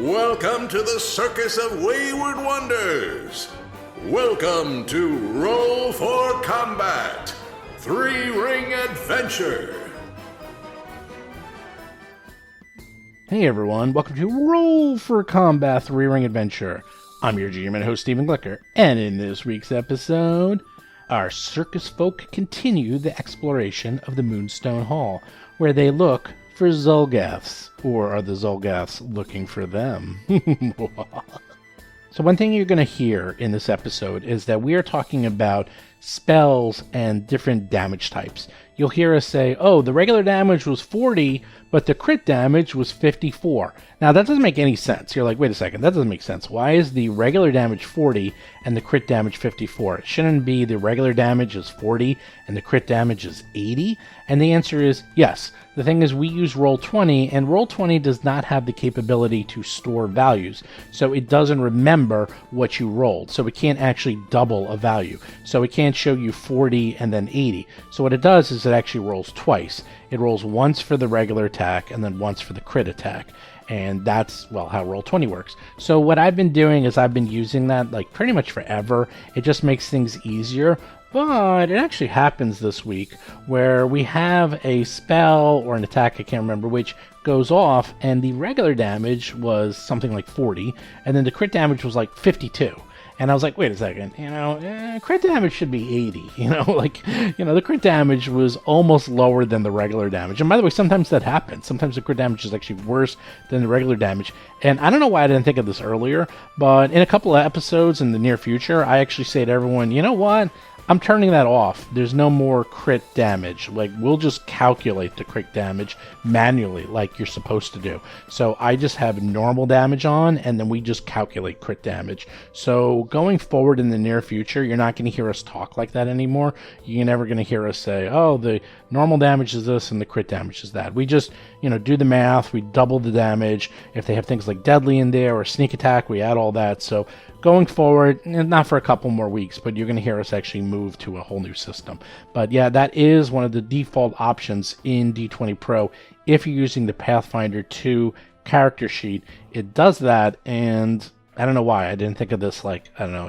Welcome to the Circus of Wayward Wonders. Welcome to Roll for Combat, Three-Ring Adventure. Hey everyone, welcome to Roll for Combat, Three-Ring Adventure. I'm your GM and host, Stephen Glicker, and in this week's episode, our circus folk continue the exploration of the Moonstone Hall, where they look for xulgaths, or are the xulgaths looking for them? So one thing you're going to hear in this episode is that we are talking about spells and different damage types. You'll hear us say, oh, the regular damage was 40, but the crit damage was 54. Now, that doesn't make any sense. You're like, wait a second, that doesn't make sense. Why is the regular damage 40 and the crit damage 54? It shouldn't be the regular damage is 40 and the crit damage is 80? And the answer is yes. The thing is, we use Roll20, and Roll20 does not have the capability to store values. So it doesn't remember what you rolled. So it can't actually double a value. So it can't show you 40 and then 80. So what it does is it actually rolls twice. It rolls once for the regular attack and then once for the crit attack. And that's, well, how Roll20 works. So what I've been doing is I've been using that like pretty much forever. It just makes things easier. But it actually happens this week where we have a spell or an attack, I can't remember which, goes off, and the regular damage was something like 40, and then the crit damage was like 52. And I was like, wait a second, crit damage should be 80, the crit damage was almost lower than the regular damage. And by the way, sometimes that happens. Sometimes the crit damage is actually worse than the regular damage. And I don't know why I didn't think of this earlier, but in a couple of episodes in the near future, I actually say to everyone, you know what? I'm turning that off. There's no more crit damage. Like, we'll just calculate the crit damage manually like you're supposed to do. So I just have normal damage on, and then we just calculate crit damage. So going forward in the near future, you're not going to hear us talk like that anymore. You're never going to hear us say, oh, the normal damage is this and the crit damage is that. We just, do the math. We double the damage. If they have things like deadly in there or sneak attack, we add all that. So going forward, not for a couple more weeks, but you're going to hear us actually move to a whole new system. But yeah, that is one of the default options in D20 Pro. If you're using the Pathfinder 2 character sheet, it does that, and I don't know why I didn't think of this a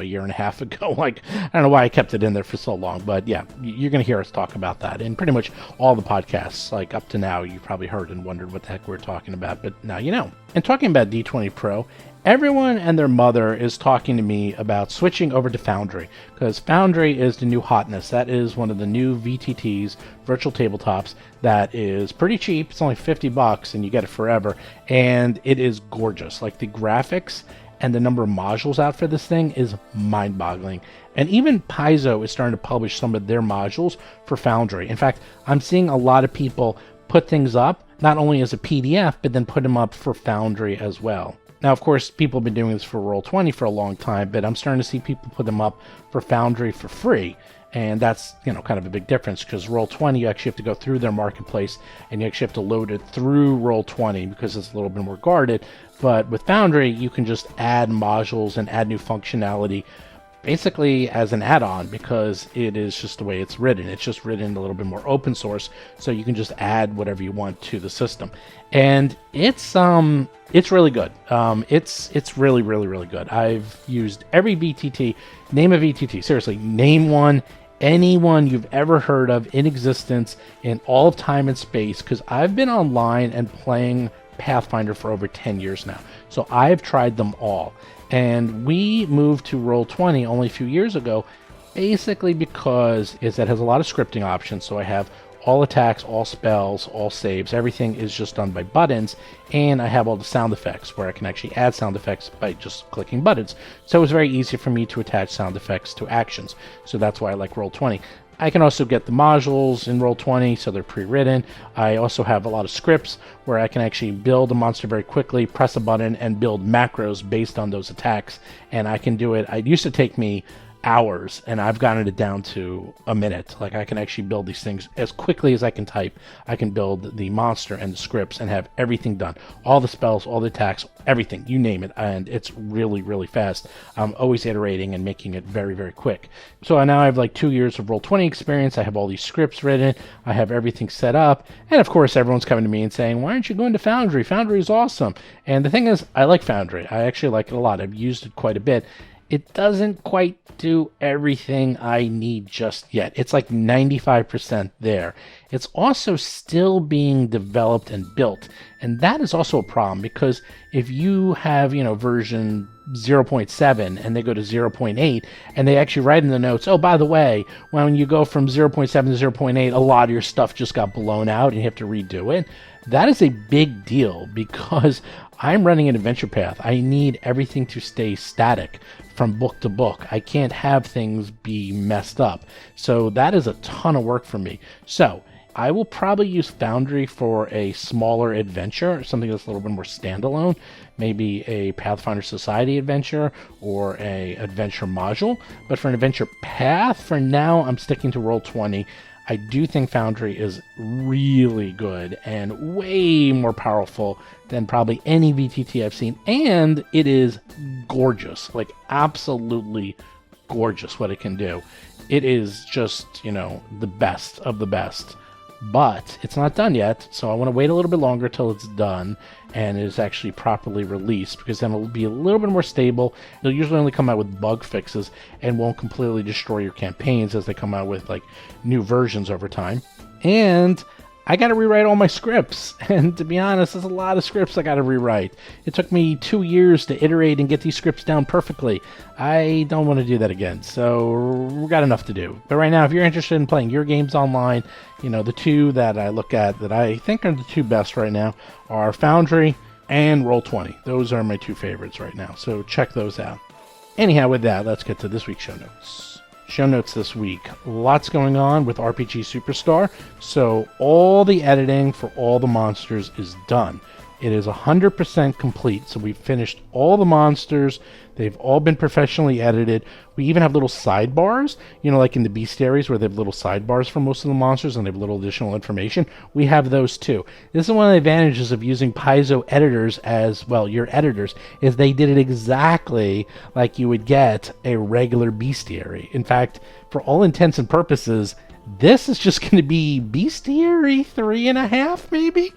year and a half ago. I don't know why I kept it in there for so long, but yeah, you're going to hear us talk about that in pretty much all the podcasts. Up to now, you probably heard and wondered what the heck we're talking about, but now you know. And talking about D20 Pro, everyone and their mother is talking to me about switching over to Foundry, because Foundry is the new hotness. That is one of the new VTTs, virtual tabletops, that is pretty cheap. It's only $50 and you get it forever, and it is gorgeous. Like, the graphics and the number of modules out for this thing is mind-boggling. And even Paizo is starting to publish some of their modules for Foundry. In fact, I'm seeing a lot of people put things up, not only as a PDF, but then put them up for Foundry as well. Now, of course, people have been doing this for Roll20 for a long time, but I'm starting to see people put them up for Foundry for free. And that's, kind of a big difference, because Roll20, you actually have to go through their marketplace, and you actually have to load it through Roll20 because it's a little bit more guarded. But with Foundry, you can just add modules and add new functionality basically as an add-on, because it is just the way it's written. It's just written a little bit more open source, so you can just add whatever you want to the system. And it's really good. It's really, really, really good. I've used every VTT. Name a VTT. Seriously, name one. Anyone you've ever heard of in existence in all of time and space, because I've been online and playing Pathfinder for over 10 years now. So I've tried them all. And we moved to Roll20 only a few years ago, basically because it has a lot of scripting options. So I have all attacks, all spells, all saves. Everything is just done by buttons. And I have all the sound effects, where I can actually add sound effects by just clicking buttons. So it was very easy for me to attach sound effects to actions. So that's why I like Roll20. I can also get the modules in Roll20, so they're pre-written. I also have a lot of scripts where I can actually build a monster very quickly, press a button, and build macros based on those attacks. And I can do it. It used to take me hours, and I've gotten it down to a minute. Like, I can actually build these things as quickly as I can type. I can build the monster and the scripts and have everything done. All the spells, all the attacks, everything, you name it. And it's really, really fast. I'm always iterating and making it very, very quick. So now I have like 2 years of Roll20 experience. I have all these scripts written. I have everything set up. And of course, everyone's coming to me and saying, why aren't you going to Foundry? Foundry is awesome. And the thing is, I like Foundry. I actually like it a lot. I've used it quite a bit. It doesn't quite do everything I need just yet. It's like 95% there. It's also still being developed and built. And that is also a problem, because if you have, version 0.7 and they go to 0.8 and they actually write in the notes, oh, by the way, when you go from 0.7 to 0.8, a lot of your stuff just got blown out and you have to redo it. That is a big deal, because I'm running an adventure path. I need everything to stay static from book to book. I can't have things be messed up. So that is a ton of work for me. So I will probably use Foundry for a smaller adventure, something that's a little bit more standalone, maybe a Pathfinder Society adventure or a adventure module. But for an adventure path, for now, I'm sticking to Roll20. I do think Foundry is really good and way more powerful than probably any VTT I've seen. And it is gorgeous, like absolutely gorgeous what it can do. It is just, the best of the best. But it's not done yet, so I want to wait a little bit longer till it's done and is actually properly released, because then it'll be a little bit more stable. It'll usually only come out with bug fixes and won't completely destroy your campaigns as they come out with like new versions over time. And I got to rewrite all my scripts, and to be honest, there's a lot of scripts I got to rewrite. It took me 2 years to iterate and get these scripts down perfectly. I don't want to do that again, so we've got enough to do. But right now, if you're interested in playing your games online, the two that I look at that I think are the two best right now are Foundry and Roll20. Those are my two favorites right now, so check those out. Anyhow, with that, let's get to this week's show notes. Show notes this week. Lots going on with RPG Superstar, so all the editing for all the monsters is done. It is 100% complete, so we've finished all the monsters. They've all been professionally edited. We even have little sidebars, like in the bestiaries where they have little sidebars for most of the monsters and they have little additional information. We have those too. This is one of the advantages of using Paizo editors as, your editors, is they did it exactly like you would get a regular bestiary. In fact, for all intents and purposes, this is just going to be bestiary 3.5, maybe?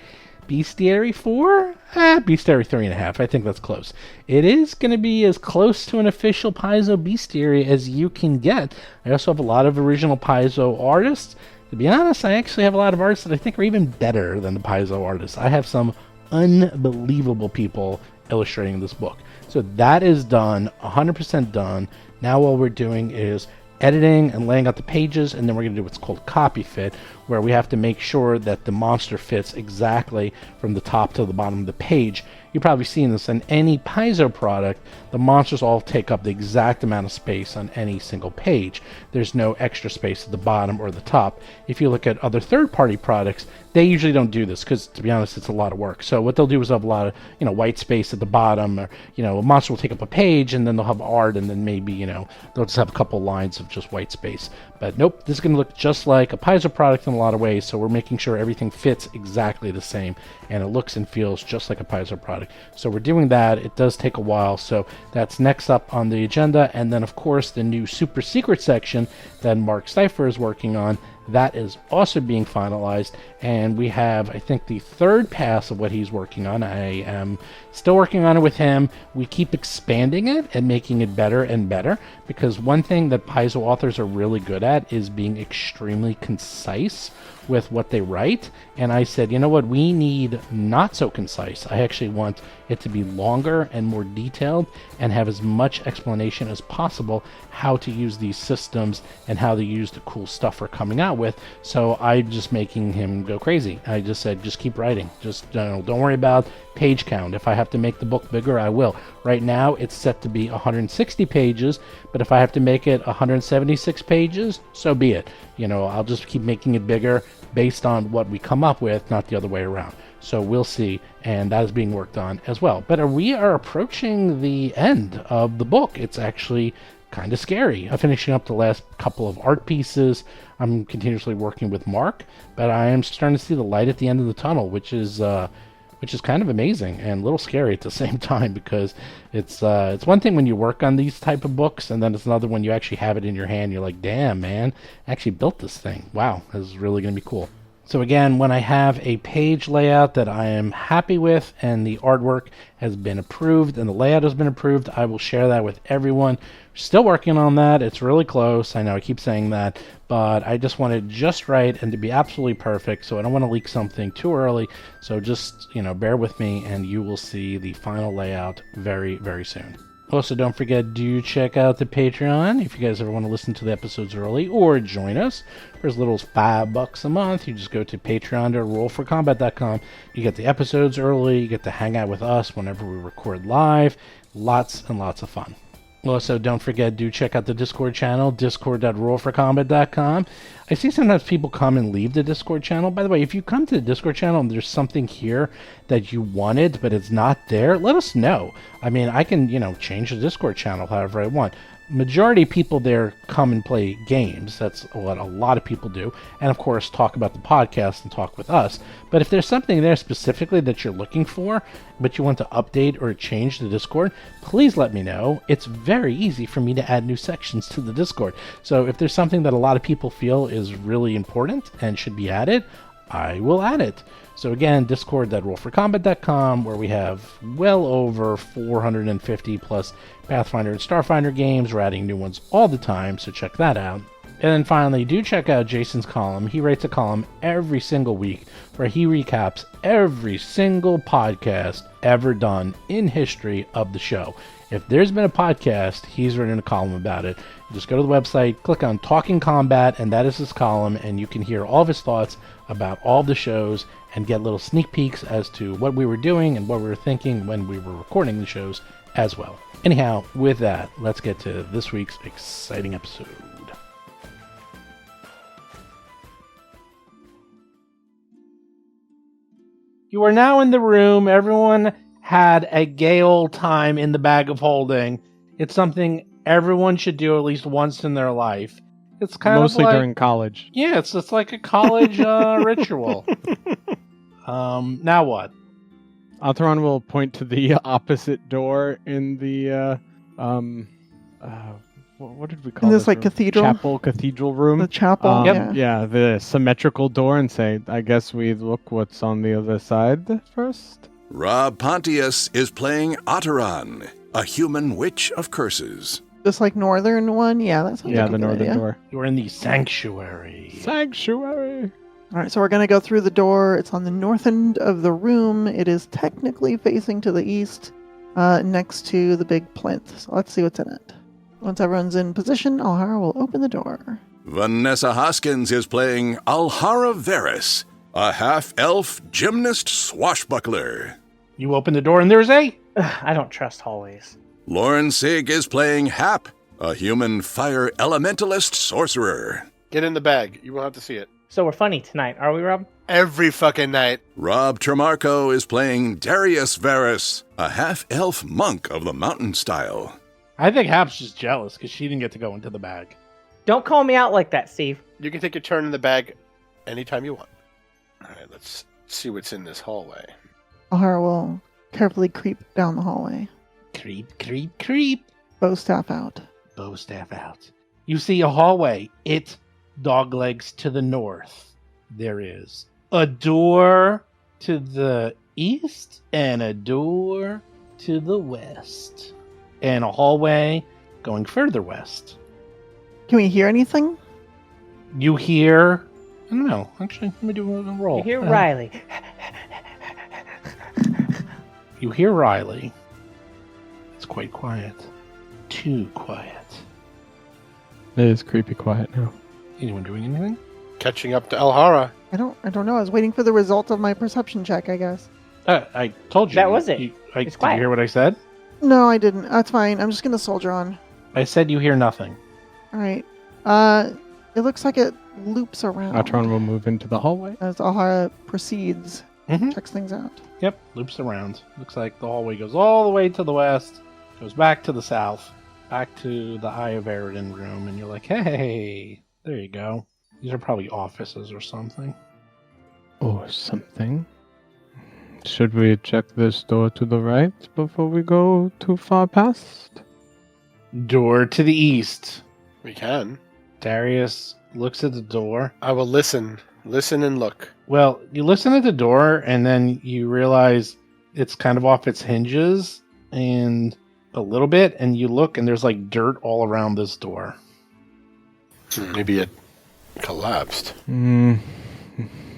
Bestiary 4? Bestiary 3.5. I think that's close. It is going to be as close to an official Paizo bestiary as you can get. I also have a lot of original Paizo artists. To be honest, I actually have a lot of artists that I think are even better than the Paizo artists. I have some unbelievable people illustrating this book. So that is done, 100% done. Now all we're doing is editing and laying out the pages, and then we're going to do what's called copy fit, where we have to make sure that the monster fits exactly from the top to the bottom of the page. You've probably seen this in any Paizo product. The monsters all take up the exact amount of space on any single page. There's no extra space at the bottom or the top. If you look at other third-party products, they usually don't do this because, to be honest, it's a lot of work. So what they'll do is have a lot of, white space at the bottom, or, a monster will take up a page, and then they'll have art, and then maybe, they'll just have a couple lines of just white space. But nope, this is going to look just like a Paizo product in a lot of ways, so we're making sure everything fits exactly the same, and it looks and feels just like a Paizo product. So we're doing that. It does take a while, so that's next up on the agenda. And then, of course, the new super secret section that Mark Steifer is working on, that is also being finalized, and we have, I think, the third pass of what he's working on. I am still working on it with him. We keep expanding it and making it better and better, because one thing that Paizo authors are really good at is being extremely concise with what they write. And I said, you know what, we need not so concise. I actually want it to be longer and more detailed and have as much explanation as possible how to use these systems and how to use the cool stuff we're coming out with. So I'm just making him go crazy. I just said, just keep writing. Just don't worry about page count. If I have to make the book bigger, I will. Right now it's set to be 160 pages, but if I have to make it 176 pages, so be it. I'll just keep making it bigger based on what we come up with, not the other way around. So we'll see, and that is being worked on as well. But we are approaching the end of the book. It's actually kind of scary. I'm finishing up the last couple of art pieces. I'm continuously working with Mark, but I am starting to see the light at the end of the tunnel, which is kind of amazing and a little scary at the same time, because it's one thing when you work on these type of books, and then it's another when you actually have it in your hand. You're like, damn, man, I actually built this thing. Wow, this is really going to be cool. So again, when I have a page layout that I am happy with and the artwork has been approved and the layout has been approved, I will share that with everyone. Still working on that. It's really close. I know I keep saying that, but I just want it just right and to be absolutely perfect. So I don't want to leak something too early. So just, bear with me and you will see the final layout very, very soon. Also, don't forget to check out the Patreon if you guys ever want to listen to the episodes early or join us. For as little as $5 a month, you just go to patreon.rollforcombat.com. You get the episodes early, you get to hang out with us whenever we record live. Lots and lots of fun. Also, don't forget to check out the Discord channel, discord.rollforcombat.com. I see sometimes people come and leave the Discord channel. By the way, if you come to the Discord channel and there's something here that you wanted but it's not there, let us know. I mean, I can, change the Discord channel however I want. Majority of people there come and play games. That's what a lot of people do. And of course, talk about the podcast and talk with us. But if there's something there specifically that you're looking for, but you want to update or change the Discord, please let me know. It's very easy for me to add new sections to the Discord. So if there's something that a lot of people feel is really important and should be added, I will add it. So again, discord.rollforcombat.com, where we have well over 450 plus Pathfinder and Starfinder games. We're adding new ones all the time, so check that out. And then finally, do check out Jason's column. He writes a column every single week where he recaps every single podcast ever done in history of the show. If there's been a podcast, he's written a column about it. You just go to the website, click on Talking Combat, and that is his column, and you can hear all of his thoughts about all the shows and get little sneak peeks as to what we were doing and what we were thinking when we were recording the shows as well. Anyhow, with that, let's get to this week's exciting episode. You are now in the room. Everyone had a gay old time in the bag of holding. It's something everyone should do at least once in their life. It's kind mostly of like, during college. Yeah, it's like a college ritual. Now what? Alteron will point to the opposite door in the what did we call in this like room? cathedral cathedral room? The chapel. Yeah, the symmetrical door, and say, I guess we look what's on the other side first. Rob Pontius is playing Otteron, a human witch of curses. This like northern one. Yeah, that sounds like the a good northern idea. door. You're in the sanctuary. Sanctuary. All right, so we're gonna go through the door. It's on the north end of the room. It is technically facing to the east, next to the big plinth. So let's see what's in it. Once everyone's in position, Alhara will open the door. Vanessa Hoskins is playing Alhara Varys, a half-elf gymnast swashbuckler. You open the door and there's a... I don't trust hallways. Lauren Sig is playing Hap, a human fire elementalist sorcerer. Get in the bag. You won't have to see it. So we're funny tonight, are we, Rob? Every fucking night. Rob Tremarco is playing Darius Varys, a half-elf monk of the mountain style. I think Hap's just jealous because she didn't get to go into the bag. Don't call me out like that, Steve. You can take your turn in the bag anytime you want. All right, let's see what's in this hallway. Alhara will carefully creep down the hallway. Creep, creep, creep. Bow staff out. Bow staff out. You see a hallway. It doglegs to the north. There is a door to the east and a door to the west. And a hallway going further west. Can we hear anything? You hear... I don't know. Actually, let me do a roll. You hear Riley. You hear Riley. It's quite quiet. Too quiet. It is creepy quiet now. Anyone doing anything? Catching up to Alhara. I don't know. I was waiting for the result of my perception check, I guess. I told you. That was it. Did It's you quiet. hear what I said? No, I didn't. That's fine. I'm just gonna soldier on. I said you hear nothing. All right. It looks like it loops around. Alteron will move into the hallway. As Alhara proceeds, Mhm. checks things out. Yep, loops around. Looks like the hallway goes all the way to the west, goes back to the south, back to the Eye of Eridan room, and you're like, hey, there you go. These are probably offices or something. Or something. Should we check this door to the right before we go too far past? Door to the east. We can. Darius looks at the door. I will listen. Listen and look. Well, you listen at the door, and then you realize it's kind of off its hinges, and a little bit, and you look, and there's like dirt all around this door. Maybe it collapsed. Well,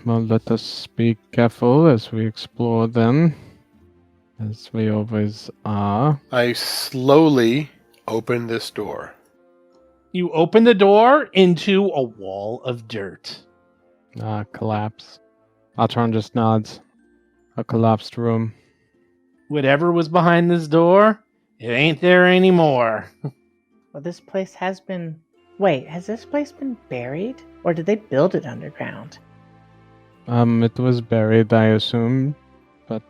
let us be careful as we explore then. As we always are. I slowly open this door. You open the door into a wall of dirt. Collapse. Atron just nods. A collapsed room. Whatever was behind this door, it ain't there anymore. Well, this place has been... Wait, has this place been buried? Or did they build it underground? It was buried, I assume, but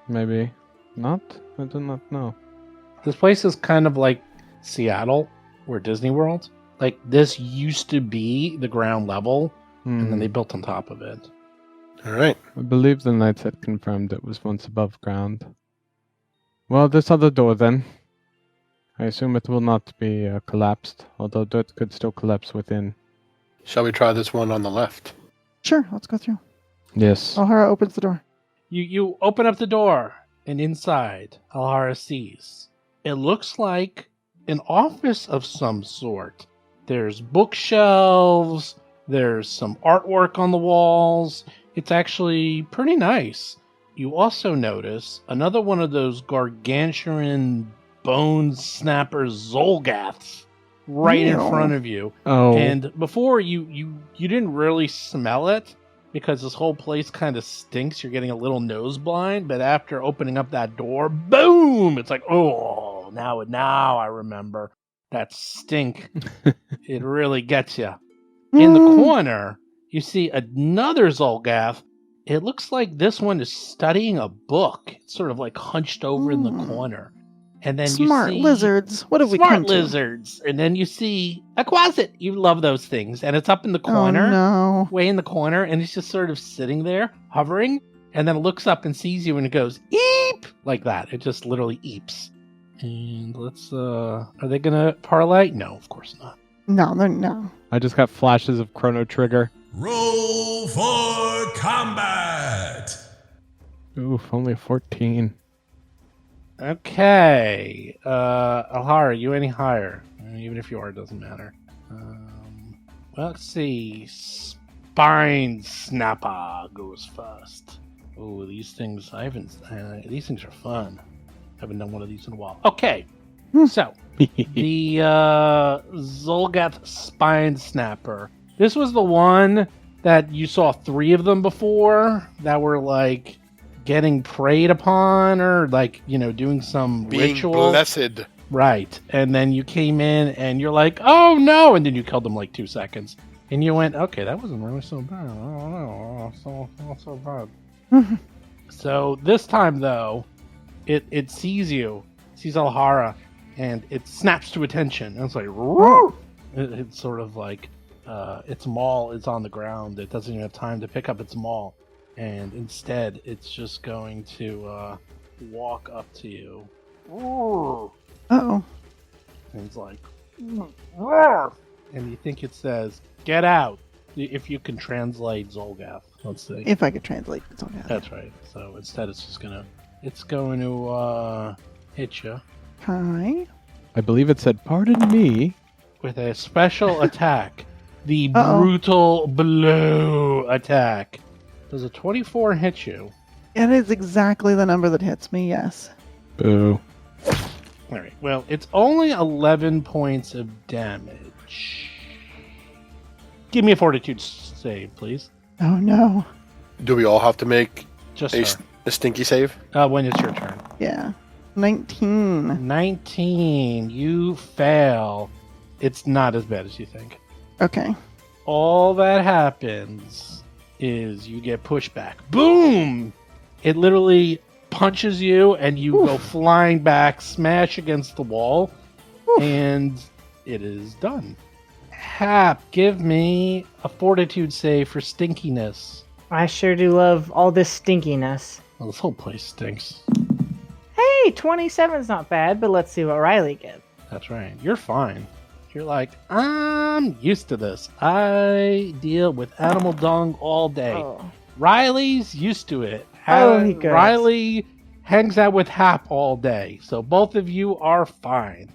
maybe not? I do not know. This place is kind of like Seattle or Disney World. Like, this used to be the ground level, and then they built on top of it. All right. I believe the knights had confirmed it was once above ground. Well, this other door then. I assume it will not be collapsed, although dirt could still collapse within. Shall we try this one on the left? Sure, let's go through. Yes. Alhara opens the door. You open up the door, and inside, Alhara sees. It looks like an office of some sort. There's bookshelves, there's some artwork on the walls. It's actually pretty nice. You also notice another one of those gargantuan bone snapper xulgaths right in Ew. front of you. Oh. And before you didn't really smell it because this whole place kind of stinks. You're getting a little nose blind, but after opening up that door, boom! It's like, oh, now I remember that stink. It really gets you. In the corner, you see another xulgath. It looks like this one is studying a book. It's sort of like hunched over in the corner. And then Smart you see lizards. What have we smart come to? lizards. And then you see a quasit. You love those things. And it's up in the corner, Oh, no. way in the corner, and it's just sort of sitting there, hovering, and then it looks up and sees you and it goes, eep! Like that. It just literally eeps. And let's, are they gonna parlay? No, of course not. No. I just got flashes of Chrono Trigger. Roll for combat! Oof, only 14. Okay. Alhara, you any higher? Even if you are, it doesn't matter. Well, let's see. Spine Snapper goes first. Oh, these things, these things are fun. Haven't done one of these in a while. Okay. So, the Xulgath Spine Snapper. This was the one that you saw 3 of them before that were like getting preyed upon or like, doing some Being ritual. blessed. Right. And then you came in and you're like, oh no! And then you killed them like 2 seconds. And you went, okay, that wasn't really so bad. Oh no, not so bad. So this time though, it sees you, sees Alhara, and it snaps to attention. And it's like, it's sort of like its maul is on the ground. It doesn't even have time to pick up its maul. And instead, it's just going to walk up to you. Uh-oh. And it's like, and you think it says, get out, if you can translate Xulgath. Let's see. If I could translate. It's okay. That's right. So instead, it's going to hit you Hi. I believe it said, pardon me. with a special attack, the Uh-oh. brutal blow attack. Does a 24 hit you? It is exactly the number that hits me, yes. Boo. All right. Well, it's only 11 points of damage. Give me a fortitude save, please. Oh, no. Do we all have to make Just a stinky save? when it's your turn. Yeah. 19. 19. You fail. It's not as bad as you think. Okay. All that happens is you get pushed back. Boom! It literally punches you and you go flying back, smash against the wall, And it is done. Hap, give me a fortitude save for stinkiness. I sure do love all this stinkiness. Well, this whole place stinks. Hey, 27's not bad, but let's see what Riley gets. That's right. You're fine. You're like, I'm used to this. I deal with animal dung all day. Oh. Riley's used to it. Oh, he goes. Riley hangs out with Hap all day. So both of you are fine.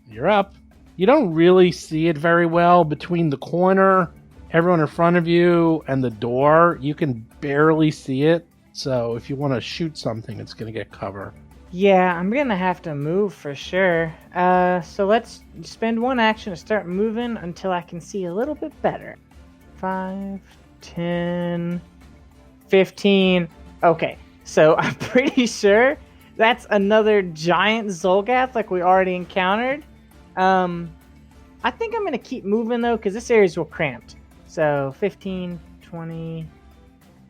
You're up. You don't really see it very well between the corner, everyone in front of you, and the door. You can barely see it. So if you want to shoot something, it's going to get cover. Yeah, I'm gonna have to move for sure. So let's spend one action to start moving until I can see a little bit better. 5, 10, 15. Okay, so I'm pretty sure that's another giant xulgath like we already encountered. I think I'm gonna keep moving though, because this area's real cramped. So 15, 20,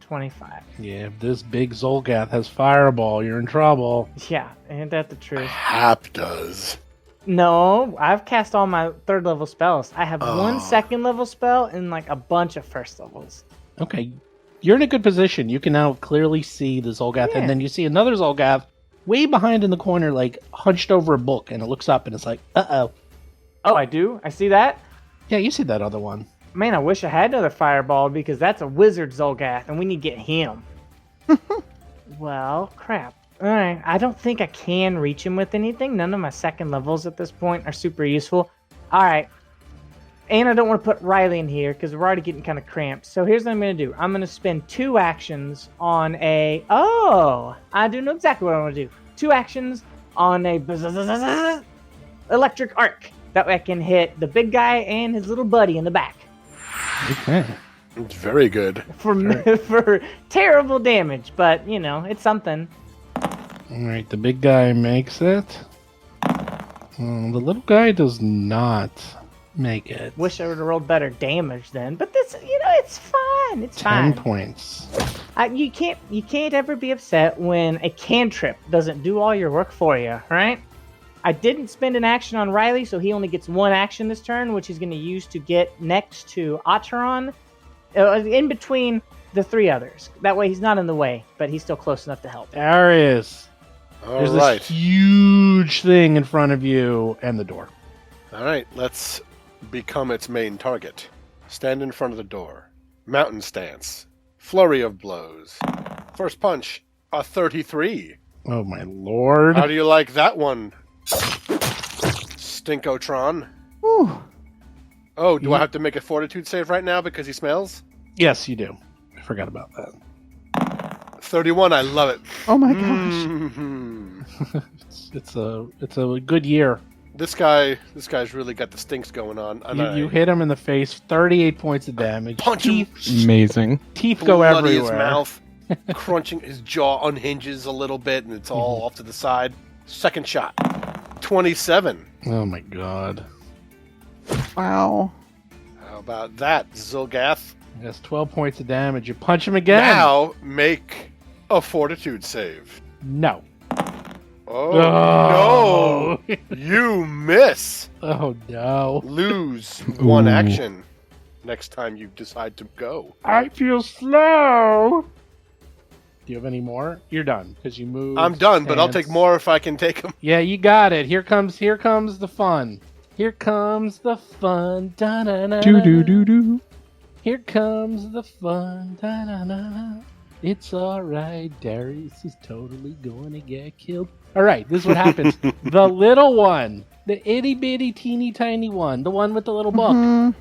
25. Yeah, if this big xulgath has fireball, you're in trouble. Yeah, ain't that the truth? Hap does. No, I've cast all my 3rd level spells. I have one 2nd level spell and like a bunch of 1st levels. Okay, you're in a good position. You can now clearly see the xulgath, Yeah. and then you see another xulgath way behind in the corner, like hunched over a book, and it looks up and it's like, uh-oh. Oh, I do? I see that? Yeah, you see that other one. Man, I wish I had another fireball because that's a wizard Xulgath and we need to get him. Well, crap. Alright, I don't think I can reach him with anything. None of my 2nd levels at this point are super useful. Alright. And I don't want to put Riley in here because we're already getting kind of cramped. So here's what I'm going to do. I'm going to spend 2 actions on a... Oh! I do know exactly what I want to do. 2 actions on a... electric arc. That way I can hit the big guy and his little buddy in the back. Okay. It's very good. For terrible damage, but, you know, it's something. Alright, the big guy makes it. The little guy does not make it. Wish I would have rolled better damage then, but this, you know, it's fine. It's 10 fine. points. You can't ever be upset when a cantrip doesn't do all your work for you, right? I didn't spend an action on Riley, so he only gets 1 action this turn, which he's going to use to get next to Acheron, in between the 3 others. That way he's not in the way, but he's still close enough to help. Darius, All there's right. this huge thing in front of you and the door. All right, let's become its main target. Stand in front of the door. Mountain stance. Flurry of blows. First punch, a 33. Oh my lord. How do you like that one, Stinkotron? Whew. Oh, do I have to make a fortitude save right now because he smells? Yes, you do. I forgot about that. 31, I love it. Oh my gosh. Mhm. It's a good year. This guy's really got the stinks going on. And You hit him in the face, 38 points of damage. punch him, Amazing. Teeth go bloody everywhere. his mouth, crunching, his jaw unhinges a little bit, and it's all off to the side. Second shot, 27. Oh my god. Wow. How about that, Xulgath? That's 12 points of damage. You punch him again. Now make a fortitude save. No. Oh, no! You miss. Oh no. Lose 1 Ooh. action next time you decide to go. I feel slow. Do you have any more? You're done because you moved. I'm done, but I'll take stance. more if I can take them. Yeah, you got it. Here comes the fun. Here comes the fun. Da-na-na-na. Do do do do. Here comes the fun. Da-na-na-na. It's alright. Darius is totally going to get killed. Alright, this is what happens. The little one, the itty bitty teeny tiny one, the one with the little book, Mhm.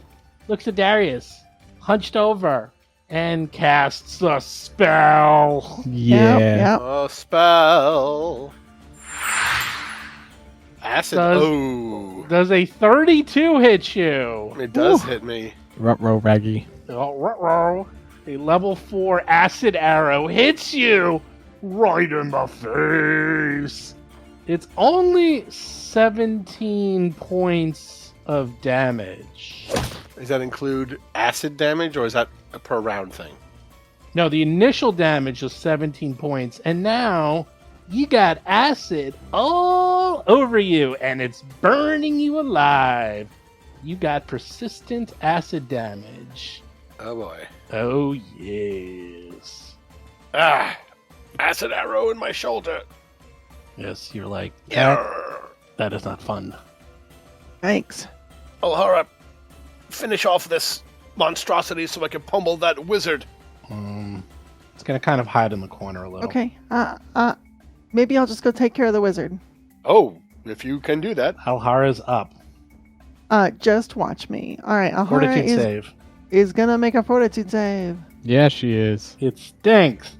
looks at Darius, hunched over, and casts a spell. Yeah. Yep. Oh, spell. Acid. Does- Oh, Does a 32 hit you? it does Ooh. hit me. Ruh-roh raggy. Oh, ruh-roh. A level 4 acid arrow hits you right in the face. It's only 17 points of damage. Does that include acid damage, or is that a per round thing? No, the initial damage was 17 points, and now You got acid all over you, and it's burning you alive. You got persistent acid damage. Oh boy. Oh, yes. Ah! Acid arrow in my shoulder. Yes, you're like, Yarr. that is not fun. Thanks. Alhara, finish off this monstrosity so I can pummel that wizard. It's going to kind of hide in the corner a little. Okay. Maybe I'll just go take care of the wizard. Oh, if you can do that. Alhara's up. Just watch me. All right. Alhara Fortitude save. is gonna make a fortitude save. Yeah, she is. It stinks.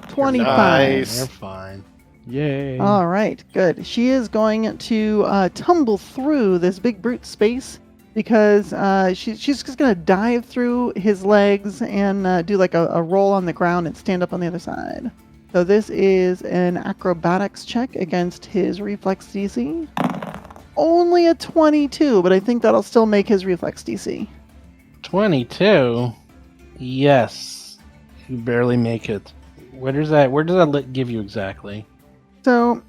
25. Nice. You're fine. Yay. All right, good. She is going to tumble through this big brute space because she's just going to dive through his legs and do like a roll on the ground and stand up on the other side. So this is an acrobatics check against his reflex DC. Only a 22, but I think that'll still make his reflex DC. 22? Yes. You barely make it. Where does that give you exactly? So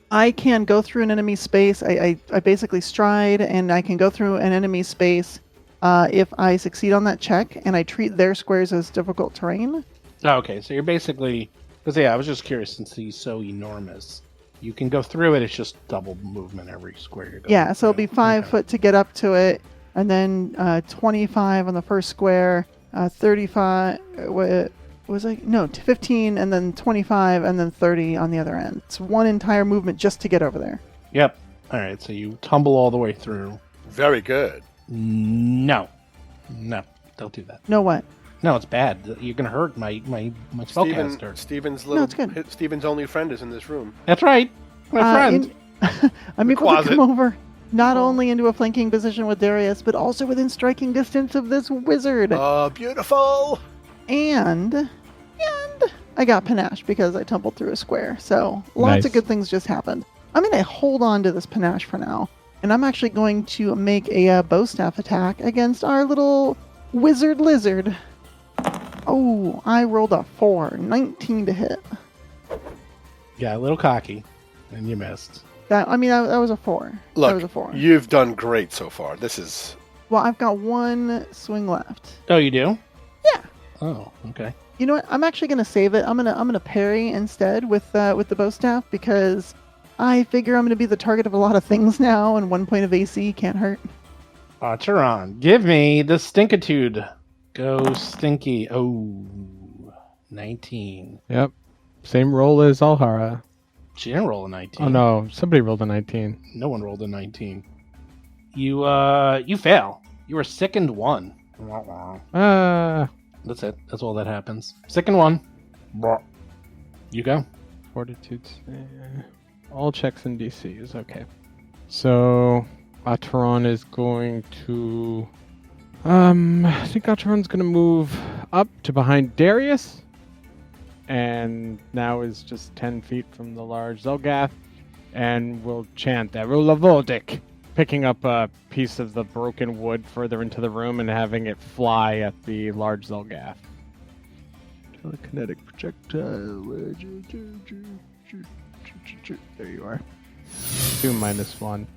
I can go through an enemy space. I basically stride, and I can go through an enemy space if I succeed on that check, and I treat their squares as difficult terrain. Oh, okay, so you're basically... Because, yeah, I was just curious, since he's so enormous. You can go through it, it's just double movement every square you're going Yeah, so it'll through. be 5 foot to get up to it, and then 25 on the first square, 35... Was I? No, 15, and then 25, and then 30 on the other end. It's one entire movement just to get over there. Yep. Alright, so you tumble all the way through. Very good. No, don't do that. No what? No, it's bad. You're going to hurt my spellcaster. Steven's only friend is in this room. That's right. My friend. I'm able to closet. come over not only into a flanking position with Darius, but also within striking distance of this wizard. Oh, beautiful! And I got panache because I tumbled through a square. So lots Nice. of good things just happened. I'm going to hold on to this panache for now. And I'm actually going to make a bow staff attack against our little wizard lizard. Oh, I rolled a 4. 19 to hit. Yeah, a little cocky. And you missed. That was a 4. Look, that was a 4. you've done great so far. This is... Well, I've got one swing left. Oh, you do? Yeah. Oh, okay. You know what? I'm actually gonna save it. I'm gonna parry instead with the bow staff because I figure I'm gonna be the target of a lot of things now, and 1 point of AC can't hurt. Charon, give me the stinkitude. Go stinky. Oh, 19. Yep. Same roll as Alhara. She didn't roll a 19. Oh no, somebody rolled a 19. No one rolled a 19. You fail. You were sickened 1. That's it. That's all that happens. Sickened 1. You go. Fortitude. All checks and DCs. Okay. So, Atron is going to... I think Atron's going to move up to behind Darius. And now is just 10 feet from the large xulgath. And will chant Erulavoldik, picking up a piece of the broken wood further into the room and having it fly at the large xulgath. Telekinetic projectile. There you are. 2 minus 1.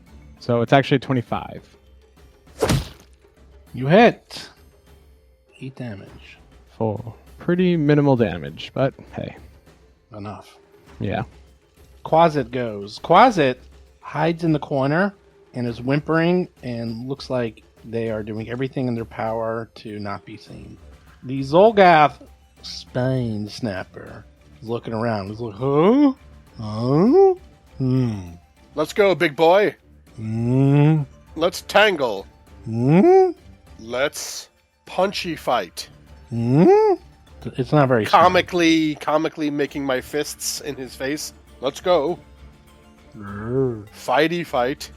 So it's actually 25. You hit. 8 damage. For pretty minimal damage, but hey. Enough. Yeah. Quasit goes. Quasit hides in the corner and is whimpering and looks like they are doing everything in their power to not be seen. The Xulgath Spine Snapper is looking around. He's like, huh? Huh? Let's go, big boy. Let's tangle. Let's punchy fight. It's not very strong. Comically making my fists in his face. Let's go. Fighty fight.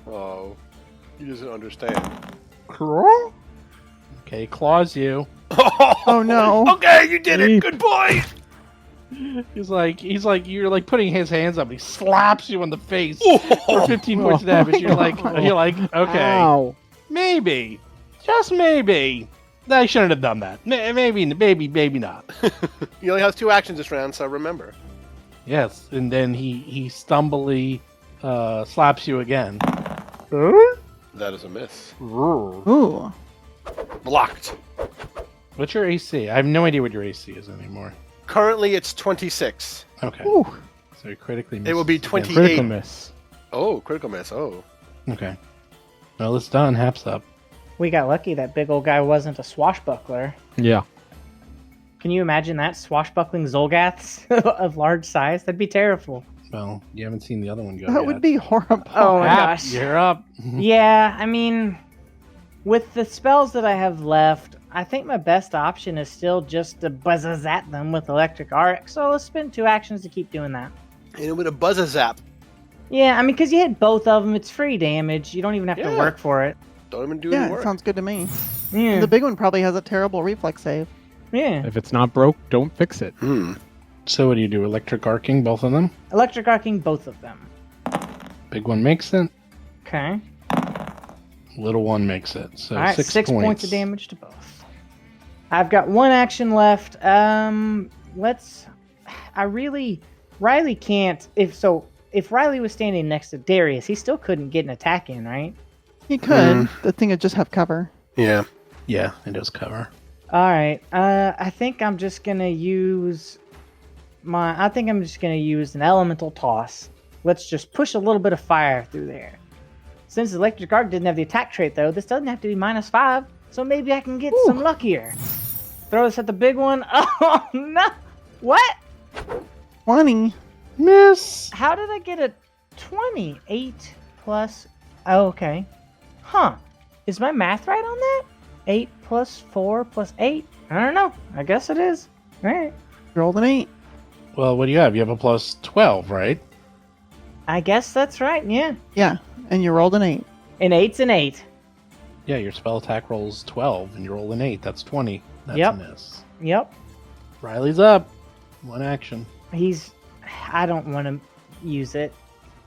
Oh, he doesn't understand. Okay, claws you. Oh no. Okay, you did it. Good boy. He's like you're like putting his hands up. He slaps you in the face for 15 points of damage. You're like okay, Ow. maybe, just maybe. I shouldn't have done that. Maybe not. He only has 2 actions this round, so remember. Yes, and then he stumbly slaps you again. That is a miss. Ooh. Blocked. What's your AC? I have no idea what your AC is anymore. Currently, it's 26. Okay. Ooh. So he critically misses. It will be again. 28. Critical miss. Oh, critical miss. Oh. Okay. Well, it's done. Hap's up. We got lucky that big old guy wasn't a swashbuckler. Yeah. Can you imagine that? Swashbuckling xulgaths of large size? That'd be terrible. Well, you haven't seen the other one go That yet. would be horrible. Oh my Hap, gosh. you're up. Yeah, I mean, with the spells that I have left, I think my best option is still just to buzz-at them with electric arc. So let's spend 2 actions to keep doing that. And with a buzz-a-zap. Yeah, I mean, because you hit both of them, it's free damage. You don't even have to Yeah. work for it. Don't even do Yeah, any it work. sounds good to me. Yeah, The big one probably has a terrible reflex save. yeah. If it's not broke, don't fix it. So what do you do? Electric arcing both of them? Electric arcing both of them. Big one makes it. Okay. Little one makes it. So All right, 6 points of damage to both. I've got 1 action left. Riley can't. If Riley was standing next to Darius, he still couldn't get an attack in, right? He could. The thing would just have cover. Yeah. Yeah, it does cover. All right. I think I'm just gonna use an elemental toss. Let's just push a little bit of fire through there. Since electric arc didn't have the attack trait though, this doesn't have to be -5, so maybe I can get some luck here. Throw this at the big one. Oh no! What? 20. Miss! How did I get a 20? 8 plus. Oh, okay. Huh. Is my math right on that? 8 plus 4 plus 8? I don't know. I guess it is. Alright. You rolled an 8. Well, what do you have? You have a plus 12, right? I guess that's right, yeah. Yeah, and you rolled an 8. An 8's an 8. Yeah, your spell attack rolls 12, and you roll an 8. That's 20. That's Yep. a miss. Yep. Riley's up. 1 action. I don't want to use it.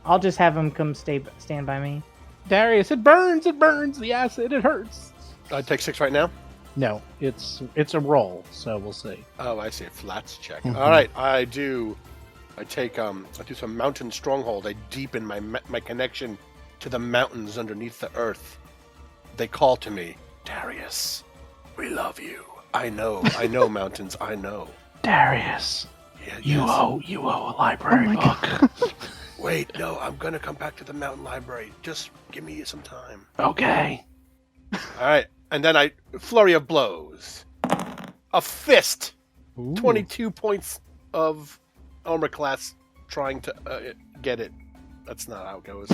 I'll just have him come stand by me. Darius, it burns! It burns! The acid, it hurts! I take 6 right now? No, it's a roll, so we'll see. Oh, I see. Flats check. Mhm. All right, I do some mountain stronghold. I deepen my connection to the mountains underneath the earth. They call to me, Darius, we love you. I know, mountains, I know. Darius, Yeah, you yes. owe a library book. Wait, no, I'm gonna come back to the mountain library. Just give me some time. Okay. All right, and then flurry of blows. A fist. Ooh. 22 points of armor class trying to get it. That's not how it goes.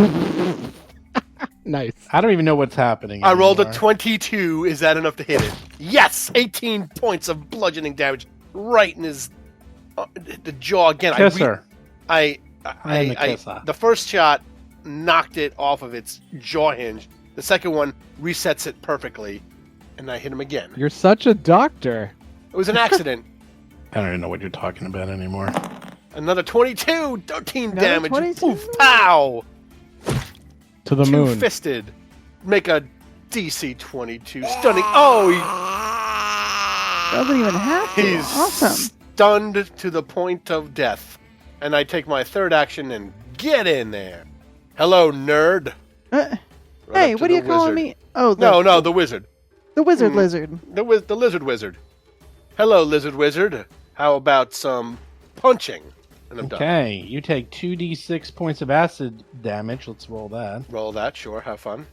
Nice. I don't even know what's happening I rolled a anymore. 22. Is that enough to hit it? Yes! 18 points of bludgeoning damage right in his the jaw again. Kisser. The first shot knocked it off of its jaw hinge. The second one resets it perfectly, and I hit him again. You're such a doctor. It was an accident. I don't even know what you're talking about anymore. Another 22, 13 Another damage. 22? Oof, pow! To the moon. Two-fisted. Make a DC 22. Stunning. Oh, Doesn't even have to. he's Awesome. stunned to the point of death. And I take my third action and get in there. Hello, nerd. Right Hey, up to what are you the calling wizard. me? Oh, No, the wizard. The wizard lizard. The lizard wizard. Hello, lizard wizard. How about some punching? And I'm done. Okay, you take 2d6 points of acid damage. Let's roll that. Roll that, sure. Have fun.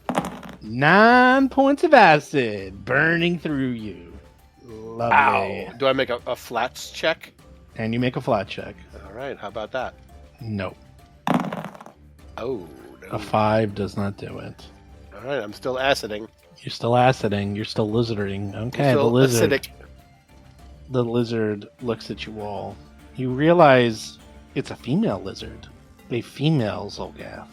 9 points of acid burning through you. Lovely. Ow. Do I make a flats check? And you make a flat check. All right, how about that? No. Oh, no. A 5 does not do it. All right, I'm still aciding. You're still aciding. You're still lizarding. Okay, Still the lizard. acidic. The lizard looks at you all. You realize it's a female lizard. A female xulgath.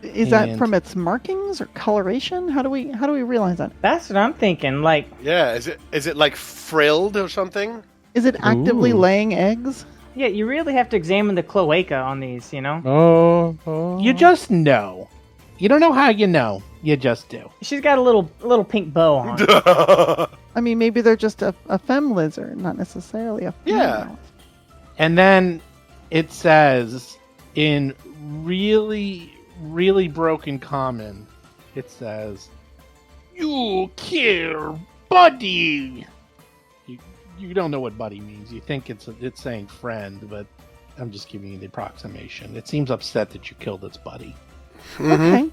Is that And- from its markings or coloration? How do we realize that? That's what I'm thinking. Like, Yeah, is it like frilled or something? Is it actively Ooh. laying eggs? yeah, you really have to examine the cloaca on these, you know? Oh. You just know. You don't know how you know. You just do. She's got a little pink bow on. I mean, maybe they're just a femme lizard, not necessarily a female. Yeah. And then It says in really, really broken common, it says, "You kill buddy." You don't know what buddy means. You think it's saying friend, but I'm just giving you the approximation. It seems upset that you killed its buddy. Okay.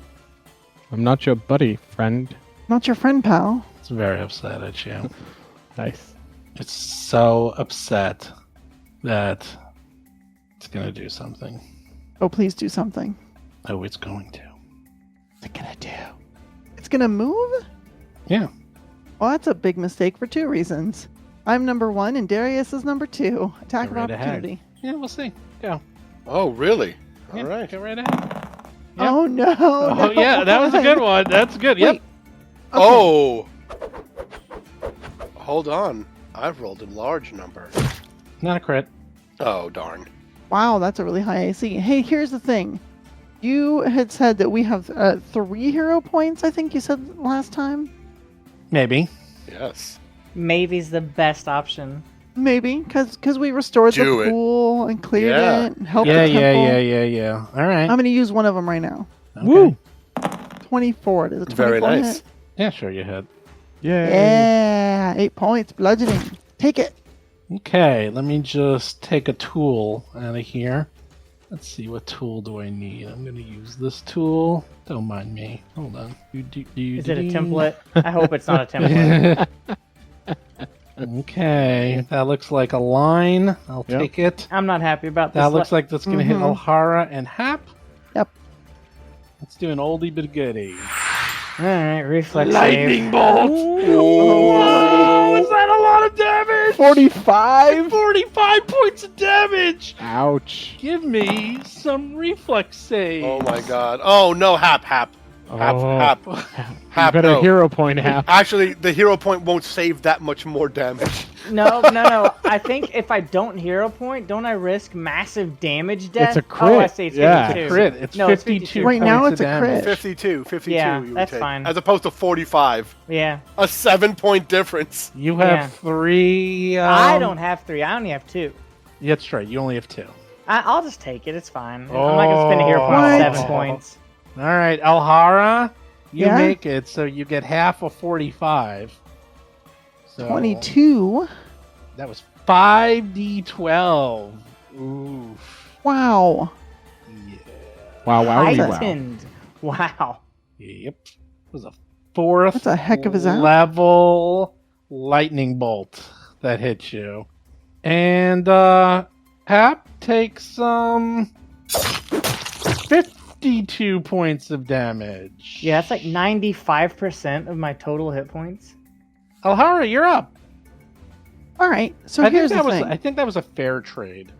I'm not your buddy, friend. Not your friend, pal. It's very upset at you. Nice. It's so upset that it's going to do something. Oh, please do something. Oh, it's going to. What's it gonna do? It's gonna move? Yeah. Well, that's a big mistake for two reasons. I'm number 1 and Darius is number 2. Attack of Go right ahead. opportunity. Yeah, we'll see. Go. Oh, really? Yeah, All right. Go right ahead. Yep. Oh no! Oh, no. yeah, that was a good one. That's good. Wait. Yep. Okay. Oh! Hold on. I've rolled a large number. Not a crit. Oh, darn. Wow, that's a really high AC. Hey, here's the thing. You had said that we have 3 hero points, I think you said last time? Maybe. Yes. Maybe's the best option. Maybe, because we restored Do the it. pool and cleared Yeah. it and helped Yeah, the temple. yeah. All right. I'm going to use one of them right now. Okay. Woo! 24. Does a 24 Very nice. hit? Yeah, sure, you hit. Yay! Yeah, 8 points. Bludgeoning. Take it. Okay, let me just take a tool out of here. Let's see, what tool do I need? I'm going to use this tool. Don't mind me. Hold on. Is it a template? I hope it's not a template. Okay, that looks like a line. I'll Yep. take it. I'm not happy about this. That looks like that's going to hit Mhm. Alhara and Hap. Yep. Let's do an oldie but goodie. Alright, reflex Lightning save. bolt! Whoa! Is that a lot of damage? 45? 45 points of damage! Ouch. Give me some reflex save. Oh my god. Oh, no, Hap. Hap, Oh. Hap. You Hap, got a no. hero point, Hap. Actually, the hero point won't save that much more damage. No. I think if I don't hero point, don't I risk massive damage death? It's a Oh, I crit. see. It's Yeah. 52. It's a crit. It's No, 52 Right now points it's of a crit. damage. 52 Yeah, you would that's take, fine. as opposed to 45. Yeah. A 7-point difference. You have Yeah. 3. I don't have 3. I only have 2. That's right. You only have 2. I'll just take it. It's fine. I'm not going to spend a hero point on What? 7 points. All right, Alhara, you Yeah? make it, so you get half of 45. So 22. That was 5d12. Oof. Wow. Yeah. Wow, wow, wow. Heightened. Wow. Yep. It was a 4th That's a heck of a zap. level lightning bolt that hit you. And Hap takes 52 points of damage. Yeah, that's like 95% of my total hit points. Alhara, you're up. All right. So I here's think the that was thing. I think that was a fair trade.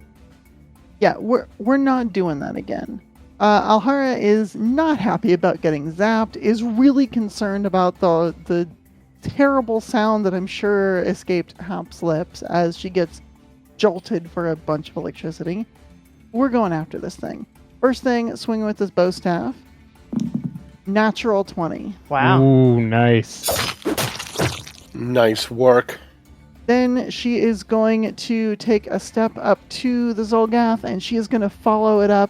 Yeah, we're not doing that again. Alhara is not happy about getting zapped, is really concerned about the terrible sound that I'm sure escaped Hap's lips as she gets jolted for a bunch of electricity. We're going after this thing. First thing, swinging with this bow staff. Natural 20. Wow. Ooh, nice. Nice work. Then she is going to take a step up to the xulgath, and she is going to follow it up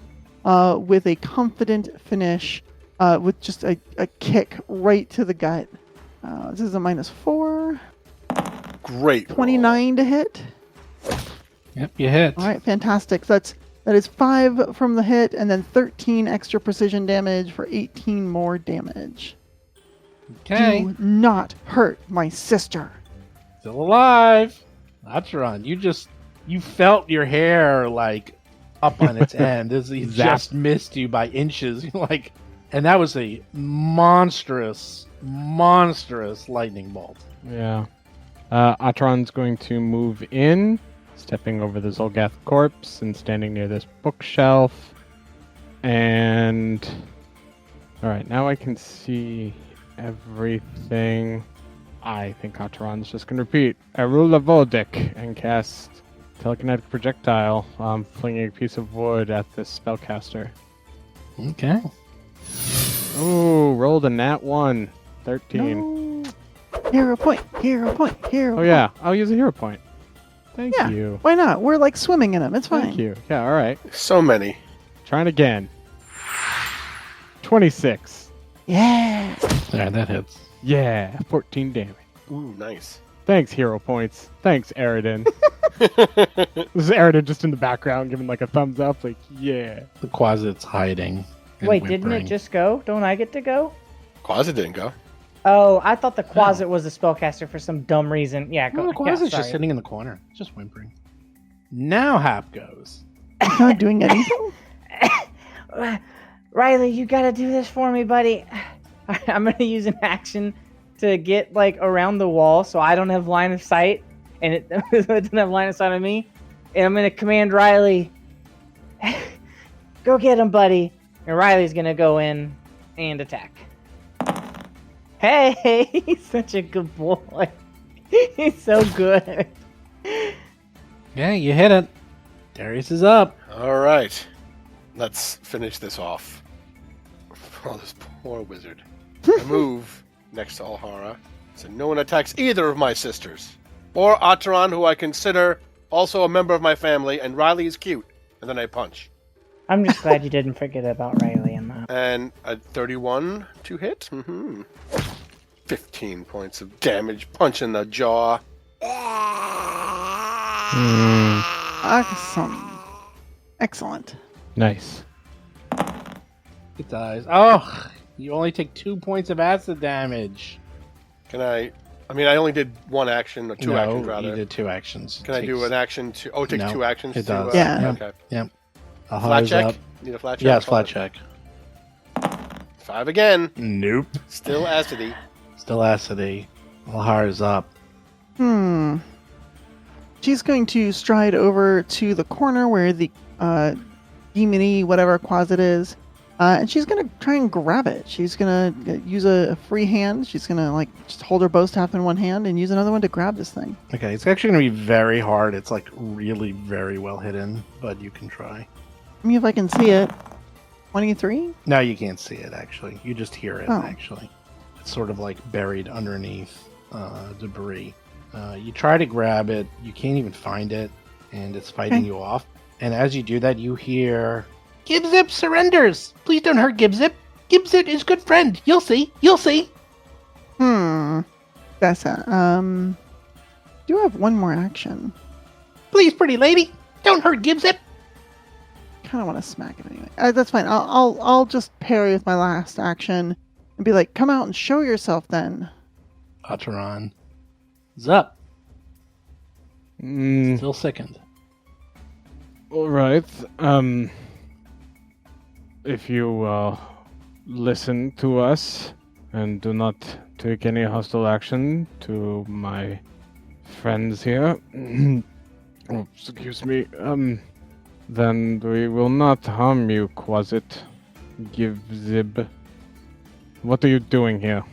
with a confident finish with just a kick right to the gut. This is a -4. Great. roll. 29 to hit. Yep, you hit. All right, fantastic. That is 5 from the hit, and then 13 extra precision damage for 18 more damage. Okay. Do not hurt my sister. Still alive. Atron, you felt your hair like up on its end. He Zap. just missed you by inches. And that was a monstrous lightning bolt. Yeah. Atron's going to move in, stepping over the Xulgath corpse and standing near this bookshelf. And... Alright, now I can see everything. I think Atron's just going to repeat Arula Voldic and cast Telekinetic Projectile, flinging a piece of wood at this spellcaster. Okay. Ooh, rolled a nat 1. 13. No. Hero point. Hero point. Hero Oh point. yeah, I'll use a hero point. Thank Yeah. you. Why not? We're like swimming in them. It's fine. Thank you. Yeah, all right. So many. Trying again. 26. Yeah. Yeah, that hits. Yeah, 14 damage. Ooh, nice. Thanks, hero points. Thanks, Aridin. This is Aridin just in the background giving like a thumbs up, like, yeah. The Quasit's hiding. and Wait, didn't it whimpering. just go? Don't I get to go? Quasi didn't go. Oh, I thought the Quasit was the spellcaster for some dumb reason. Yeah, No, go. the Quasit's yeah, just sorry. sitting in the corner. It's just whimpering. Now Hap goes. He's not doing anything. Riley, you gotta do this for me, buddy. I'm gonna use an action to get like around the wall so I don't have line of sight, and it doesn't have line of sight on me. And I'm gonna command Riley, go get him, buddy. And Riley's gonna go in and attack. Hey, he's such a good boy. He's so good. Yeah, you hit it. Darius is up. All right. Let's finish this off. Oh, this poor wizard. I move next to Alhara, so no one attacks either of my sisters. Or Ataran, who I consider also a member of my family, and Riley is cute. And then I punch. I'm just glad you didn't forget about Riley in that. And a 31 to hit. 15 points of damage. Punch in the jaw. Awesome. Excellent. Nice. It dies. Oh, you only take 2 points of acid damage. Can I mean, I only did one action, or two actions, rather. you did 2 actions. Can I do an action to... Oh, it takes No, 2 actions it to... does. Yeah. Okay. Yep. Flat Alhara's check? up. Need a flat check? Yeah, it's flat check. 5 again. Nope. Still acidy. Still acidy. Alhara's up. She's going to stride over to the corner where the demony, whatever Quasit is, and she's going to try and grab it. She's going to use a free hand. She's going to like just hold her bow staff in one hand and use another one to grab this thing. Okay, it's actually going to be very hard. It's like really very well hidden, but you can try. I mean, if I can see it. 23? No, you can't see it, actually. You just hear it, Oh. actually. It's sort of like buried underneath debris. You try to grab it, you can't even find it, and it's fighting Okay. you off. And as you do that, you hear, Gibzip surrenders! Please don't hurt Gibzip! Gibzip is good friend! You'll see! You'll see! That's it. Do have one more action. Please, pretty lady! Don't hurt Gibzip! Kind of want to smack him anyway. That's fine. I'll just parry with my last action and be like, come out and show yourself then. Ataran is up. Mm, Still sickened. all right. If you listen to us and do not take any hostile action to my friends here, oh, excuse me, then we will not harm you, Quasit. Give Zib. What are you doing here?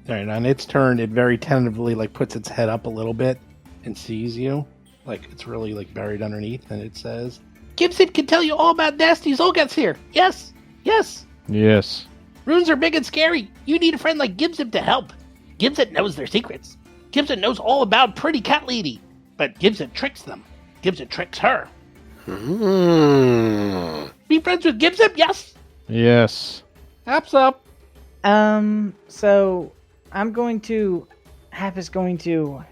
Alright, on its turn, it very tentatively like puts its head up a little bit and sees you. Like it's really like buried underneath, and it says, Gibson can tell you all about nasty xulgaths here. Yes, yes. Yes. Runes are big and scary. You need a friend like Gibson to help. Gibson knows their secrets. Gibson knows all about pretty cat lady, but Gibson tricks them. Gibson tricks her. Be friends with Gibson? Yes. Yes. Hap's up. So I'm going to... Hap is going to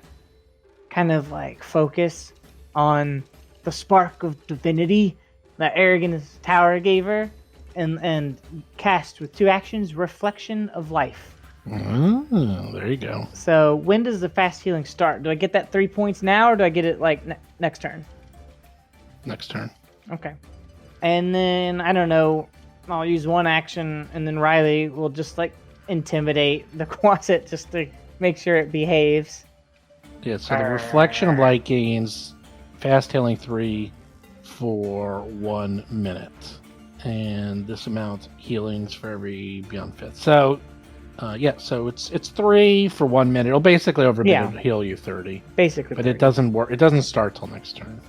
kind of like focus on the spark of divinity that Arrogant's tower gave her and cast with 2 actions Reflection of Life. Oh, there you go. So when does the fast healing start? Do I get that 3 points now or do I get it like next turn? Next turn. Okay. And then, I don't know, I'll use 1 action, and then Riley will just, like, intimidate the Quasit just to make sure it behaves. Yeah, so the Reflection of Light gains fast healing 3 for 1 minute. And this amount healings for every beyond 5th. So, so it's 3 for 1 minute. It'll basically over a minute heal you 30. Basically. But it doesn't work. It doesn't start till next turn.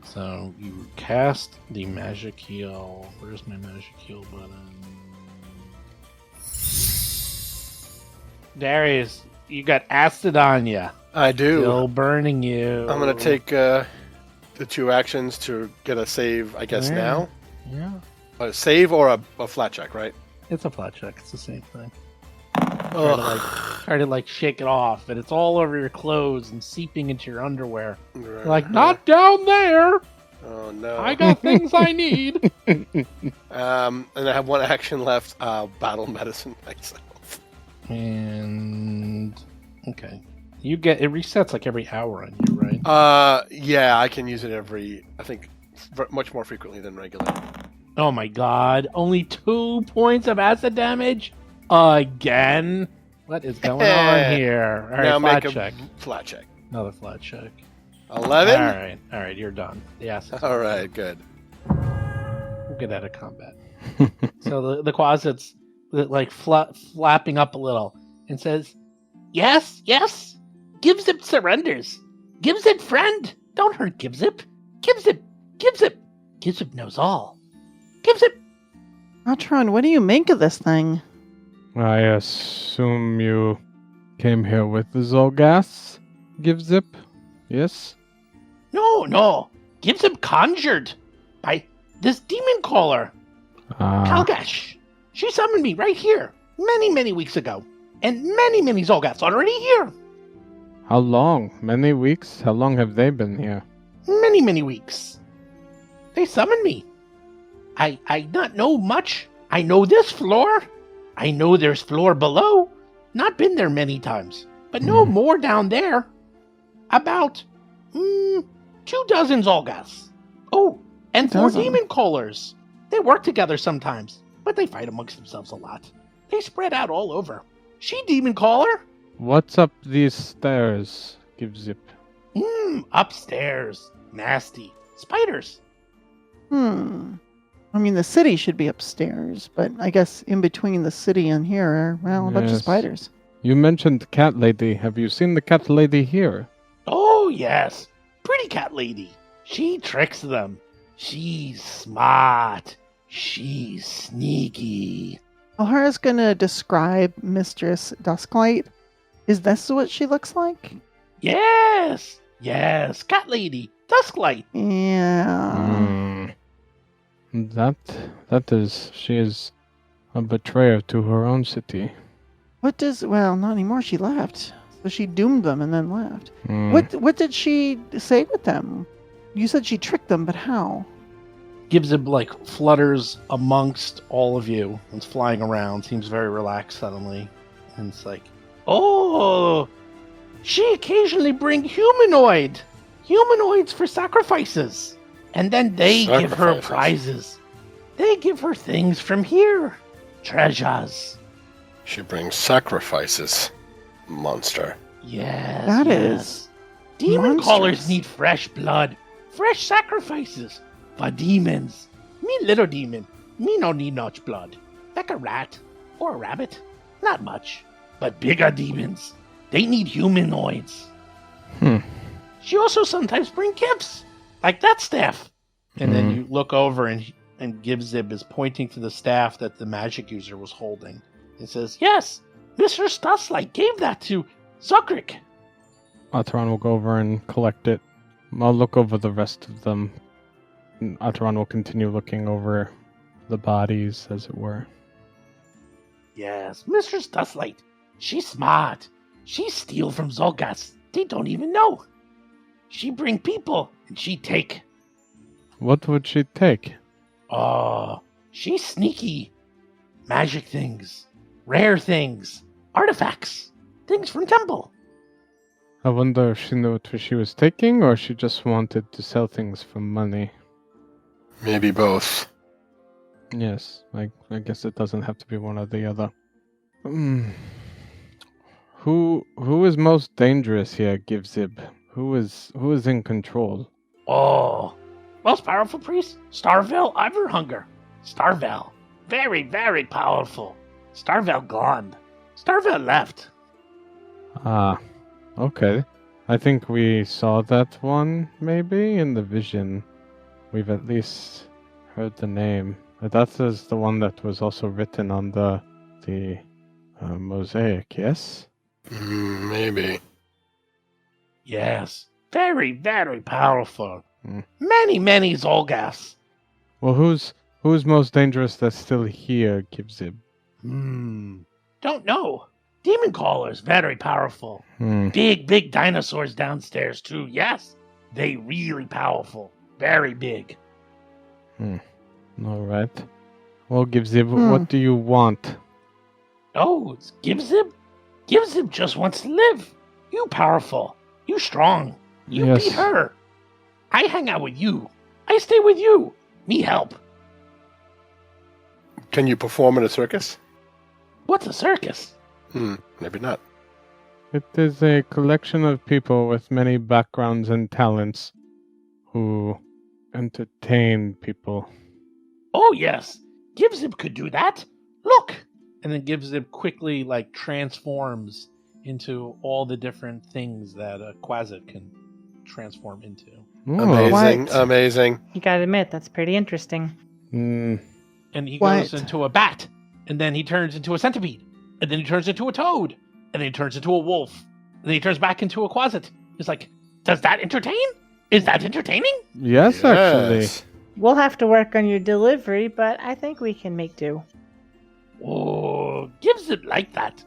So you cast the magic heal. Where's my magic heal button? Darius, You got acid on you. I do. Still burning you. I'm going to take the 2 actions to get a save, I guess, now. Yeah. A save or a flat check, right? It's a flat check. It's the same thing. Ugh. Try to like shake it off, and it's all over your clothes and seeping into your underwear. Right. You're like, not down there. Oh, no. I got things I need. And I have 1 action left. Battle medicine myself. And okay, you get it resets like every hour on you, right? Yeah, I can use it I think, much more frequently than regular. Oh my god! Only 2 points of acid damage again. What is going on here? All right, Now flat make check. a flat check. Another flat check. 11. All right, you're done. The acid. All right, good. We'll get out of combat. So the closet's like flapping up a little and says, "Yes, yes. Gibzip surrenders. Gibzip friend. Don't hurt Gibzip. Gibzip. Gibzip knows all. Gibzip." Atron, what do you make of this thing? I assume you came here with the xulgath, Gibzip? Yes? No. Gibzip conjured by this demon caller, Kalgash. She summoned me right here many weeks ago. And many Xulgaths already here. How long? Many weeks? How long have they been here? Many weeks. They summoned me. I not know much. I know this floor. I know there's floor below. Not been there many times. But no more down there. About 2 dozen Xulgaths. Oh, and 4 demon callers. They work together sometimes, but they fight amongst themselves a lot. They spread out all over. She demon caller? What's up these stairs, Gibzip? Upstairs. Nasty. Spiders. I mean, the city should be upstairs, but I guess in between the city and here are, well, a bunch of Yes. spiders. You mentioned cat lady. Have you seen the cat lady here? Oh, yes. Pretty cat lady. She tricks them. She's smart. She's sneaky. Alhara's gonna describe Mistress Dusklight. Is this what she looks like? Yes. Cat lady. Dusklight. Yeah. That is, she is a betrayer to her own city. Well, not anymore. She left. So she doomed them and then left. Hmm. What did she say with them? You said she tricked them, but how? Gibzib like flutters amongst all of you. It's flying around. Seems very relaxed suddenly. And it's like, oh, she occasionally bring humanoids for sacrifices. And then they give her Sacrifices. prizes. They give her things from here. Treasures. She brings sacrifices. Monster. Yes. That yes. is Demon monstrous. callers need fresh blood. Fresh sacrifices. For demons. Me little demon. Me no need much blood. Like a rat. Or a rabbit. Not much. But bigger demons. They need humanoids. She also sometimes bring gifts. Like that staff. And then you look over and Gibzib is pointing to the staff that the magic user was holding. It says, yes, Mr. Stusslight gave that to Zukrik. Ataran will go over and collect it. I'll look over the rest of them. Ataran will continue looking over the bodies, as it were. Yes, Mr. Stusslight. She's smart. She steal from Xulgaths. They don't even know. She bring people and she take. What would she take? Oh, she's sneaky. Magic things. Rare things. Artifacts. Things from temple. I wonder if she knew what she was taking, or she just wanted to sell things for money. Maybe both. Yes, I guess it doesn't have to be one or the other. Who is most dangerous here, Gibzib? Who is in control? Oh, most powerful priest? Starvel Iverhunger. Starvel. Very, very powerful. Starvel gone. Starvel left. Ah, okay. I think we saw that one, maybe, in the vision. We've at least heard the name. That is the one that was also written on the mosaic, yes? Maybe. Yes. Very, very powerful. Hmm. Many xulgaths. Well, who's most dangerous that's still here, Gibzib? Don't know. Demon callers, very powerful. Hmm. Big dinosaurs downstairs, too. Yes. They really powerful. Very big. All right. Well, Gibzib, what do you want? Oh, it's Gibzib? Gibzib just wants to live. You powerful. You strong. You Yes. beat her. I hang out with you. I stay with you. Me help. Can you perform in a circus? What's a circus? Maybe not. It is a collection of people with many backgrounds and talents who entertain people. Oh, yes. Gibzib could do that. Look. And then Gibzib quickly, transforms into all the different things that a Quasit can transform into. Amazing, What? amazing. You gotta admit, that's pretty interesting. Hmm. And he What? goes into a bat. And then he turns into a centipede. And then he turns into a toad. And then he turns into a wolf. And then he turns back into a Quasit. It's like, does that entertain? Is that entertaining? Yes, actually. We'll have to work on your delivery, but I think we can make do. Oh, Gibzib like that.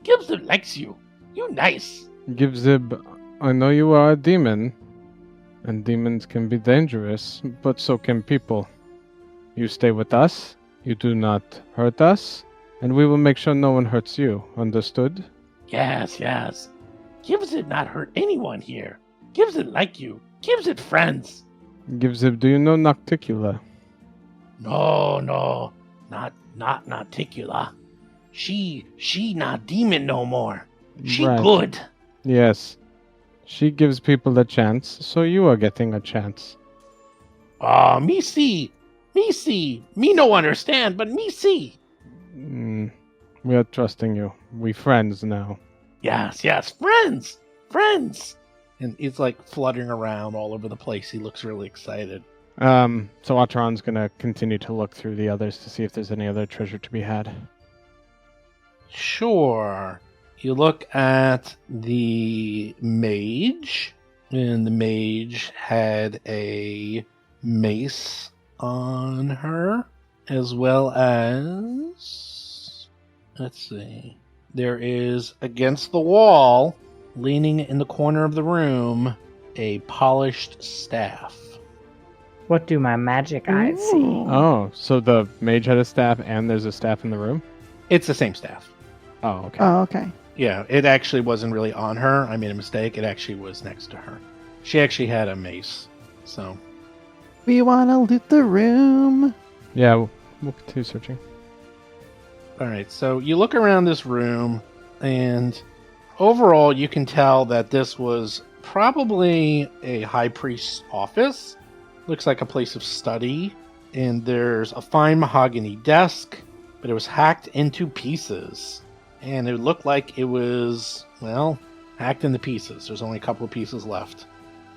Gibzib likes you. You nice. Gibzib, I know you are a demon, and demons can be dangerous, but so can people. You stay with us, you do not hurt us, and we will make sure no one hurts you. Understood? Yes. Gibzib not hurt anyone here. Gibzib like you. Gibzib friends. Gibzib, do you know Nocticula? No, not Ticula. She not demon no more. She Right. good. Yes. She gives people a chance, so you are getting a chance. Me see. Me no understand, but me see. We are trusting you. We friends now. Yes, friends. And he's fluttering around all over the place. He looks really excited. So Atron's gonna continue to look through the others to see if there's any other treasure to be had. Sure. You look at the mage, and the mage had a mace on her, as well as, let's see, there is against the wall, leaning in the corner of the room, a polished staff. What do my magic eyes see? Oh, so the mage had a staff and there's a staff in the room? It's the same staff. Oh, okay. Oh, okay. Yeah, it actually wasn't really on her. I made a mistake. It actually was next to her. She actually had a mace. So, We want to loot the room. Yeah, we'll continue searching. all right. So you look around this room, and overall, you can tell that this was probably a high priest's office. Looks like a place of study. And there's a fine mahogany desk, but it was hacked into pieces. And it looked like it was, hacked into pieces. There's only a couple of pieces left.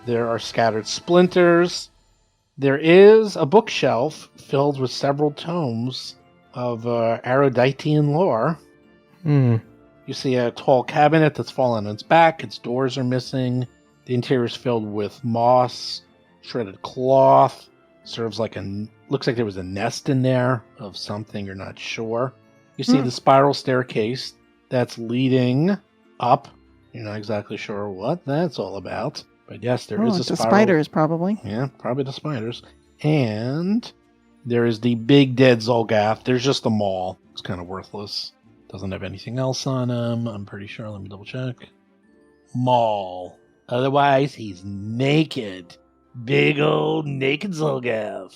There are scattered splinters. There is a bookshelf filled with several tomes of Eruditian lore. You see a tall cabinet that's fallen on its back. Its doors are missing. The interior is filled with moss, shredded cloth. Looks like there was a nest in there of something, you're not sure. You see the spiral staircase that's leading up. You're not exactly sure what that's all about. But yes, there is a It's the spiral. spiders, probably. Yeah, probably the spiders. And there is the big dead xulgath. There's just the maul. It's kind of worthless. Doesn't have anything else on him, I'm pretty sure. Let me double check. Maul. Otherwise, he's naked. Big old naked xulgath.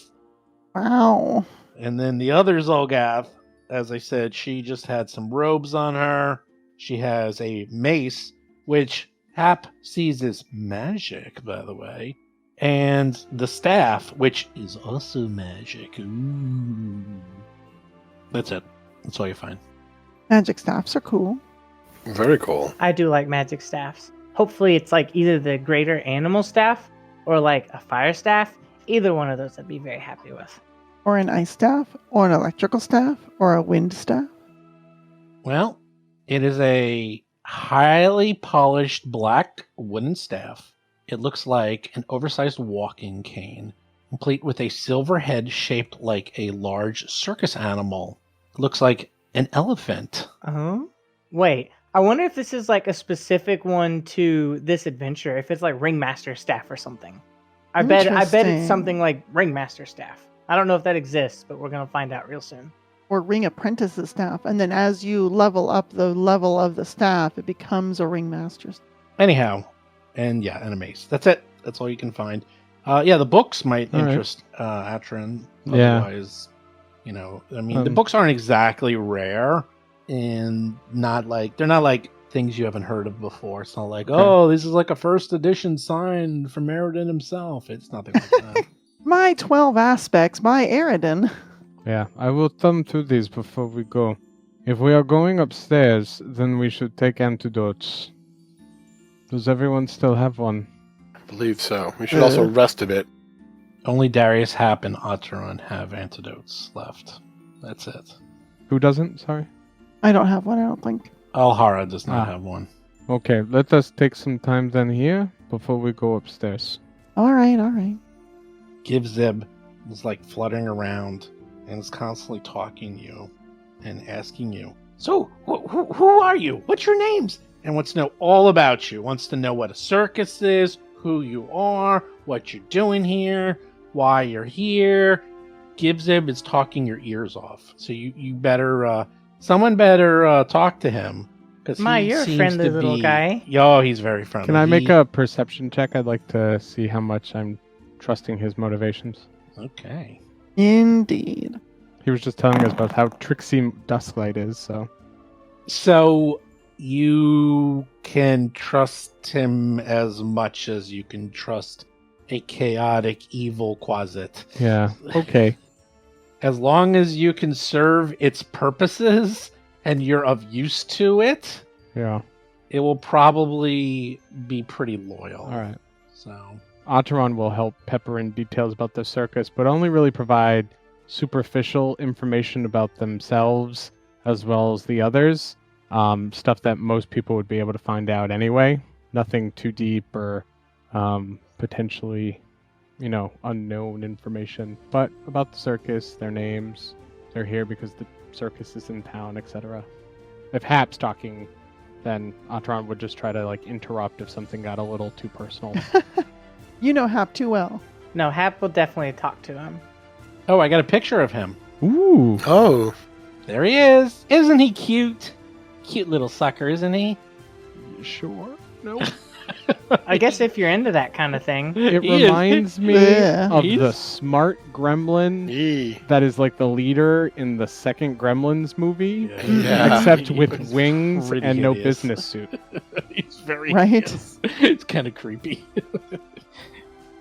Wow. And then the other xulgath, as I said, she just had some robes on her. She has a mace, which Hap sees as magic, by the way. And the staff, which is also magic. Ooh. That's it. That's all you find. Magic staffs are cool. Very cool. I do like magic staffs. Hopefully it's either the greater animal staff or a fire staff. Either one of those I'd be very happy with. Or an ice staff, or an electrical staff, or a wind staff. Well, it is a highly polished black wooden staff. It looks like an oversized walking cane, complete with a silver head shaped like a large circus animal. It looks like an elephant. Wait, I wonder if this is like a specific one to this adventure, if it's like Ringmaster staff or something. I bet it's Interesting. something like Ringmaster staff. I don't know if that exists, but we're going to find out real soon. Or ring apprentice's staff, and then as you level up the level of the staff, it becomes a ringmaster's. Anyhow, and a mace. That's it. That's all you can find. The books might All right. interest Atron. Yeah. Otherwise, the books aren't exactly rare, and they're not like things you haven't heard of before. It's not like, this is like a first edition sign from Meriden himself. It's nothing like that. My 12 aspects, my Eridan. Yeah, I will thumb through these before we go. If we are going upstairs, then we should take antidotes. Does everyone still have one? I believe so. We should also rest a bit. Only Darius, Hap, and Otteron have antidotes left. That's it. Who doesn't? Sorry. I don't have one, I don't think. Alhara does not have one. Okay, let us take some time then here before we go upstairs. All right. Gibzib is like fluttering around and is constantly talking to you and asking you, so, who are you? What's your names? And wants to know all about you. Wants to know what a circus is, who you are, what you're doing here, why you're here. Gibzib is talking your ears off. So you better, someone better talk to him. You're a friendly little guy. Oh, he's very friendly. Can I make a perception check? I'd like to see how much I'm trusting his motivations. Okay. Indeed. He was just telling us about how tricksy Dusklight is, so... So you can trust him as much as you can trust a chaotic, evil Quasit. Yeah, okay. As long as you can serve its purposes and you're of use to it, Yeah. it will probably be pretty loyal. Alright. So Otteron will help pepper in details about the circus, but only really provide superficial information about themselves as well as the others. Stuff that most people would be able to find out anyway. Nothing too deep or potentially, unknown information. But about the circus, their names, they're here because the circus is in town, etc. If Hap's talking, then Otteron would just try to interrupt if something got a little too personal. You know Hap too well. No, Hap will definitely talk to him. Oh, I got a picture of him. Ooh. Oh, There he is. Isn't he cute? Cute little sucker, isn't he? Sure. No. I guess if you're into that kind of thing. It He is. reminds me Yeah. of the He's- smart gremlin yee. that is like the leader in the second Gremlins movie, Yeah. except He with was wings pretty and no hideous. business suit. He's very Right? hideous. It's kind of creepy.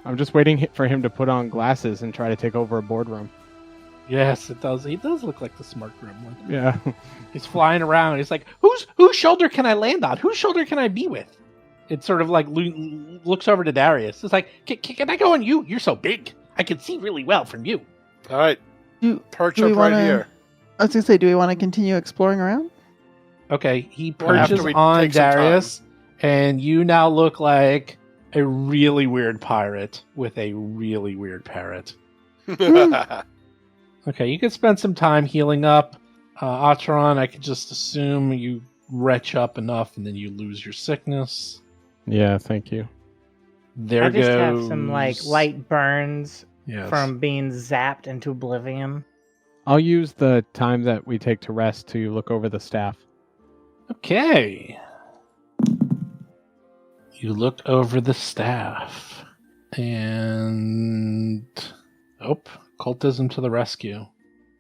I'm just waiting for him to put on glasses and try to take over a boardroom. Yes, it does. He does look like the smart gremlin. Yeah. He's flying around. He's like, whose shoulder can I land on? Whose shoulder can I be with? It sort of like looks over to Darius. It's like, can I go on you? You're so big. I can see really well from you. All right. Do- Perch do we up right wanna- here. I was going to say, do we want to continue exploring around? Okay, he Well, after perches we on take some Darius, and you now look like a really weird pirate with a really weird parrot. Okay, you could spend some time healing up. Atron, I could just assume you retch up enough and then you lose your sickness. Yeah, thank you. There I just goes... have some light burns Yes. from being zapped into oblivion. I'll use the time that we take to rest to look over the staff. Okay. You look over the staff. And... Oh, cultism to the rescue.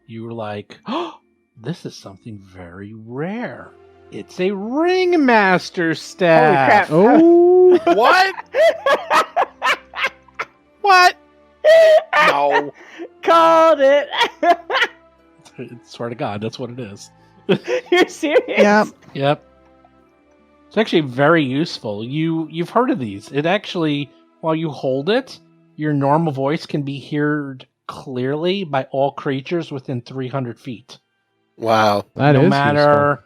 You were like, oh, this is something very rare. It's a ringmaster staff. Holy crap. Oh! What? What? No. Called it. Swear to God, that's what it is. You're serious? Yeah. Yep. It's actually very useful. You've heard of these. It actually, while you hold it, your normal voice can be heard clearly by all creatures within 300 feet. Wow. That is no matter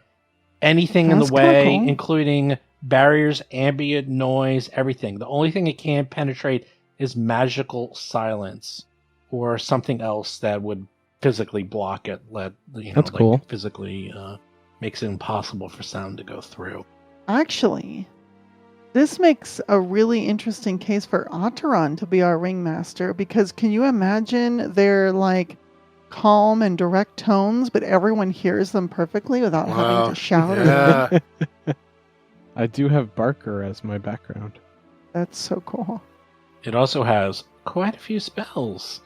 anything in That's the way, kinda cool. including barriers, ambient noise, everything. The only thing it can't penetrate is magical silence or something else that would physically block it. That's cool. Physically makes it impossible for sound to go through. Actually, this makes a really interesting case for Otteron to be our ringmaster, because can you imagine their like calm and direct tones, but everyone hears them perfectly without having to shout? Yeah. I do have Barker as my background. That's so cool. It also has quite a few spells.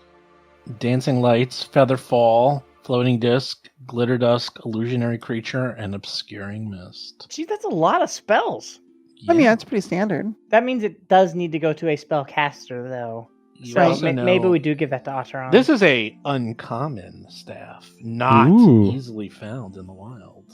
Dancing Lights, Featherfall, Floating Disc, Glitter Dusk, Illusionary Creature, and Obscuring Mist. Gee, that's a lot of spells. I mean, Yeah. that's pretty standard. That means it does need to go to a spellcaster, though. You So also know- maybe we do give that to Otteron. This is a uncommon staff, not Ooh. easily found in the wild.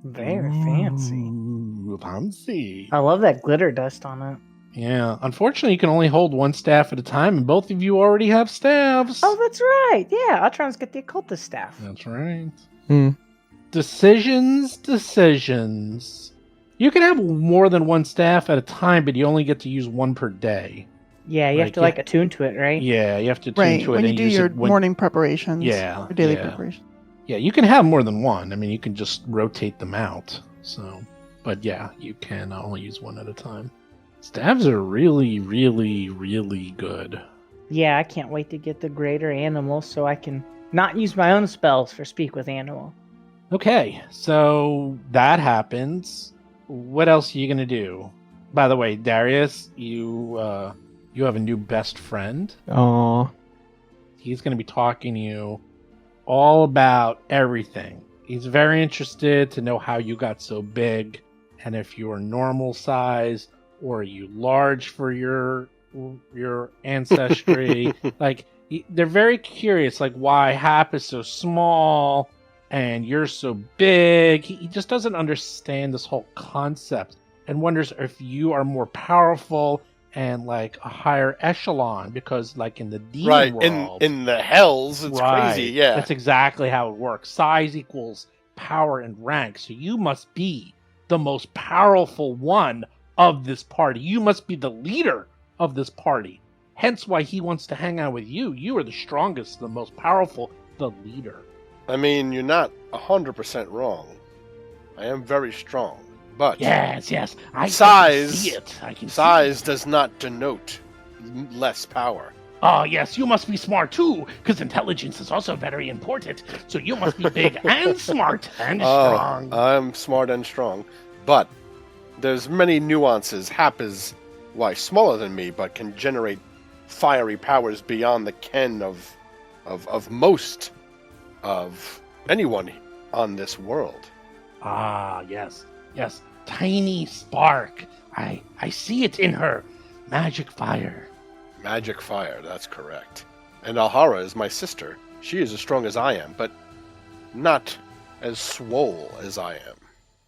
very fancy. Ooh, fancy. I love that glitter dust on it. Yeah, unfortunately, you can only hold one staff at a time, and both of you already have staffs. Oh, that's right. Yeah, Otteron's got the occultist staff. That's right. Hmm. Decisions. You can have more than one staff at a time, but you only get to use one per day. Yeah, you have to Like, attune to it, right? Yeah, you have to tune Right. to it When you and do use your it when... morning preparations. Yeah, Or daily yeah. preparations. Yeah, you can have more than one. I mean, you can just rotate them out. So, but yeah, you can only use one at a time. Staves are really, really, really good. Yeah, I can't wait to get the greater animal so I can not use my own spells for speak with animal. Okay, so that happens. What else are you gonna do? By the way, Darius, you have a new best friend. Aw. He's gonna be talking to you all about everything. He's very interested to know how you got so big, and if you're normal size or are you large for your ancestry. They're very curious, like why Hap is so small and you're so big. He just doesn't understand this whole concept and wonders if you are more powerful and like a higher echelon, because like in the demon Right, world, in the hells, it's crazy, yeah. that's exactly how it works. Size equals power and rank. So you must be the most powerful one of this party. You must be the leader of this party. Hence why he wants to hang out with you. You are the strongest, the most powerful, the leader. I mean, you're not 100% wrong. I am very strong, but Yes. I Size- can see it. I can size see it. does not denote less power. Oh, yes, you must be smart too, because intelligence is also very important. So you must be big and smart and strong. I'm smart and strong, but there's many nuances. Hap is, smaller than me, but can generate fiery powers beyond the ken of most of anyone on this world. Ah, yes. Tiny spark. I see it in her. Magic fire. Magic fire, that's correct. And Alhara is my sister. She is as strong as I am, but not as swole as I am.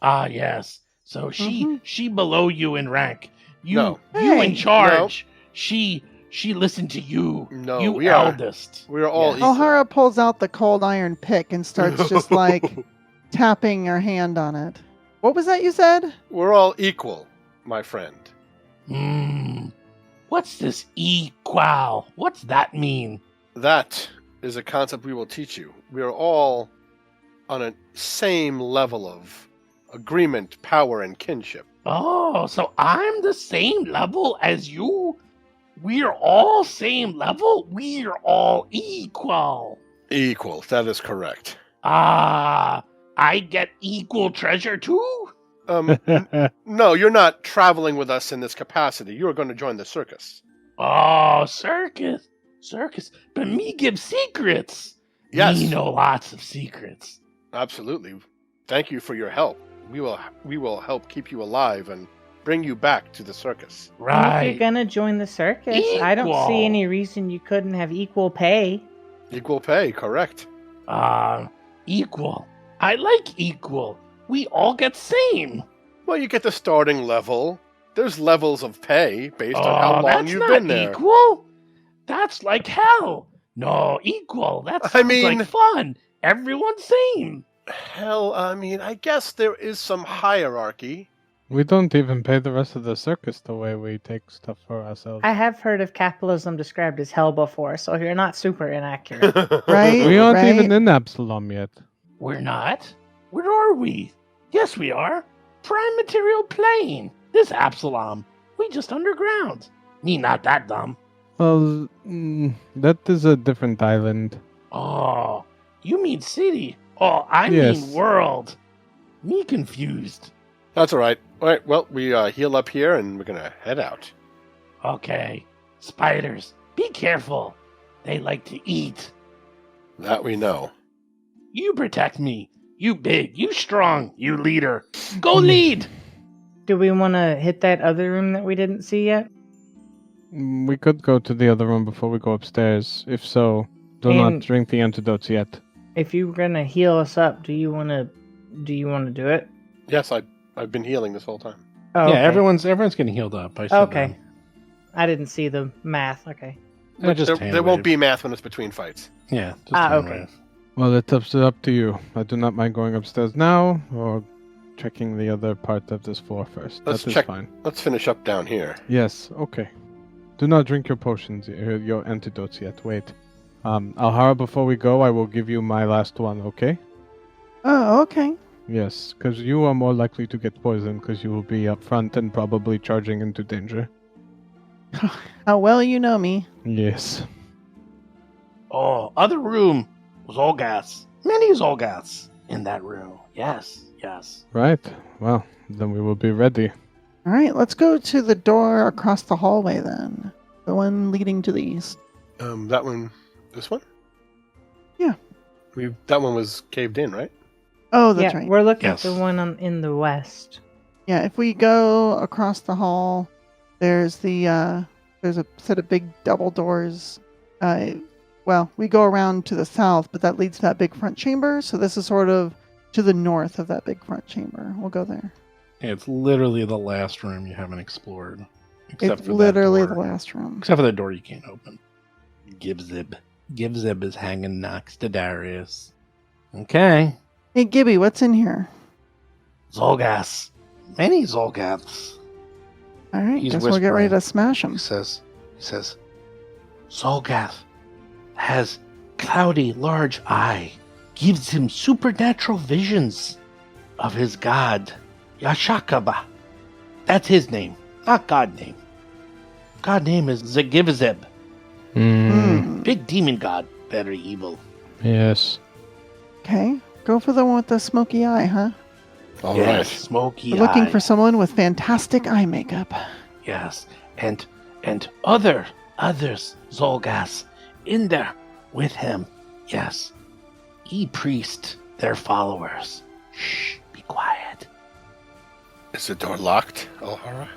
Ah, yes. So she below you in rank. You Hey. in charge. She listened to you. No, you we are- eldest. We are all Yes. equal. Alhara pulls out the cold iron pick and starts just like tapping her hand on it. What was that you said? We're all equal, my friend. What's this equal? What's that mean? That is a concept we will teach you. We are all on a same level of agreement, power, and kinship. Oh, so I'm the same level as you? We're all same level? We're all equal. Equal, that is correct. Ah, I get equal treasure too? No, you're not traveling with us in this capacity. You are going to join the circus. Oh, circus. But me give secrets. Yes. Me know lots of secrets. Absolutely. Thank you for your help. We will help keep you alive and bring you back to the circus. And if Right. you're gonna join the circus, I don't Equal. see any reason you couldn't have equal pay. Equal pay, correct. Equal. I like equal. We all get same. Well, you get the starting level. There's levels of pay based on how long that's you've not been there. equal. That's like hell. No, equal. That I sounds mean- like fun. Everyone's same. Hell, I mean, I guess there is some hierarchy. We don't even pay the rest of the circus the way we take stuff for ourselves. I have heard of capitalism described as hell before, so you're not super inaccurate. Right? We aren't right? even in Absalom yet. We're not? Where are we? Yes, we are. Prime material plane. This Absalom. We just underground. Me not that dumb. Well, that is a different island. Oh, you mean city. Oh, I Yes. mean world. Me confused. That's all right. All right, well, we heal up here, and we're going to head out. Okay. Spiders, be careful. They like to eat. That we know. You protect me. You big, you strong, you leader. Go lead! Do we want to hit that other room that we didn't see yet? We could go to the other room before we go upstairs. If so, do And- not drink the antidotes yet. If you were gonna heal us up, do you want to do it? Yes, I've been healing this whole time. Oh, Yeah, okay. everyone's getting healed up. I said Okay. I didn't see the math. Okay. that. I just There won't be math when it's between fights. Yeah. Just Ah, hand okay. wave. Well, it's up to you. I do not mind going upstairs now or checking the other part of this floor first. Let's That is check. fine. Let's finish up down here. Yes, okay. Do not drink your potions, your antidotes yet. Wait. Alhara, before we go, I will give you my last one, okay? Oh, okay. Yes, because you are more likely to get poisoned because you will be up front and probably charging into danger. How well you know me. Yes. Oh, other room was xulgaths. Many xulgaths in that room. Yes, yes. Right. Well, then we will be ready. All right, let's go to the door across the hallway then. The one leading to the east. That one, this one? Yeah. That one was caved in, right? Oh, that's yeah, right. we're looking Yes. at the one in the west. Yeah, if we go across the hall, there's there's a set of big double doors. Well, we go around to the south, but that leads to that big front chamber. So this is sort of to the north of that big front chamber. We'll go there. It's literally the last room you haven't explored. Except It's for literally that the door. last room. Except for the door you can't open. Gibzib. Gibzib is hanging next to Darius. Okay. Hey, Gibby, what's in here? Xulgaths. Many Xulgaths. All right, He's guess we'll get ready whispering. to smash He them. says, Xulgath has cloudy large eye, gives him supernatural visions of his god, Yashakaba. That's his name, not God name. God name is Zagivzeb, big demon god, very evil. Yes. Okay, go for the one with the smoky eye, huh? All yes, right. smoky We're looking eye. for someone with fantastic eye makeup. Yes, and others Xulgaths in there with him. Yes, priest their followers. Shh, be quiet. Is the door locked, Alhara?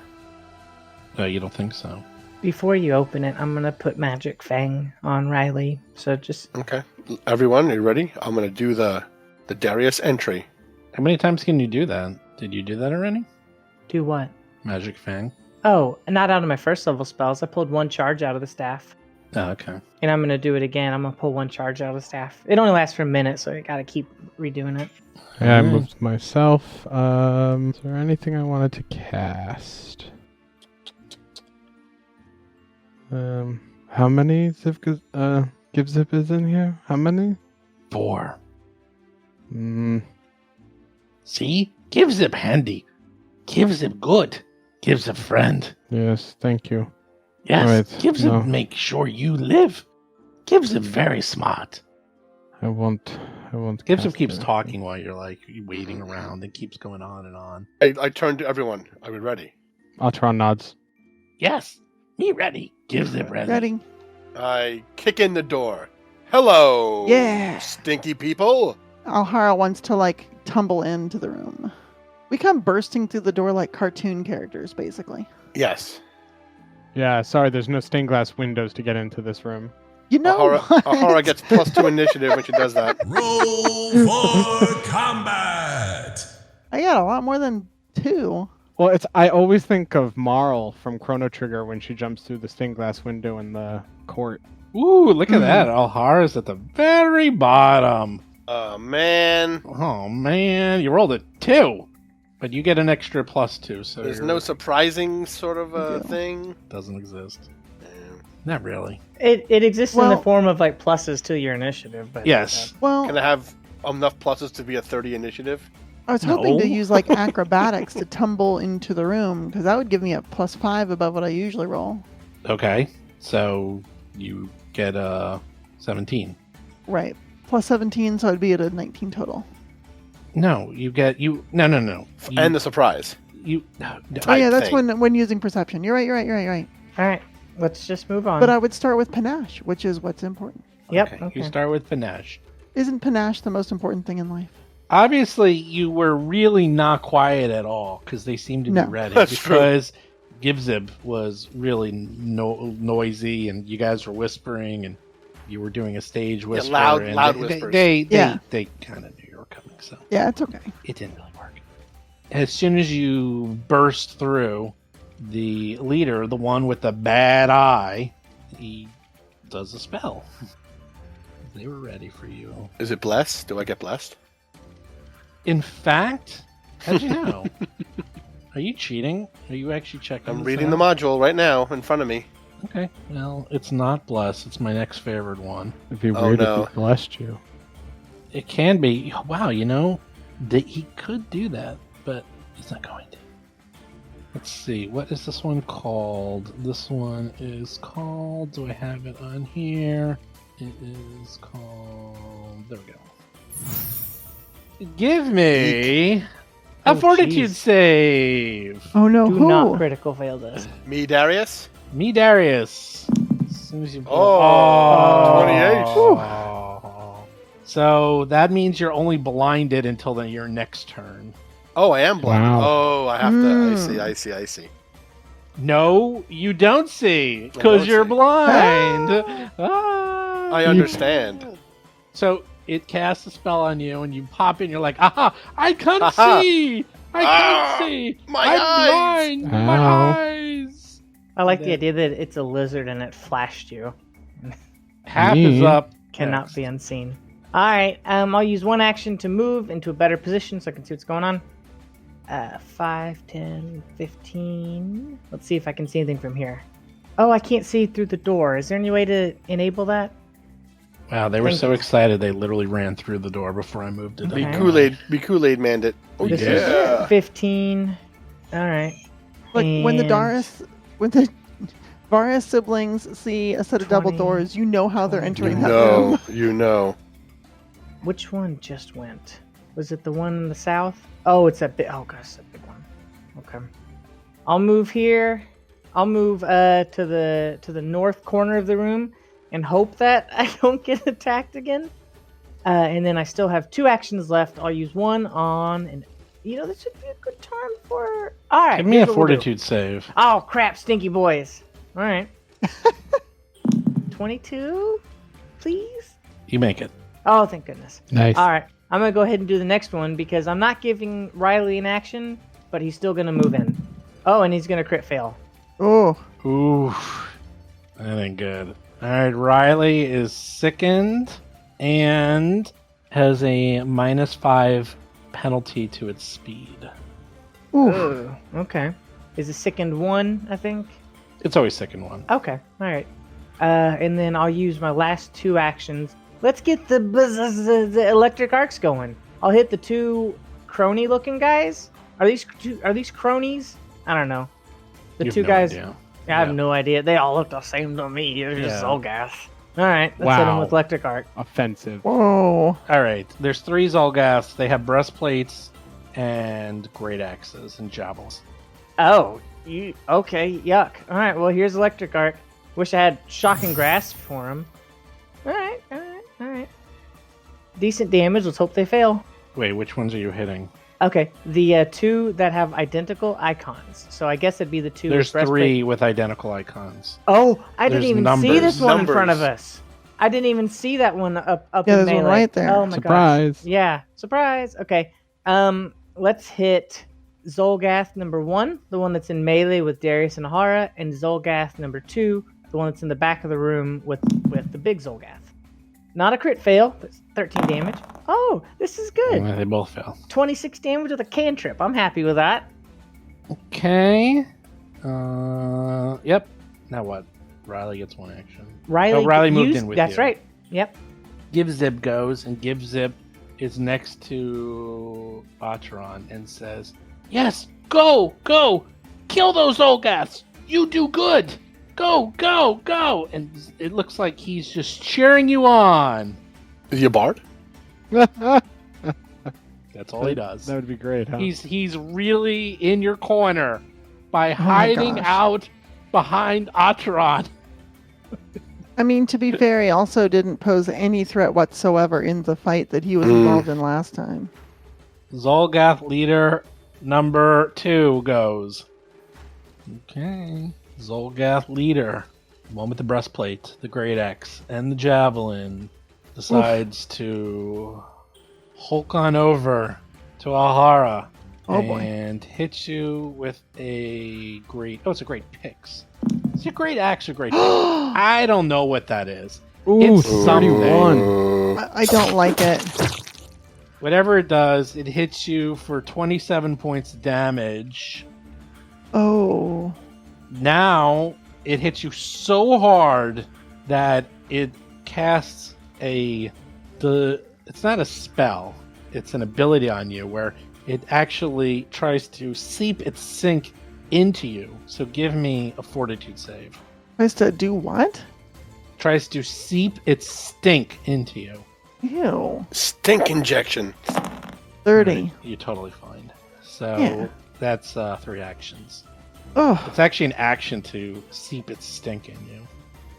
No, you don't think so? Before you open it, I'm gonna put Magic Fang on Riley. So just Okay. Everyone, are you ready? I'm going to do the Darius entry. How many times can you do that? Did you do that already? do what? Magic Fang. Oh, not out of my first level spells. I pulled one charge out of the staff. Oh, okay. And I'm gonna do it again. I'm gonna pull one charge out of the staff. It only lasts for a minute, so I gotta keep redoing it. Yeah, I Alright. moved myself. Is there anything I wanted to cast? How many Gibzip is in here? How many? 4. Mm, See? Gives him handy. Gives him good. Gives a friend. yes, thank you. Yes. Right, Gives him no. make sure you live. Gives him very smart. I won't. Gives him cast keeps it. talking while you're like waiting around and keeps going on and on. I turned to everyone. Are we ready? Atron nods. Yes. Me ready. Gives him ready. Ready? I kick in the door. Hello, Yeah. stinky people. Alhara wants to tumble into the room. We come bursting through the door like cartoon characters, basically. Yes. Yeah, sorry, there's no stained glass windows to get into this room. You know Alhara, what? Alhara gets +2 initiative when she does that. Roll for combat! I got a lot more than 2. Well, I always think of Marl from Chrono Trigger when she jumps through the stained glass window in the court. Ooh, look at that. Alhara's at the very bottom. Oh, man. Oh, man. You rolled a 2. But you get an extra +2, so There's no surprising sort of thing? Doesn't exist. Yeah. Not really. It exists in the Well- form of like pluses to your initiative, but Yes. Well, Can I have enough pluses to be a 30 initiative? I was hoping to No. use like acrobatics to tumble into the room because that would give me a +5 above what I usually roll. Okay. So you get a 17. Right. +17, so I'd be at a 19 total. No, you get you. No. You, And the surprise. you. No, Oh yeah, that's thing. when using perception. You're right. all right, let's just move on. But I would start with panache, which is what's important. Yep. Okay. Okay. You start with panache. Isn't panache the most important thing in life? Obviously, you were really not quiet at all because they seemed to No. be ready. That's true. Because Gibzib was really noisy, and you guys were whispering, and you were doing a stage whisper. loud and whispers. They Yeah. kind of knew you were coming, so Yeah, it's okay. it didn't really work. As soon as you burst through, the leader, the one with the bad eye, he does a spell. They were ready for you. Is it blessed? Do I get blessed? In fact, how'd you know? Are you cheating? Are you actually checking? I'm this reading the out? module right now in front of me. Okay, well, it's not blessed. It's my next favorite one. It'd be Oh, weird no. if he blessed you. It can be. Wow, you know, he could do that, but he's not going to. Let's see. What is this one called? This one is called. Do I have it on here? It is called. There we go. Give me a Oh, fortitude jeez. save. Oh no, Do who? not critical fail this. Me, Darius? Me, Darius. As soon as you. Oh, 28. Oh. So that means you're only blinded until your next turn. Oh, I am blind. Wow. Oh, I have to. Mm. I see. No, you don't see I because don't you're see. blind. Ah. I understand. So it casts a spell on you, and you pop in. You're like, aha! I can't Aha. see. I Ah, can't see. my I'm eyes. blind. Ow. My eyes. I like the Then- idea that it's a lizard and it flashed you. Half is up. Cannot next. be unseen. All right. I'll use one action to move into a better position so I can see what's going on. 5, 10, 15. Let's see if I can see anything from here. Oh, I can't see through the door. Is there any way to enable that? Wow, they were Thank so you. excited they literally ran through the door before I moved it. Okay. up. Be Kool-Aid manned it. Oh, This yeah. is 15. All right. Like when the And- Varus siblings see a set of double 20, doors, you know how they're 20. entering You that know. room. You know. Which one just went? Was it the one in the south? Oh, it's that big. Oh gosh, that big one. Okay. I'll move here. I'll move to the north corner of the room and hope that I don't get attacked again. And then I still have 2 actions left. I'll use one on, and this would be a good time for. All right. Give me a here's what we'll do. fortitude save. Oh crap, stinky boys. All right. 22, please. You make it. Oh, thank goodness. Nice. All right, I'm gonna go ahead and do the next one because I'm not giving Riley an action, but he's still gonna move in. Oh, and he's gonna crit fail. Oh, Ooh, that ain't good. All right, Riley is sickened and has a -5 penalty to its speed. ooh. Oh, okay. Is it sickened 1? I think. It's always sickened 1. Okay. All right. And then I'll use my last 2 actions. Let's get the electric arcs going. I'll hit the 2 crony-looking guys. Are these cronies? I don't know. The You have 2 no guys. idea. I have Yeah. no idea. They all look the same to me. They're just Yeah. xulgath. All right, let's hit them Wow. with electric arc. Offensive. Whoa. All right, there's 3 Xulgaths. They have breastplates and great axes and javelins. Oh, okay? Yuck. All right, well here's electric arc. Wish I had shocking grasp for him. All right. Decent damage. Let's hope they fail. Wait, which ones are you hitting? Okay, the 2 that have identical icons. So I guess it'd be the 2. with There's breastplate. 3 with identical icons. Oh, I didn't There's even see numbers. this one in front of Numbers. us. I didn't even see that one up Yeah, in there's melee. one right there. Oh my Surprise. gosh. Yeah, surprise. Okay. Let's hit Xulgath number 1, the one that's in melee with Darius and Ahara, and Xulgath number 2, the one that's in the back of the room with the big Xulgath. Not a crit fail, but 13 damage. Oh, this is good. They both fail. 26 damage with a cantrip. I'm happy with that. Okay. Yep. Now what? Riley gets one action. Riley moved in with you. That's right. Yep. Give Zip goes, and Give Zip is next to Atron and says, "Yes, go! Kill those xulgaths! You do good! Go! And it looks like he's just cheering you on. Is he a bard? That's all he does. That would be great, huh? He's really in your corner by hiding out behind Atron. I mean, to be fair, he also didn't pose any threat whatsoever in the fight that he was involved in last time. Xulgath leader number 2 goes. Okay. Xulgath leader, the one with the breastplate, the great axe, and the javelin, decides to hulk on over to Alhara and hit you with a great... Oh, it's a great pix. Is it a great axe or great pix? I don't know what that is. Ooh, It's something. 31. I don't like it. Whatever it does, it hits you for 27 points of damage. Oh. Now, it hits you so hard that it casts it's not a spell, it's an ability on you where it actually tries to seep its sink into you. So give me a fortitude save. Tries to do what? Tries to seep its stink into you. Ew. Stink injection. 30. You're totally fine. So Yeah. that's 3 actions. Oh, It's actually an action to seep its stink in you.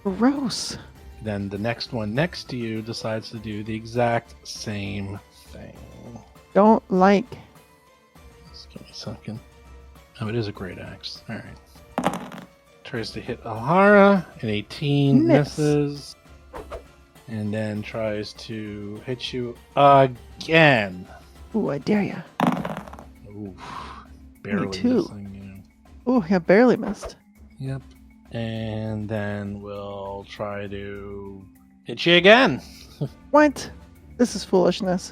gross. Then the next one next to you decides to do the exact same thing. Don't like. Just give me a second. Oh, it is a great axe. Alright. Tries to hit Alhara. An 18 Miss. misses. And then tries to hit you again. Ooh, I dare ya. Oof. Barely too. missing you. Ooh, yeah, barely missed. Yep. And then we'll try to hit you again. What? This is foolishness.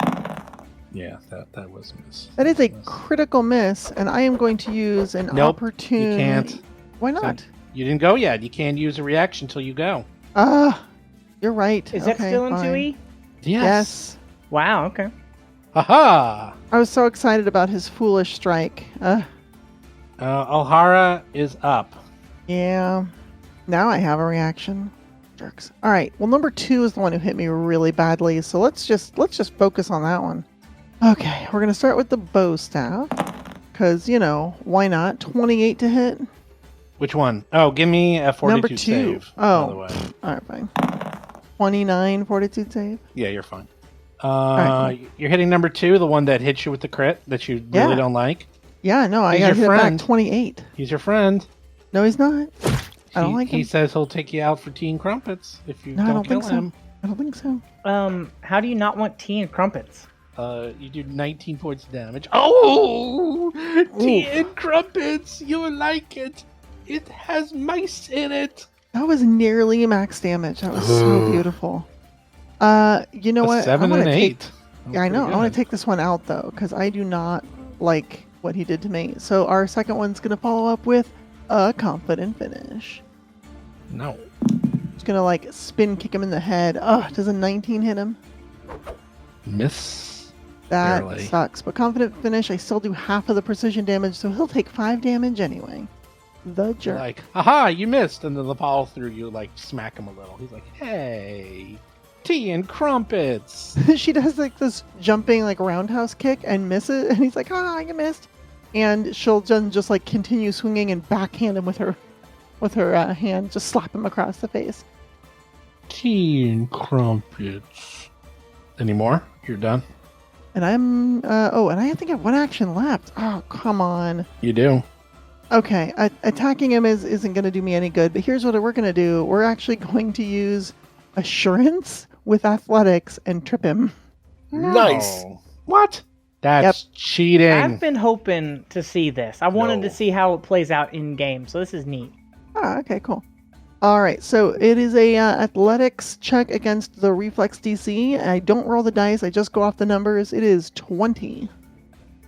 Yeah, that was a miss. That is a Miss. critical miss, and I am going to use an Nope, opportunity. You can't. Why not? You didn't go yet. You can't use a reaction till you go. You're right. Is that Okay, still in fine. 2E? Yes. Wow, okay. Haha! I was so excited about his foolish strike. Alhara is up. Yeah. Now I have a reaction. Jerks. All right. Well, number 2 is the one who hit me really badly, so let's just focus on that one. Okay, we're gonna start with the bow staff, because why not? 28 to hit. Which one? Oh, give me a Number 42 2. save. Oh. By the way. All right, fine. 29 fortitude save. Yeah, you're fine. right. You're hitting number 2, the one that hits you with the crit that you Yeah. really don't like. Yeah, no, I He's got your hit back friend. 28. He's your friend. No, he's not. I don't like He him. says he'll take you out for tea and crumpets if you No, I don't don't kill think so. him. I don't think so. How do you not want tea and crumpets? You do 19 points of damage. Oh! Tea Oof. and crumpets! You will like it. It has mice in it. That was nearly max damage. That was so beautiful. You know what? 7 I'm gonna and take- 8. Yeah, I know. I want to take this one out though, because I do not like what he did to me. So our second one's gonna follow up with a confident finish. No. It's gonna spin kick him in the head. Oh, does a 19 hit him? Miss. That Barely. sucks. But confident finish, I still do half of the precision damage, so he'll take 5 damage anyway. The jerk. Like, haha, you missed. And then the follow through, you smack him a little. He's like, hey, tea and crumpets. She does this jumping roundhouse kick and misses, and he's like, you missed. And she'll just continue swinging and backhand him with her hand, just slap him across the face. Tea and crumpets. Any more? You're done? And I'm and I think I have one action left. Oh, come on. You do. Okay, attacking him isn't going to do me any good, but here's what we're going to do. We're actually going to use Assurance with Athletics and trip him. Nice. No. What? That's cheating. I've been hoping to see this. I wanted No. to see how it plays out in game, so this is neat. Ah, okay, cool. All right, so it is a athletics check against the reflex DC. I don't roll the dice. I just go off the numbers. It is 20.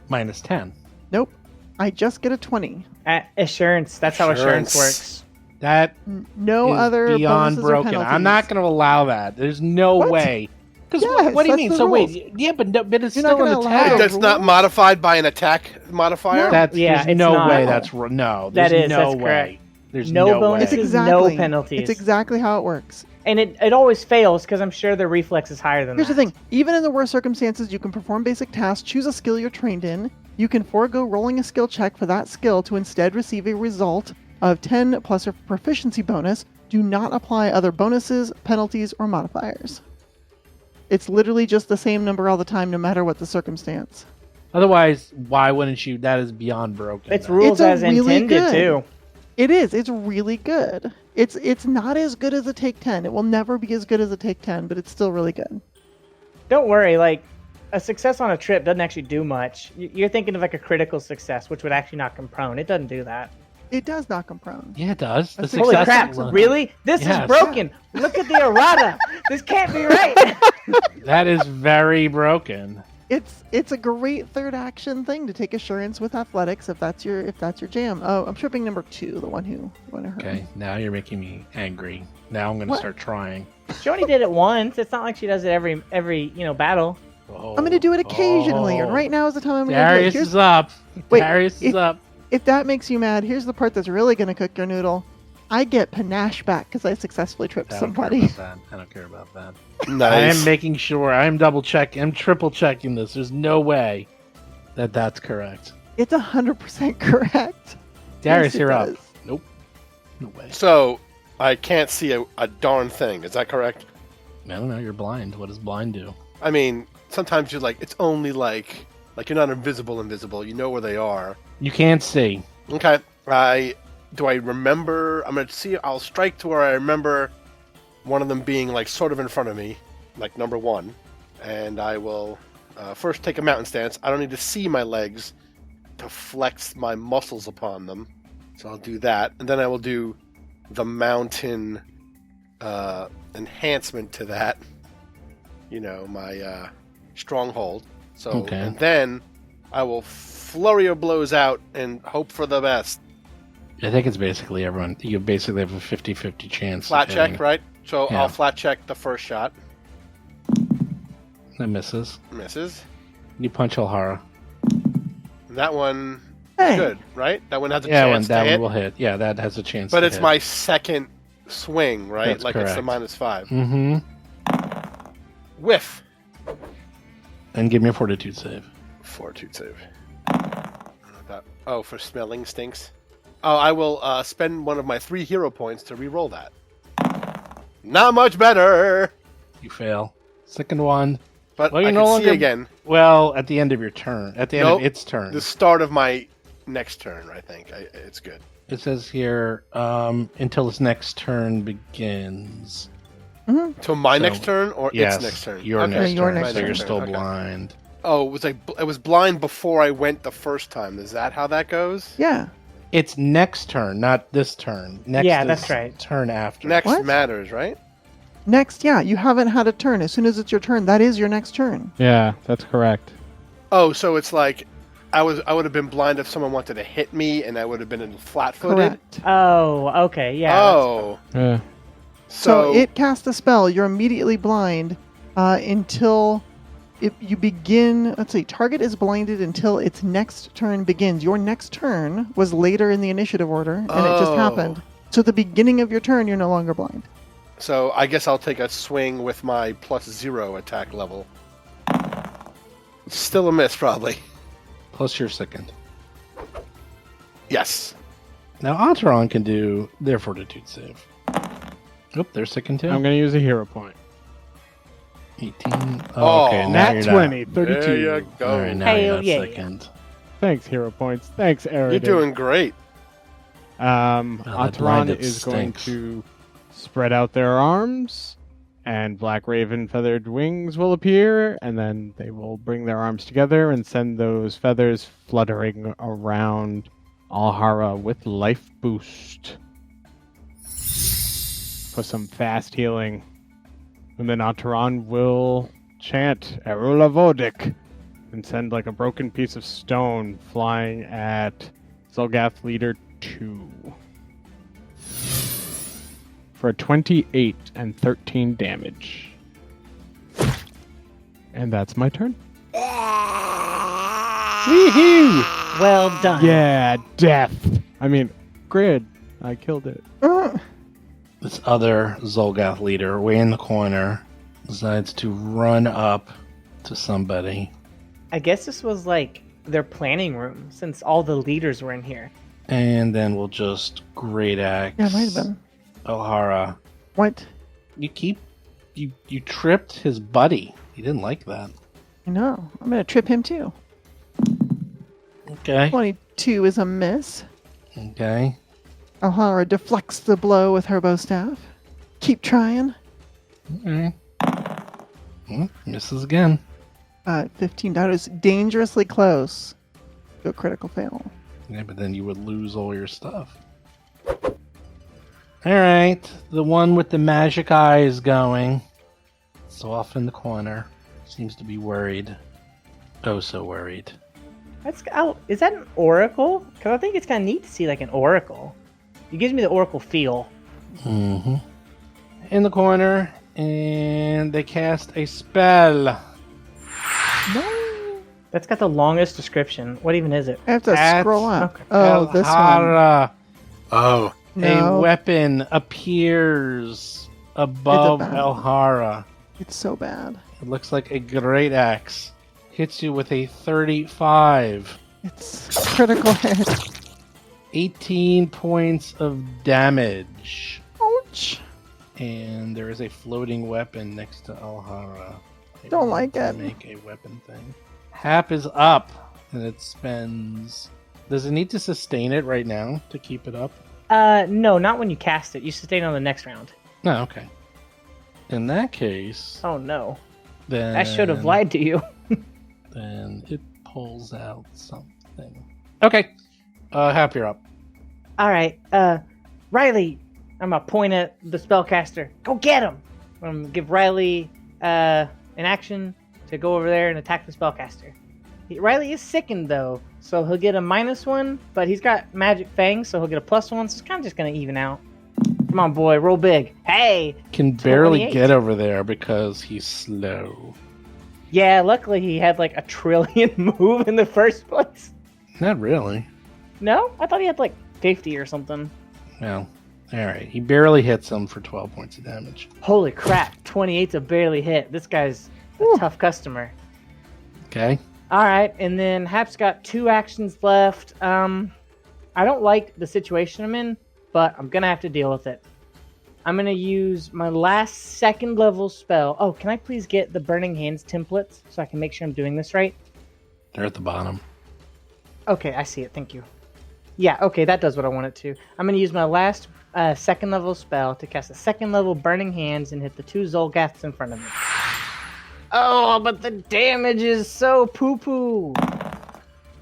Minus 10. Nope. I just get a 20. Assurance. That's how assurance Assurance. works. That No is other beyond bonuses or broken. penalties. I'm not going to allow that. There's no What? way. Because Yes, what do you that's mean? the So rules. wait, yeah, but it's You're not still an gonna allow attack. it. That's not rules? modified by an attack modifier? That's Yeah, there's it's no not. way. That's no. That There's is, no that's way. correct. There's No no bonuses, way. It's no exactly, penalties. It's exactly how it works. And it always fails because I'm sure the reflex is higher than Here's that. the thing. Even in the worst circumstances, you can perform basic tasks, choose a skill you're trained in. You can forego rolling a skill check for that skill to instead receive a result of 10 plus a proficiency bonus. Do not apply other bonuses, penalties, or modifiers. It's literally just the same number all the time, no matter what the circumstance. Otherwise, why wouldn't you? That is beyond broken. It's then. rules It's a as really intended good. too. It is. It's really good. It's not as good as a take 10. It will never be as good as a take 10, but it's still really good. Don't worry, like a success on a trip doesn't actually do much. You're thinking of like a critical success, which would actually knock him prone. It doesn't do that. It does knock him prone. Yeah, it does. The That's Holy success crap! is- Really? This Yes. is broken. Look at the errata. This can't be right. That is very broken. It's a great third action thing to take assurance with athletics if that's your jam. Oh, I'm tripping number 2, the one who hurt. Okay, now you're making me angry. Now I'm going to What? start trying. She only did it once. It's not like she does it every battle. Oh, I'm gonna do it occasionally, and oh. right now is the time I'm gonna Darius do it. is up. Wait, Darius is up. If that makes you mad, here's the part that's really gonna cook your noodle. I get panache back because I successfully tripped I don't somebody. care about that. I don't care about that. I Nice. am making sure. I am double checking. I'm triple checking this. There's no way that that's correct. It's 100% correct. Darius, Yes, it you're up. does. Nope. No way. So, I can't see a darn thing. Is that correct? I don't know. You're blind. What does blind do? I mean, sometimes you're like, it's only like you're not invisible. You know where they are. You can't see. Okay. Do I remember? I'm going to see. I'll strike to where I remember one of them being like sort of in front of me, like number 1. And I will first take a mountain stance. I don't need to see my legs to flex my muscles upon them. So I'll do that. And then I will do the mountain enhancement to that. You know, my stronghold. So, Okay. and then I will flurry of blows out and hope for the best. I think it's basically everyone. You basically have a 50-50 chance. Flat of check, hitting. right? So Yeah. I'll flat check the first shot. That misses. Misses. You punch Alhara. And that one Hey, is good, right? That one has a Yeah, chance that to hit. one will hit. Yeah, that has a chance. But to it's hit. my second swing, right? That's Like it's the correct. -5. Mm-hmm. Whiff. And give me a fortitude save. Fortitude save. Oh, for smelling stinks. Oh, I will spend one of my 3 hero points to re-roll that. Not much better. You fail. Second one. But Well, I you're can no see longer- again. Well, at the end of your turn. At the end Nope. of its turn. The start of my next turn, I think. It's good. It says here, until its next turn begins. So my So, next turn or Yes, its next turn? your Okay. next your turn. next So turn. you're still Okay. blind. Oh, it was blind before I went the first time. Is that how that goes? yeah. It's next turn, not this turn. Next Yeah, is that's right. turn after. Next What? matters, right? Next, yeah, you haven't had a turn. As soon as it's your turn, that is your next turn. Yeah, that's correct. Oh, so it's like I would have been blind if someone wanted to hit me, and I would have been flat-footed. Correct. Oh, okay, yeah. Oh, Yeah. So it casts a spell. You're immediately blind until you begin. Let's see. Target is blinded until its next turn begins. Your next turn was later in the initiative order, and it just Oh. happened. So at the beginning of your turn, you're no longer blind. So I guess I'll take a swing with my +0 attack level. Still a miss, probably. Plus your second. Yes. Now, Ataron can do their fortitude save. Oop, they're second too. I'm going to use a hero point. 18. Oh, okay. Now Nat you're 20, not. 32. There you go. All right, now Hell you're not yeah. second. Thanks, hero points. Thanks, Eric. You're doing great. that Ataran blinded is going stinks. to spread out their arms, and black raven feathered wings will appear, and then they will bring their arms together and send those feathers fluttering around Alhara with life boost. for some fast healing. And then Ataran will chant Erula Vodik and send like a broken piece of stone flying at Xulgath Leader 2. For 28 and 13 damage. And that's my turn. Woohoo! Well done. Yeah, death. I mean, Grid. I killed it. This other Xulgath leader, way in the corner, decides to run up to somebody. I guess this was like their planning room since all the leaders were in here. And then we'll just great axe. Yeah, it might have been. Alhara. What? You tripped his buddy. He didn't like that. I know. I'm going to trip him too. Okay. 22 is a miss. Okay. Alhara deflects the blow with her bow staff. Keep trying. Okay. Misses again. 15. That is dangerously close to a critical fail. Yeah, but then you would lose all your stuff. Alright. The one with the magic eye is going. It's off in the corner. Seems to be worried. Oh, so worried. Is that an oracle? Because I think it's kind of neat to see like an oracle. It gives me the oracle feel. Mm-hmm. In the corner, and they cast a spell. No. That's got the longest description. What even is it? I have to scroll up. Okay. Oh, this one. Alhara. Oh, No. A weapon appears above bad. Alhara. It's so bad. It looks like a great axe. Hits you with a 35. It's critical hit. 18 points of damage. Ouch. And there is a floating weapon next to Alhara. I Don't want like to it. Make a weapon thing. Hap is up, and it spends. Does it need to sustain it right now to keep it up? No, not when you cast it. You sustain on the next round. No, okay. In that case, Oh no. then I should have lied to you. Then it pulls out something. Okay, Hap, you're up. Alright, Riley, I'm gonna point at the spellcaster. Go get him! I'm gonna give Riley an action to go over there and attack the spellcaster. Riley is sickened though, so he'll get a -1, but he's got magic fangs, so he'll get a +1, so it's kind of just gonna even out. Come on, boy, roll big. Hey! Can barely 28. get over there because he's slow. Yeah, luckily he had like a trillion move in the first place. Not really. No? I thought he had like 50 or something. Well, alright. He barely hits him for 12 points of damage. Holy crap, 28's a barely hit. This guy's a tough customer. Okay. Alright, and then Hap's got 2 actions left. I don't like the situation I'm in, but I'm gonna have to deal with it. I'm gonna use my last 2nd level spell. Oh, can I please get the Burning Hands templates so I can make sure I'm doing this right? They're at the bottom. Okay, I see it. Thank you. Yeah, okay, that does what I want it to. I'm going to use my last 2nd level spell to cast a 2nd level Burning Hands and hit the 2 Xulgaths in front of me. Oh, but the damage is so poo-poo.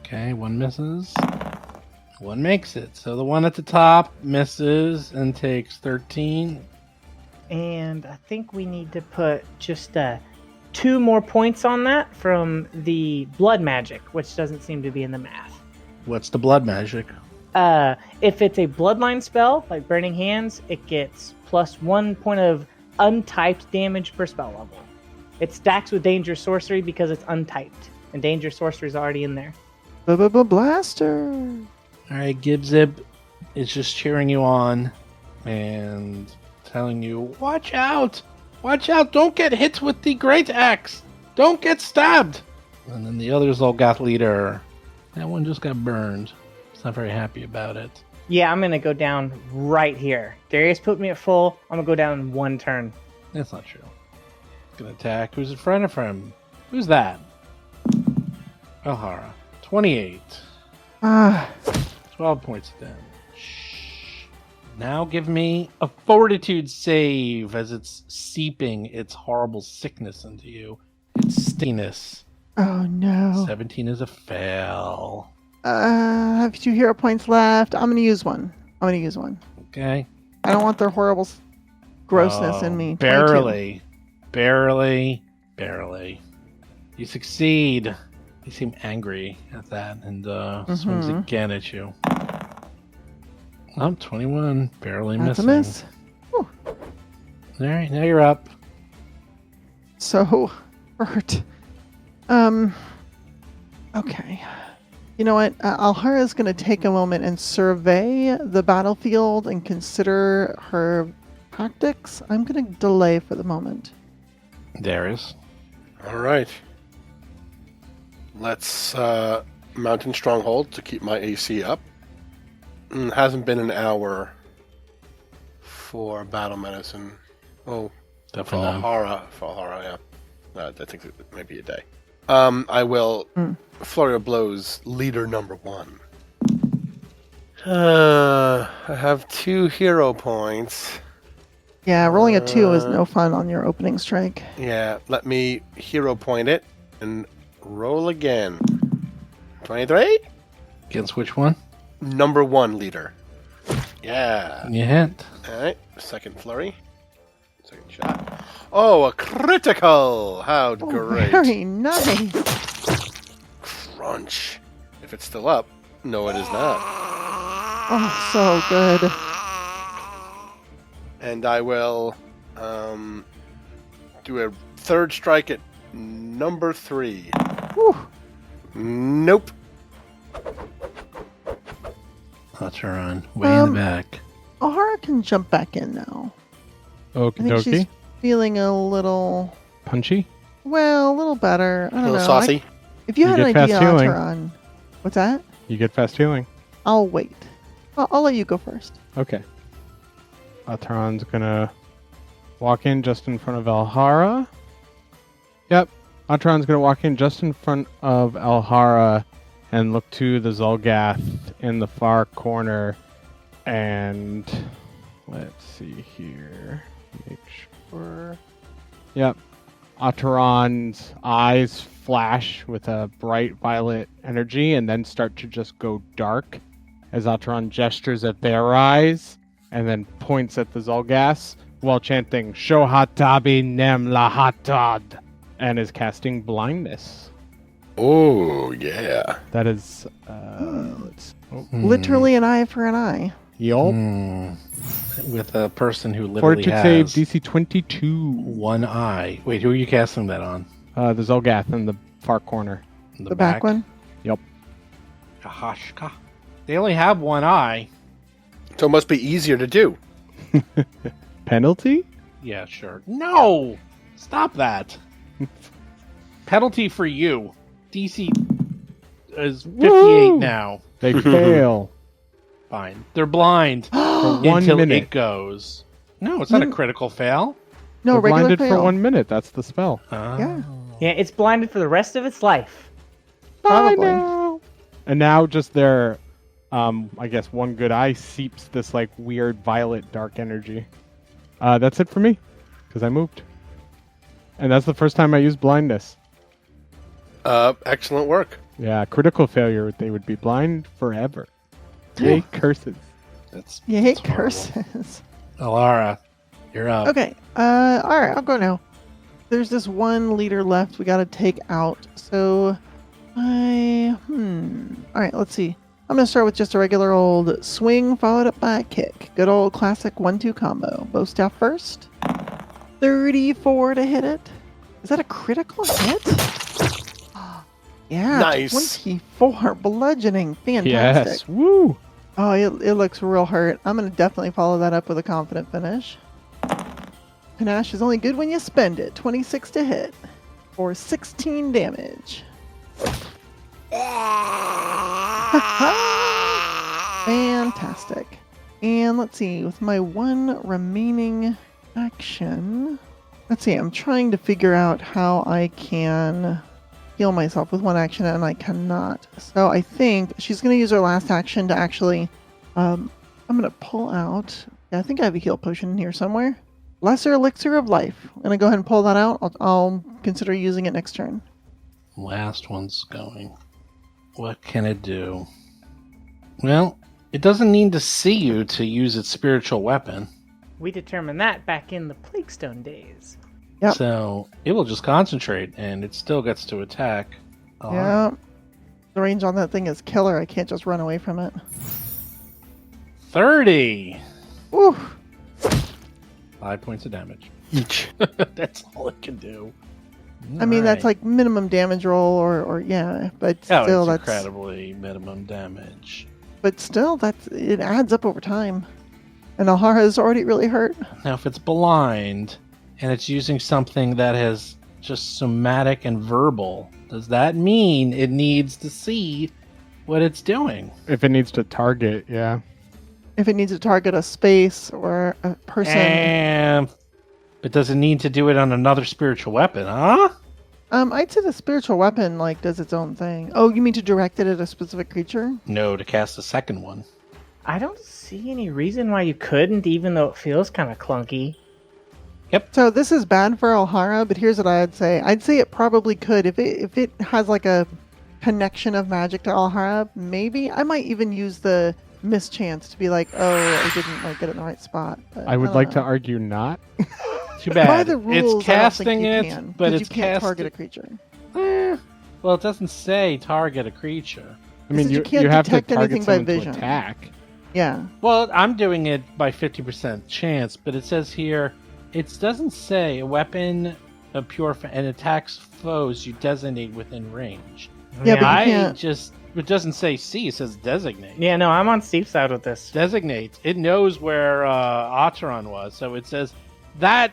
Okay, one misses. One makes it. So the one at the top misses and takes 13. And I think we need to put just 2 more points on that from the blood magic, which doesn't seem to be in the math. What's the blood magic? If it's a bloodline spell, like Burning Hands, it gets +1 point of untyped damage per spell level. It stacks with Danger Sorcery because it's untyped, and Danger Sorcery is already in there. Blaster. Alright, Gibzib is just cheering you on and telling you, watch out! Watch out! Don't get hit with the Great Axe! Don't get stabbed! And then the other Xulgath leader, that one just got burned. He's not very happy about it. Yeah, I'm going to go down right here. Darius put me at full. I'm going to go down in 1 turn. That's not true. He's gonna attack. Who's in front of him? Who's that? Alhara. 28. 12 points of damage. Now give me a fortitude save as it's seeping its horrible sickness into you. Its stinginess. Oh no. 17 is a fail. I have 2 hero points left. I'm gonna use one. Okay. I don't want their horrible grossness in me. 22. Barely. You succeed. You seem angry at that and swings again at you. 21. Barely That's missing. a miss. Whew. All right, now you're up. So hurt. Okay. You know what? Alhara's going to take a moment and survey the battlefield and consider her tactics. I'm going to delay for the moment. Darius. All right. Let's Mountain Stronghold to keep my AC up. Hasn't been an hour for Battle Medicine. Oh, Definitely. Falhara, yeah. I think it might be a day. I will Flurry of Blows leader number 1. I have 2 hero points. Yeah, rolling a 2 is no fun on your opening strike. Yeah, let me hero point it and roll again. 23? Against which one? Number 1 leader. Yeah. You hit. Alright, second flurry. Second shot. Oh, a critical! How great. Very nice. Crunch. If it's still up. No, it is not. Oh, so good. And I will do a third strike at number 3. Whew. Nope. That's her on. Way in the back. Alhara can jump back in now. Okie I think she's dokie. feeling a little, Punchy? well, a little better. I A don't little know. saucy. If you You had an get fast idea, healing. Ataran. What's that? You get fast healing. I'll wait. I'll let you go first. Okay. Ataran's gonna walk in just in front of Alhara. Yep. Ataran's gonna walk in just in front of Alhara and look to the xulgath in the far corner. And let's see here. Make sure. Yep. Ataran's eyes flash with a bright violet energy and then start to just go dark as Ataran gestures at their eyes and then points at the xulgath while chanting Shohatabi Nem Lahatad and is casting blindness. Oh, yeah. That is let's Literally an eye for an eye. Yup. With a person who literally Fortitude has save DC 22. one eye. Wait, who are you casting that on? The xulgath in the far corner. In The back one. Yup. Ahashka. They only have one eye. So it must be easier to do. Penalty? Yeah, sure. No! Stop that. Penalty for you. DC is 58 Woo! now. They fail. Fine. They're blind For 1 until minute. it goes. No, it's not a critical fail. No, They're regular blinded fail. for 1 minute. That's the spell. Oh. Yeah. Yeah, it's blinded for the rest of its life. Probably. Now. And now just their, I guess one good eye seeps this like weird violet dark energy. That's it for me, because I moved. And that's the first time I used blindness. Excellent work. Yeah, critical failure, they would be blind forever. Yay, curses. That's You hate that's horrible. curses. Alara, you're up. Okay. All right. I'll go now. There's this one leader left we got to take out. So, All right. Let's see. I'm gonna start with just a regular old swing followed up by a kick. Good old classic 1-2 combo. Bow staff first. 34 to hit it. Is that a critical hit? Yeah. Nice. 24 bludgeoning. Fantastic. Yes, woo! Oh, it looks real hurt. I'm going to definitely follow that up with a confident finish. Panache is only good when you spend it. 26 to hit. For 16 damage. Fantastic. And let's see, with my one remaining action... Let's see, I'm trying to figure out how I can heal myself with one action, and I cannot. So I think she's going to use her last action to actually... I'm going to pull out... Yeah, I think I have a heal potion in here somewhere. Lesser Elixir of Life. I'm going to go ahead and pull that out. I'll consider using it next turn. Last one's going. What can it do? Well, it doesn't need to see you to use its spiritual weapon. We determined that back in the Plaguestone days. Yep. So it will just concentrate, and it still gets to attack. Yeah. The range on that thing is killer. I can't just run away from it. 30. Woo! 5 points of damage. Each. That's all it can do. I mean, that's Alright. like minimum damage roll, or yeah, but Oh, still, it's that's incredibly minimum damage. it adds up over time. And Alhara is already really hurt. Now, if it's blind and it's using something that has just somatic and verbal, does that mean it needs to see what it's doing? If it needs to target, yeah. If it needs to target a space or a person, But does it need to do it on another spiritual weapon, huh? I'd say the spiritual weapon does its own thing. Oh, you mean to direct it at a specific creature? No, to cast a second one. I don't see any reason why you couldn't, even though it feels kind of clunky. So this is bad for Alhara, but here's what I'd say. I'd say it probably could if it has like a connection of magic to Alhara. Maybe I might even use the mischance to be like, oh, I didn't get it in the right spot. But I would like to know. argue not. Too bad. By the rules, it's casting I don't think it, you can, but 'cause it's you can't casting. target a creature. Well, it doesn't say target a creature. I mean, said you you can't have to detect target anything by someone vision. to attack. Yeah. Well, I'm doing it by 50% chance, but it says here, it doesn't say a weapon of pure and attacks foes you designate within range. Yeah, but you I can't. it doesn't say see, it says designate. Yeah, no, I'm on Steve's side with this. Designates. It knows where Otteron was, so it says that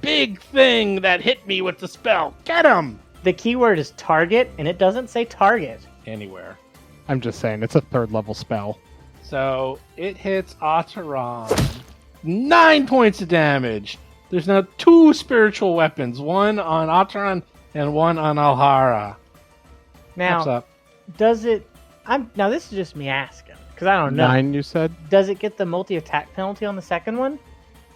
big thing that hit me with the spell. Get him! The keyword is target, and it doesn't say target. Anywhere. I'm just saying, it's a 3rd level spell. So it hits Otteron. 9 points of damage. There's now 2 spiritual weapons, one on Otteron and one on Alhara. What's Now, up? does it... Now, this is just me asking, because I don't know. 9, you said? Does it get the multi-attack penalty on the second one?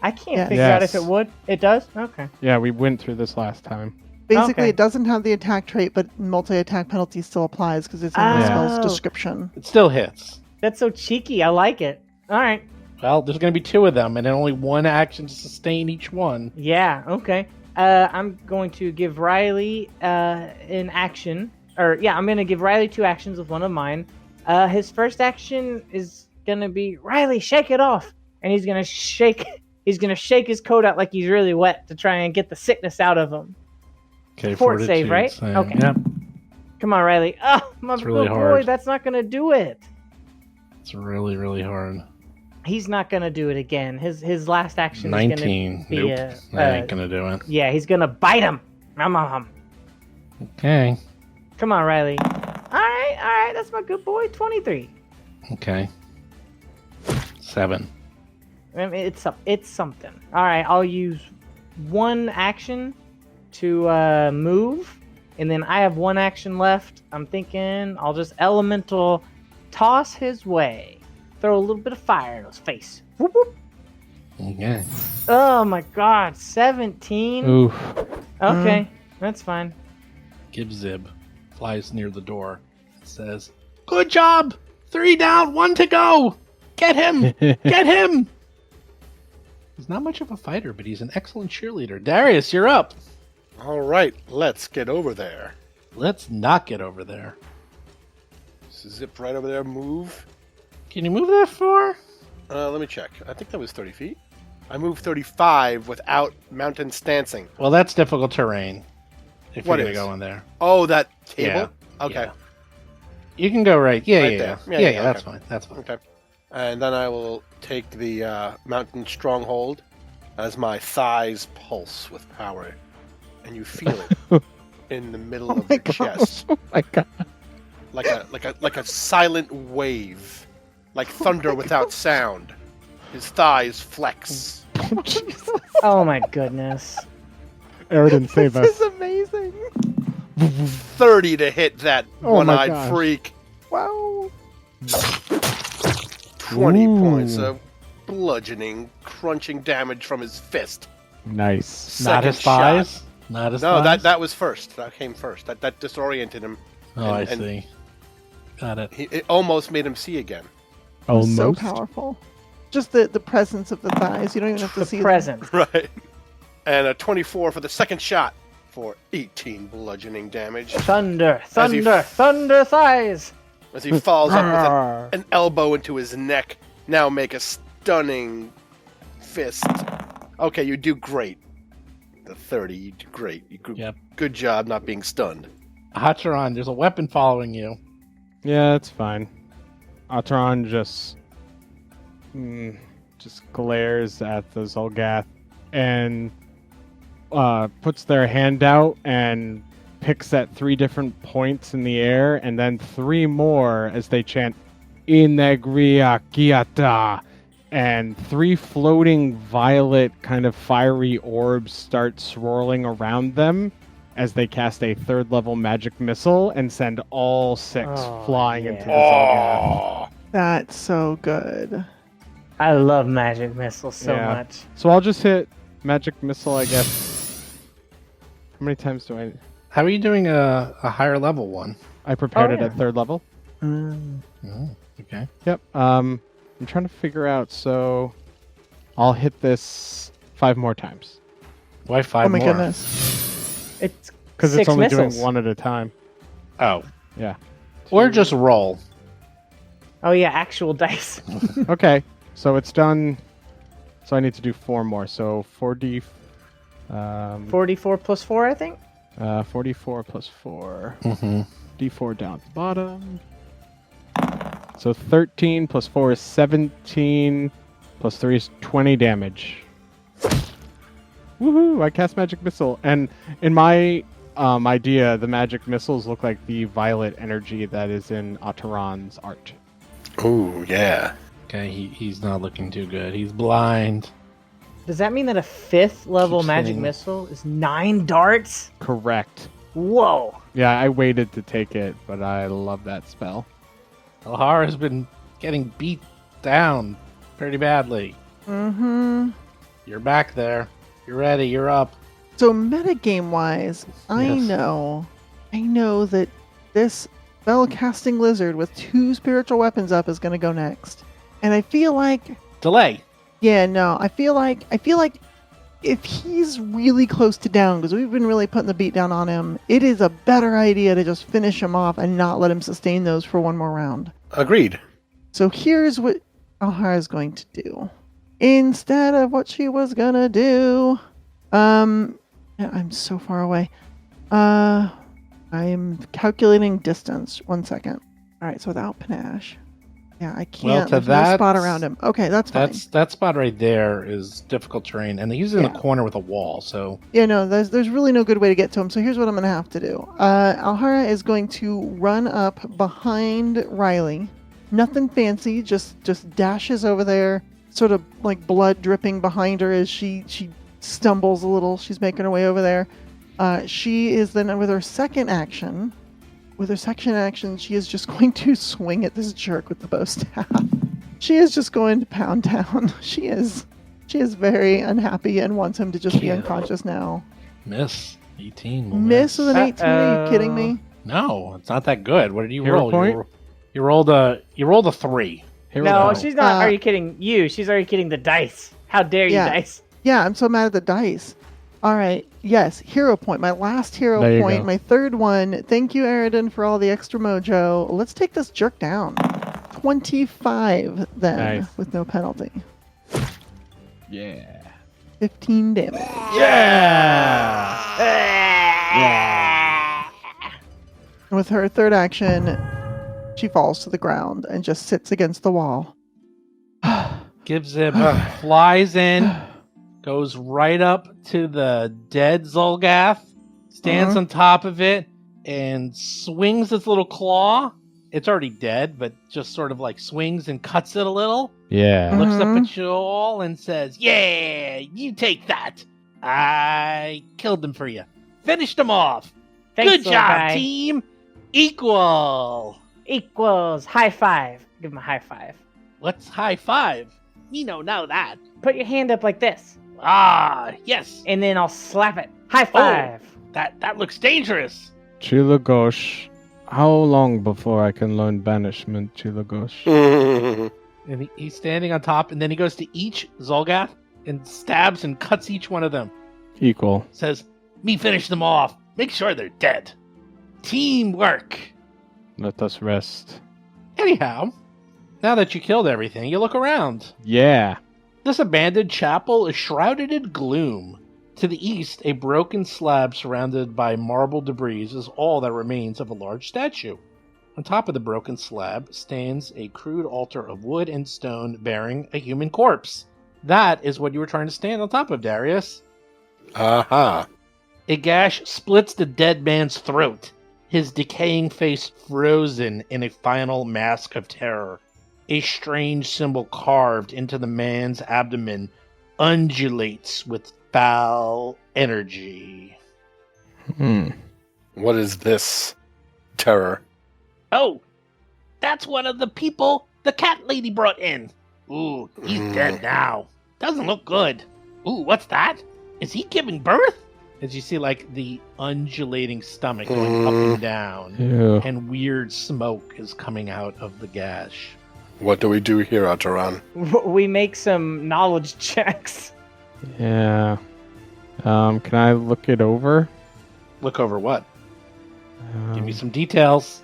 I can't Yes. figure out Yes. if it would. It does? Okay. Yeah, we went through this last time. Basically, Okay. it doesn't have the attack trait, but multi-attack penalty still applies because it's in the Oh. spell's description. It still hits. That's so cheeky. I like it. All right. Well, there's going to be 2 of them, and then only 1 action to sustain each one. Yeah, okay. I'm going to give Riley an action. I'm going to give Riley 2 actions with one of mine. His first action is going to be, Riley, shake it off. And he's going to shake his coat out like he's really wet to try and get the sickness out of him. Okay, Fort save, right? save. Okay. Yep, Come on, Riley. Oh, my It's good really boy, hard. that's not going to do it. it's really, really hard. He's not going to do it again. His last action is 19. going to be... Nope, that ain't going to do it. Yeah, he's going to bite him. Nom. Okay, Come on, Riley. All right, that's my good boy. 23. okay. 7. I mean, it's something. All right, I'll use 1 action to move, and then I have 1 action left. I'm thinking I'll just elemental toss his way, throw a little bit of fire in his face. Whoop, whoop. Okay. Oh my God, 17. Oof. Okay, that's fine. Give Zib. Flies near the door. It says, "Good job! 3 down, 1 to go! Get him! Get him!" He's not much of a fighter, but he's an excellent cheerleader. Darius, you're up. All right, let's get over there. Let's not get over there. Zip right over there, move. Can you move that far? Let me check. I think that was 30 feet. I moved 35 without mountain stancing. Well, that's difficult terrain. If What you're going to is? go in there. Oh, that table? Yeah, Okay. yeah. You can go right. Yeah, Right yeah, there. yeah. Yeah, Yeah, that's okay. fine. That's fine. Okay. And then I will take the mountain stronghold as my thighs pulse with power. And you feel it in the middle of my your gosh. chest. Oh my god. Like a silent wave. Like thunder without sound. His thighs flex. Oh my goodness. Eridan, save This us. is amazing. 30 to hit that Oh my one-eyed gosh. freak. Wow. 20 Ooh. points of bludgeoning, crunching damage from his fist. Nice. Not his Second shot. thighs? Not his No, thighs? that was first. That came first. That disoriented him. Oh, I and- see. Got it. It almost made him see again. Almost. So powerful. just the presence of the thighs. You don't even have to The see present. Right. And a 24 for the second shot for 18 bludgeoning damage. Thunder, As he thunder, thunder thighs. As he falls up with an elbow into his neck. Now make a stunning fist. Okay, you do great. The 30, you do great. Good job not being stunned. Hachiron, there's a weapon following you. Yeah, it's fine. Atron just glares at the xulgath and puts their hand out and picks at 3 different points in the air, and then 3 more as they chant Inegria Giata, and 3 floating violet kind of fiery orbs start swirling around them as they cast a 3rd level magic missile and send all 6 flying into the xulgath. That's so good. I love magic missiles so much. So I'll just hit magic missile, I guess. How many times do I... How are you doing a higher level one? I prepared it yeah. at 3rd level. Oh, okay. Yep. I'm trying to figure out, so I'll hit this 5 more times. Why 5 Oh my more? goodness. It's Because 6 it's only missiles. doing 1 at a time. Oh. Yeah. Or just roll. Oh yeah, actual dice. Okay. So it's done. So I need to do 4 more. So 4D. 44 plus 4, I think. 44 plus 4. Mm-hmm. D4 down at the bottom. So 13 plus 4 is 17. Plus 3 is 20 damage. Woohoo! I cast Magic Missile. And in my idea, the Magic Missiles look like the violet energy that is in Ataran's art. Oh, yeah. Okay, he's not looking too good. He's blind. Does that mean that a 5th level Keeps magic hitting. missile is 9 darts? Correct. Whoa! Yeah, I waited to take it, but I love that spell. Alhara's been getting beat down pretty badly. Mm-hmm. You're back there. You're ready. You're up. So metagame wise, I Yes. know that this spell-casting lizard with 2 spiritual weapons up is going to go next. And I feel like... Delay. Yeah, no, I feel like if he's really close to down, because we've been really putting the beat down on him, it is a better idea to just finish him off and not let him sustain those for 1 more round. Agreed. So here's what Alhara's going to do. Instead of what she was gonna do, I'm so far away. I'm calculating distance. 1 second. All right, so without panache. Yeah, I can't. Well, to There's no that spot around him. Okay, that's fine. That spot right there is difficult terrain, and he's in Yeah. a corner with a wall. So Yeah, no, there's really no good way to get to him. So here's what I'm going to have to do. Alhara is going to run up behind Riley. Nothing fancy, just dashes over there, sort of like blood dripping behind her as she stumbles a little. She's making her way over there. She is then with her second action. With her second action, she is just going to swing at this jerk with the bow staff. She is just going to pound down. She is very unhappy and wants him to just be Kill. unconscious now. miss 18. will Miss with an 18. Are you kidding me? No, it's not that good. What did you Hero roll? point? You rolled a 3. Here we No, go. she's not. Uh, Are you kidding you? She's already kidding the dice. How dare you, Yeah. dice? Yeah, I'm so mad at the dice. All right. Yes, hero point. My last hero There you point. go. My 3rd one. Thank you, Aridin, for all the extra mojo. Let's take this jerk down. 25 then, Nice. with no penalty. Yeah. 15 damage. And with her 3rd action, she falls to the ground and just sits against the wall. Gives him flies in, goes right up to the dead xulgath, stands on top of it, and swings its little claw. It's already dead, but just sort of like swings and cuts it a little. Yeah. Looks up Mhm. at you all and says, "Yeah, you take that. I killed them for you. Finished them off. Thanks, Good little job, guy. team. Equal. Equals high five. Give him a high five. What's high five? We don't know that. Put your hand up like this, Ah, yes. and then I'll slap it. High five. That looks dangerous. Chilagosh. How long before I can learn banishment, Chilagosh? And he's standing on top, and then he goes to each xulgath and stabs and cuts each one of them. Equal. Says, me finish them off. Make sure they're dead. Teamwork. Let us rest. Anyhow, now that you killed everything, you look around. Yeah. This abandoned chapel is shrouded in gloom. To the east, a broken slab surrounded by marble debris is all that remains of a large statue. On top of the broken slab stands a crude altar of wood and stone bearing a human corpse. That is what you were trying to stand on top of, Darius. Aha. A gash splits the dead man's throat, his decaying face frozen in a final mask of terror. A strange symbol carved into the man's abdomen undulates with foul energy. What is this terror? Oh, that's one of the people the cat lady brought in. Ooh, he's dead now. Doesn't look good. Ooh, what's that? Is he giving birth? As you see, like, the undulating stomach going up and down, Ew. and weird smoke is coming out of the gash. What do we do here, Ataran? We make some knowledge checks. Yeah. Can I look it over? Look over what? Give me some details.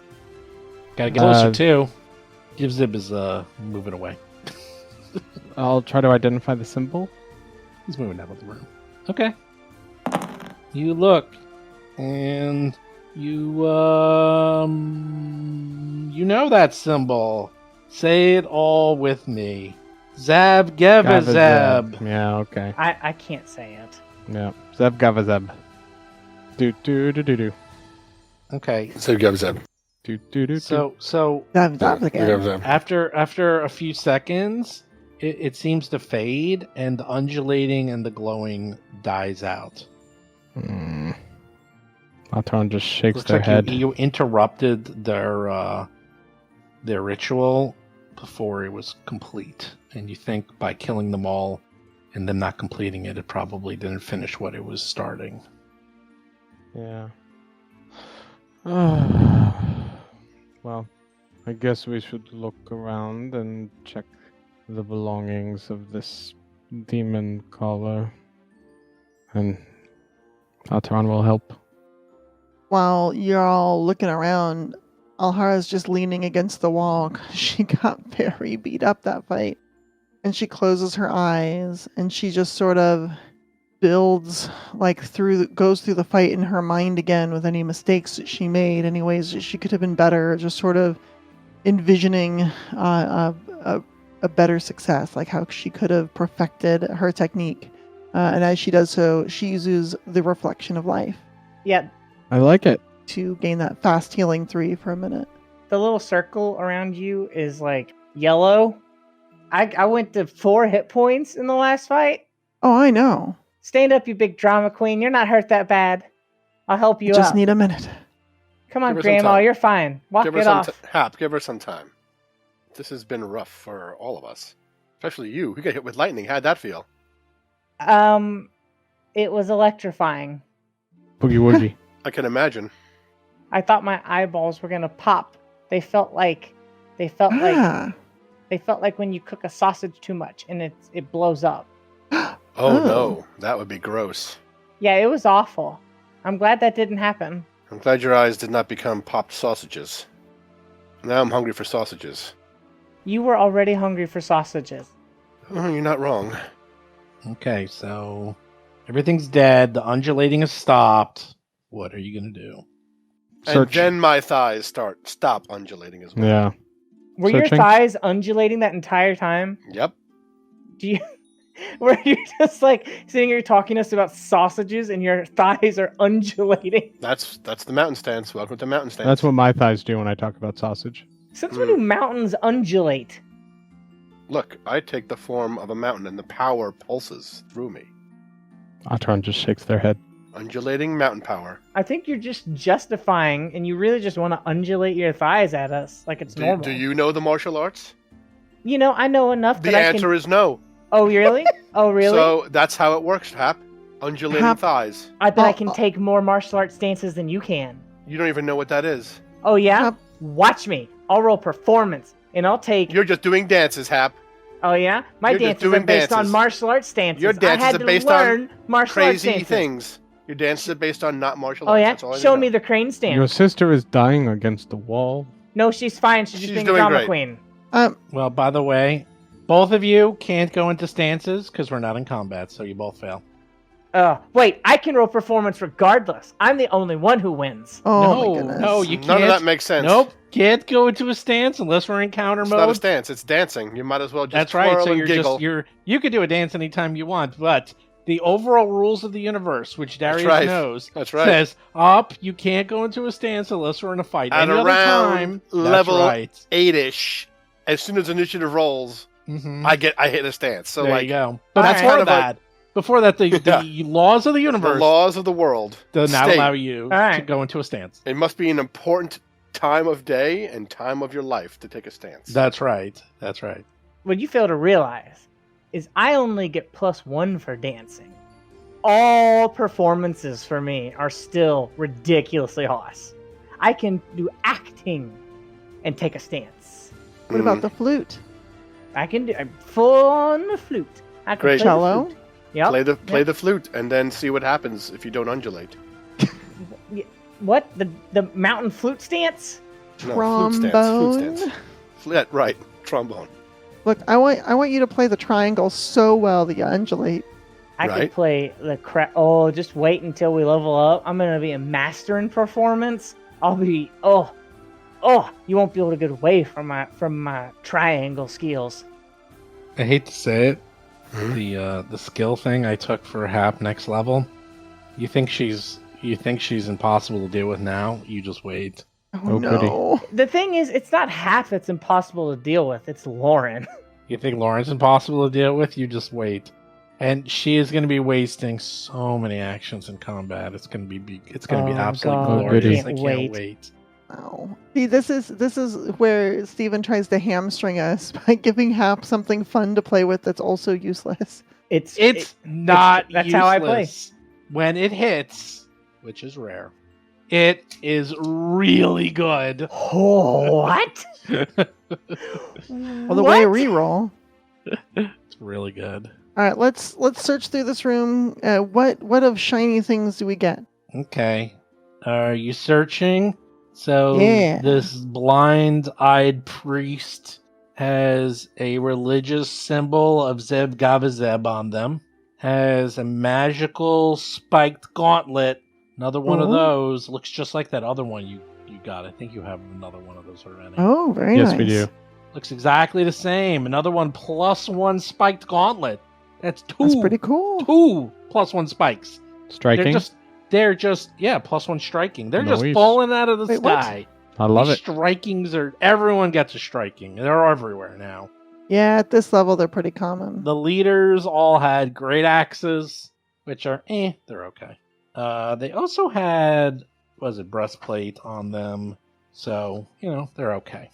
Gotta get closer, too. Zib is moving away. I'll try to identify the symbol. He's moving out of the room. Okay. You look, and you know that symbol. Say it all with me. Zab Gavazab. Yeah, okay. I can't say it. Yeah. Zeb Gavazeb. Do do do do do. Okay. Zeb Gavzeb. Do do do. So Again. after a few seconds, it seems to fade, and the undulating and the glowing dies out. Atron just shakes Looks their like head. you interrupted their ritual before it was complete, and you think by killing them all and them not completing it, it probably didn't finish what it was starting. Yeah. Well, I guess we should look around and check the belongings of this demon caller. And Atron will help. While you're all looking around, Alhara's just leaning against the wall 'cause she got very beat up that fight. And she closes her eyes and she just sort of builds, goes through the fight in her mind again with any mistakes that she made, any ways that she could have been better, just sort of envisioning a better success, like how she could have perfected her technique. And as she does so, she uses the reflection of life. Yeah, I like it. To gain that fast healing 3 for a minute. the little circle around you is like yellow. I went to 4 hit points in the last fight. Oh, I know. Stand up, you big drama queen. You're not hurt that bad. I'll help you Just up. need a minute. Come on, Give her some Grandma. time. You're fine. Walk Give her it some off. Hap, give her some time. This has been rough for all of us. Especially you. You got hit with lightning. How'd that feel? It was electrifying. Boogie woogie. I can imagine. I thought my eyeballs were gonna pop. They felt like they felt like when you cook a sausage too much and it blows up. Oh, Oh. no. That would be gross. Yeah, it was awful. I'm glad that didn't happen. I'm glad your eyes did not become popped sausages. Now I'm hungry for sausages. You were already hungry for sausages. Oh, you're not wrong. Okay, so everything's dead. The undulating has stopped. What are you going to do? And Search. then my thighs stop undulating as well. Yeah. Were Searching? your thighs undulating that entire time? Yep. Were you just like sitting here talking to us about sausages and your thighs are undulating? That's the mountain stance. Welcome to mountain stance. That's what my thighs do when I talk about sausage. Since when do mountains undulate? Look, I take the form of a mountain and the power pulses through me. Atron just shakes their head. Undulating mountain power. I think you're just justifying, and you really just want to undulate your thighs at us like it's normal. Do you know the martial arts? You know, I know enough The that answer is no. Oh, really? Oh, really? So that's how it works, Hap. Undulating Hap. thighs. I bet I can take more martial arts stances than you can. You don't even know what that is. Oh, yeah? Hap. Watch me. I'll roll performance. and I'll take. You're just doing dances, Hap. Oh yeah, my You're just dances are doing based on dances. martial arts stances. Your dances I had are to based learn on martial arts Crazy stances. things. Your dances are based on not martial Oh arts. yeah, That's all I show know. me the crane stance. Your sister is dying against the wall. No, she's fine. She's just She's being a doing drama great. queen. Well, by the way, both of you can't go into stances because we're not in combat, so you both fail. Wait, I can roll performance regardless. I'm the only one who wins. Oh my goodness. No, you can't. None of that makes sense. Nope, can't go into a stance unless we're in counter It's mode. not a stance. It's dancing. You might as well just That's right. twirl So and you're giggle. you could do a dance anytime you want, but the overall rules of the universe, which Darius right. knows, That's right. says up. You can't go into a stance unless we're in a fight. At Any other around time, level that's right. 8-ish, as soon as initiative rolls, Mhm. I hit a stance. So there like you go. But That's before kind of that, the laws of the the universe laws of the world do not state allow you right. to go into a stance. it must be an important time of day and time of your life to take a stance. That's right. That's right. What you fail to realize is I only get +1 for dancing. All performances for me are still ridiculously awesome. I can do acting and take a stance. What about the flute? I can do. I'm full on the flute. I can Great. play the Cello? flute. Yep. play the flute and then see what happens if you don't undulate. What? The mountain flute stance? No, Trombone? flute stance. Yeah, right. Trombone. Look, I want you to play the triangle so well that you undulate. I Right. could play the Oh, just wait until we level up. I'm gonna be a master in performance. I'll be you won't be able to get away from my triangle skills. I hate to say it. Hmm? The skill thing I took for Hap next level. You think she's impossible to deal with now? You just wait. Oh, Oh, no. The thing is, it's not half that's impossible to deal with. It's Lauren. You think Lauren's impossible to deal with? You just wait. And she is going to be wasting so many actions in combat. It's going to be absolutely God, glorious. can't I can't wait. wait. Wow. See, this is where Steven tries to hamstring us by giving Hap something fun to play with that's also useless. It's not that's useless. how I play. When it hits, which is rare, it is really good. What? Well, the way reroll. It's really good. All right, let's search through this room. What of shiny things do we get? Okay. Are you searching? So Yeah. this blind-eyed priest has a religious symbol of Zeb Gavazeb on them. Has a magical spiked gauntlet. Another one of Ooh. those. Looks just like that other one you got. I think you have another one of those already. Oh, very Yes, nice. we do. Looks exactly the same. Another one +1 spiked gauntlet. That's two. That's pretty cool. 2 +1 spikes. Striking. They're just +1 striking. They're just Nice. falling out of the Wait, what? sky. I love These it. Strikings are everyone gets a striking. They're everywhere now. Yeah, at this level, they're pretty common. The leaders all had great axes, which are they're okay. They also had breastplate on them, so they're okay.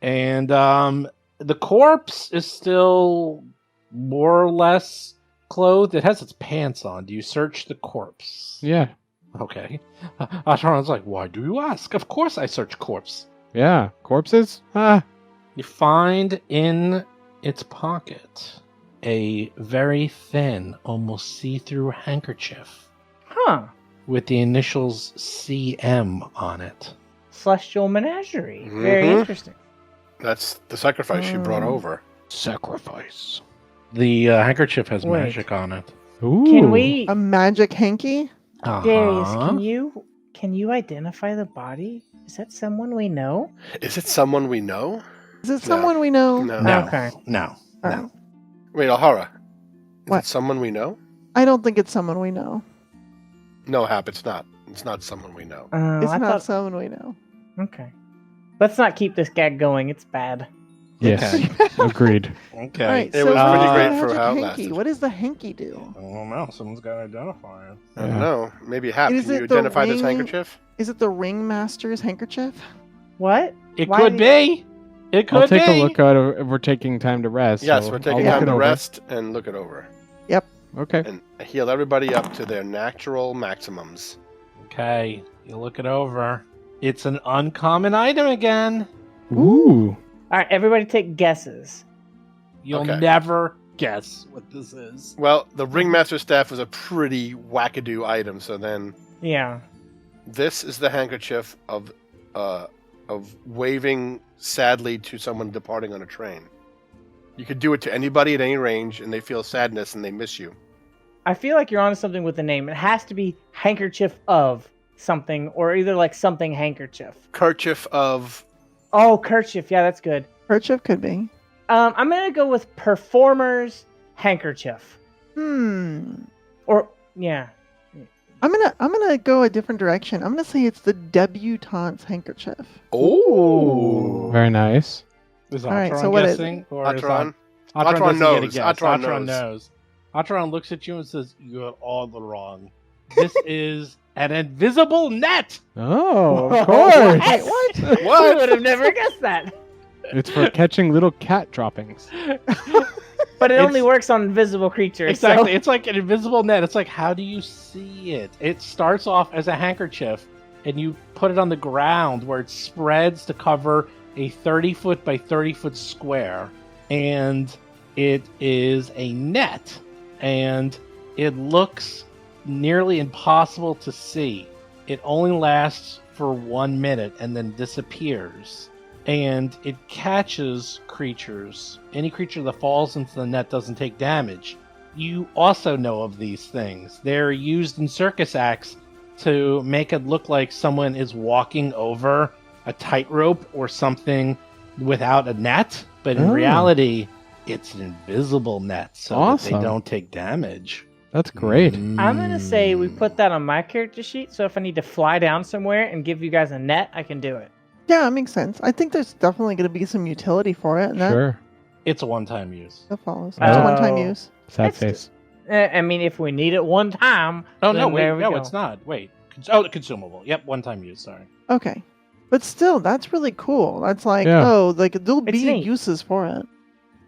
And the corpse is still more or less clothed. It has its pants on. Do you search the corpse? Yeah. Okay. Asharon's like, why do you ask? Of course I search corpse. Yeah. Corpses? Ah. You find in its pocket a very thin, almost see-through handkerchief Huh. with the initials CM on it. Celestial Menagerie. Very Mhm. interesting. That's the sacrifice she brought over. Sacrifice. The handkerchief has Wait. magic on it. Ooh. Can we, A magic hanky? Darius? Uh-huh. Can you identify the body? Is that someone we know? Is it someone we know? Is it someone we know? No. No. Okay. No. All No. right. Wait, Alhara. Is What? it someone we know? I don't think it's someone we know. No, Hap, it's not. It's not someone we know. It's I not thought. someone we know. Okay. Let's not keep this gag going. It's bad. Yes. Agreed. Okay. All right, It so was what's pretty the great for magic how it hanky? lasted. What does the hanky do? I don't know. Someone's got to identify it. I don't Yeah. know. Maybe Hap, Is can you it the identify this ring- handkerchief? Is it the ringmaster's handkerchief? What? It Why could do be. It could I'll take be. a look at it if we're taking time to rest. Yes, so we're I'll taking look time it to over. rest and look it over. Okay. And heal everybody up to their natural maximums. Okay. You look it over. It's an uncommon item again. Ooh. All right, everybody take guesses. You'll Okay. never guess what this is. Well, the ringmaster staff was a pretty wackadoo item, so then Yeah. this is the handkerchief of waving sadly to someone departing on a train. You could do it to anybody at any range, and they feel sadness and they miss you. I feel like you're onto something with the name. It has to be handkerchief of something, or either like something handkerchief. Kerchief of... Oh, kerchief. Yeah, that's good. Kerchief could be. I'm gonna go with performer's handkerchief. Or yeah. I'm gonna go a different direction. I'm gonna say it's the debutante's handkerchief. Oh! Very nice. Is All right, Atron so what is guessing? Or Atron? Atron Atron doesn't get a knows. guess. Atron Atron knows. knows. Atron looks at you and says, "You are all the wrong. This is an invisible net." Oh, of Whoa, course. Hey, what? What? I would have never guessed that. It's for catching little cat droppings. But it It's- only works on invisible creatures. Exactly. So. It's like an invisible net. It's like, how do you see it? It starts off as a handkerchief, and you put it on the ground where it spreads to cover a 30-foot by 30-foot square. And it is a net. And it looks nearly impossible to see. It only lasts for 1 minute and then disappears. And it catches creatures. Any creature that falls into the net doesn't take damage. You also know of these things. They're used in circus acts to make it look like someone is walking over a tightrope or something without a net, but in Oh. reality, it's an invisible net so that Awesome. they don't take damage. That's great. I'm gonna say we put that on my character sheet, so if I need to fly down somewhere and give you guys a net, I can do it. Yeah, it makes sense. I think there's definitely going to be some utility for it, and Sure. It's a one-time use. that follows. Oh. It's a one-time use. Sad That's face. I mean, if we need it one time. Oh, no, then wait, there we no, go. it's not. Wait. Oh, consumable. Yep, one-time use, sorry. Okay, but still, that's really cool. That's like, Yeah. oh, like there'll It's be neat. uses for it.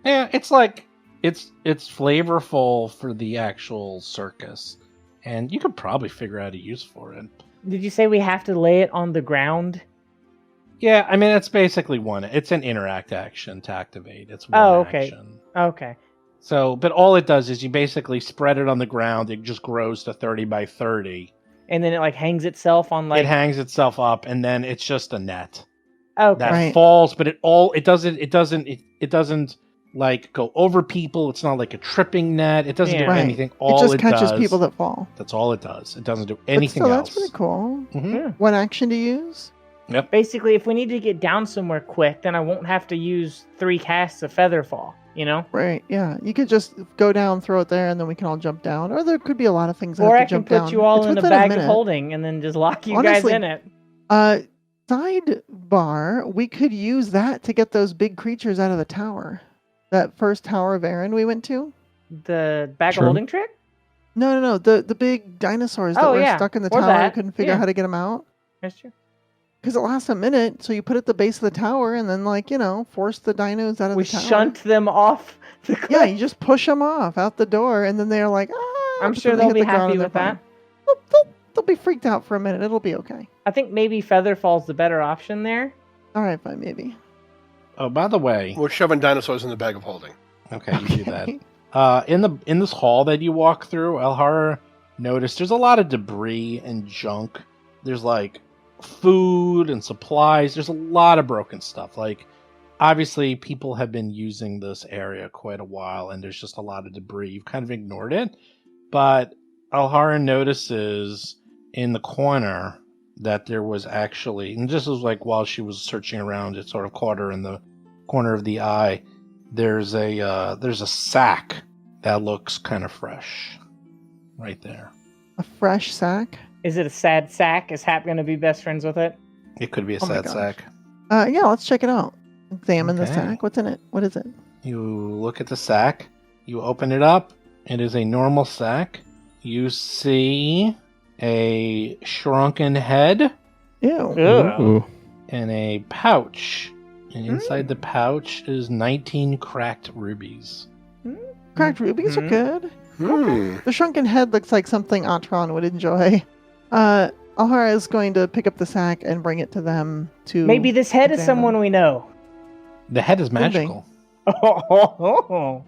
Yeah, it's like it's flavorful for the actual circus, and you could probably figure out a use for it. Did you say we have to lay it on the ground? Yeah, I mean it's basically one. It's an interact action to activate. It's one Oh, okay. action. Okay. So, but all it does is you basically spread it on the ground. It just grows to 30 by 30. And then it like hangs itself on like. It hangs itself up, and then it's just a net Okay. that Right. falls. But it doesn't like go over people. It's not like a tripping net. It doesn't Yeah. do Right. anything. It All just it catches does, people that fall. That's all it does. It doesn't do But anything still, else. that's pretty cool. Mhm. Yeah. One action to use. Yep. Basically, if we need to get down somewhere quick, then I won't have to use 3 casts of Featherfall. You know. Right, yeah. You could just go down, throw it there, and then we can all jump down. Or there could be a lot of things that Or have I to can jump put down. you all It's in a within bag of minute. holding and then just lock you Honestly, guys in it. Sidebar, we could use that to get those big creatures out of the tower. That first Tower of Aaron we went to? The bag Sure. of holding trick? No. The big dinosaurs that Oh, were yeah. stuck in the Or tower. that, Couldn't figure yeah. out how to get them out. That's true. Because it lasts a minute, so you put it at the base of the tower and then, force the dinos out of We the tower. shunt them off the cliff. Yeah, you just push them off out the door, and then they're like, ah! I'm but sure then they they'll hit be the ground happy and they're with that. fine. They'll be freaked out for a minute. It'll be okay. I think maybe Featherfall's the better option there. All right, fine, maybe. Oh, by the way, We're shoving dinosaurs in the bag of holding. okay, you do that. In this hall that you walk through, Elhara noticed there's a lot of debris and junk. There's like food and supplies. There's a lot of broken stuff. Like, obviously, people have been using this area quite a while, and there's just a lot of debris. You've kind of ignored it, but Elhara notices in the corner that there was actually, and this was like while she was searching around, it sort of caught her in the corner of the eye. There's a sack that looks kind of fresh, right there. A fresh sack? Is it a sad sack? Is Hap going to be best friends with it? It could be a Oh my sad gosh. sack. Yeah, let's check it out. Examine the Okay. sack. What's in it? What is it? You look at the sack. You open it up. It is a normal sack. You see a shrunken head Ew. Ooh. and a pouch. And inside the pouch is 19 cracked rubies. Cracked rubies are Mhm. good. Hmm. The shrunken head looks like something Atron would enjoy. Alhara is going to pick up the sack and bring it to them to... Maybe this head is examine. someone we know. The head is Could be. magical. Oh.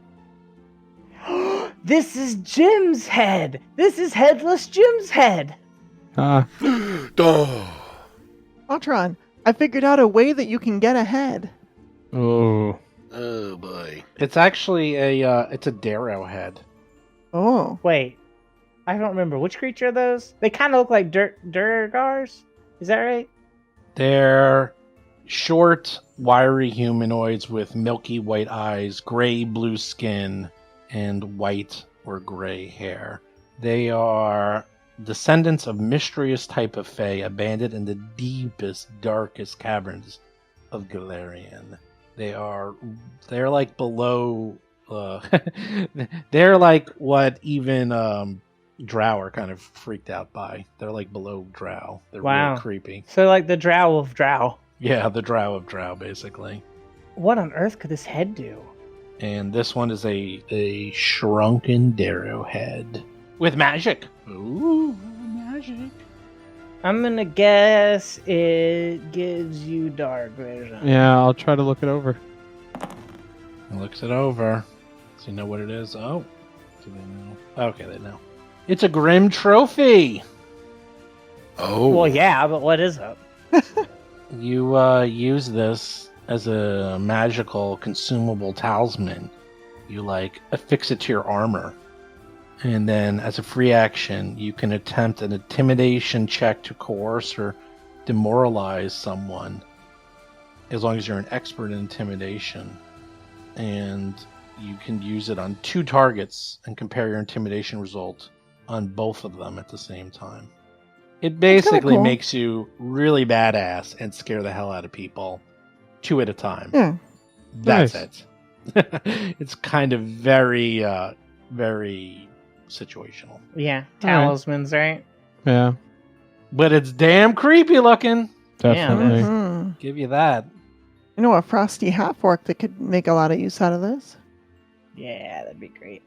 This is Jim's head. This is Headless Jim's head. Ah, Oh. Atron, I figured out a way that you can get ahead. oh. Oh boy. It's actually it's a Darrow head. Oh. Wait, I don't remember. Which creature are those? They kind of look like Durgars. Is that right? They're short, wiry humanoids with milky white eyes, gray-blue skin, and white or gray hair. They are descendants of mysterious type of fae abandoned in the deepest, darkest caverns of Galarian. They're like below. They're like what even Drow are kind of freaked out by. They're like below Drow. They're Wow. really creepy. So like the Drow of Drow. Yeah, the Drow of Drow, basically. What on earth could this head do? And this one is a shrunken Darrow head with magic. Ooh, magic. I'm gonna guess it gives you dark vision. Yeah, I'll try to look it over. He looks it over. Does he know what it is? Oh, do they know? Okay, they know. It's a Grim Trophy. Oh. Well, yeah, but what is it? You use this as a magical consumable talisman. You affix it to your armor. And then as a free action, you can attempt an intimidation check to coerce or demoralize someone, as long as you're an expert in intimidation. And you can use it on 2 targets and compare your intimidation result on both of them at the same time. It basically cool. makes you really badass and scare the hell out of people 2 at a time. Yeah. That's Nice. it. It's kind of very, very situational. Yeah, talismans, right? Yeah, But it's damn creepy looking. definitely. Mhm. Give you that. You know, a frosty half orc that could make a lot of use out of this. Yeah, that'd be great.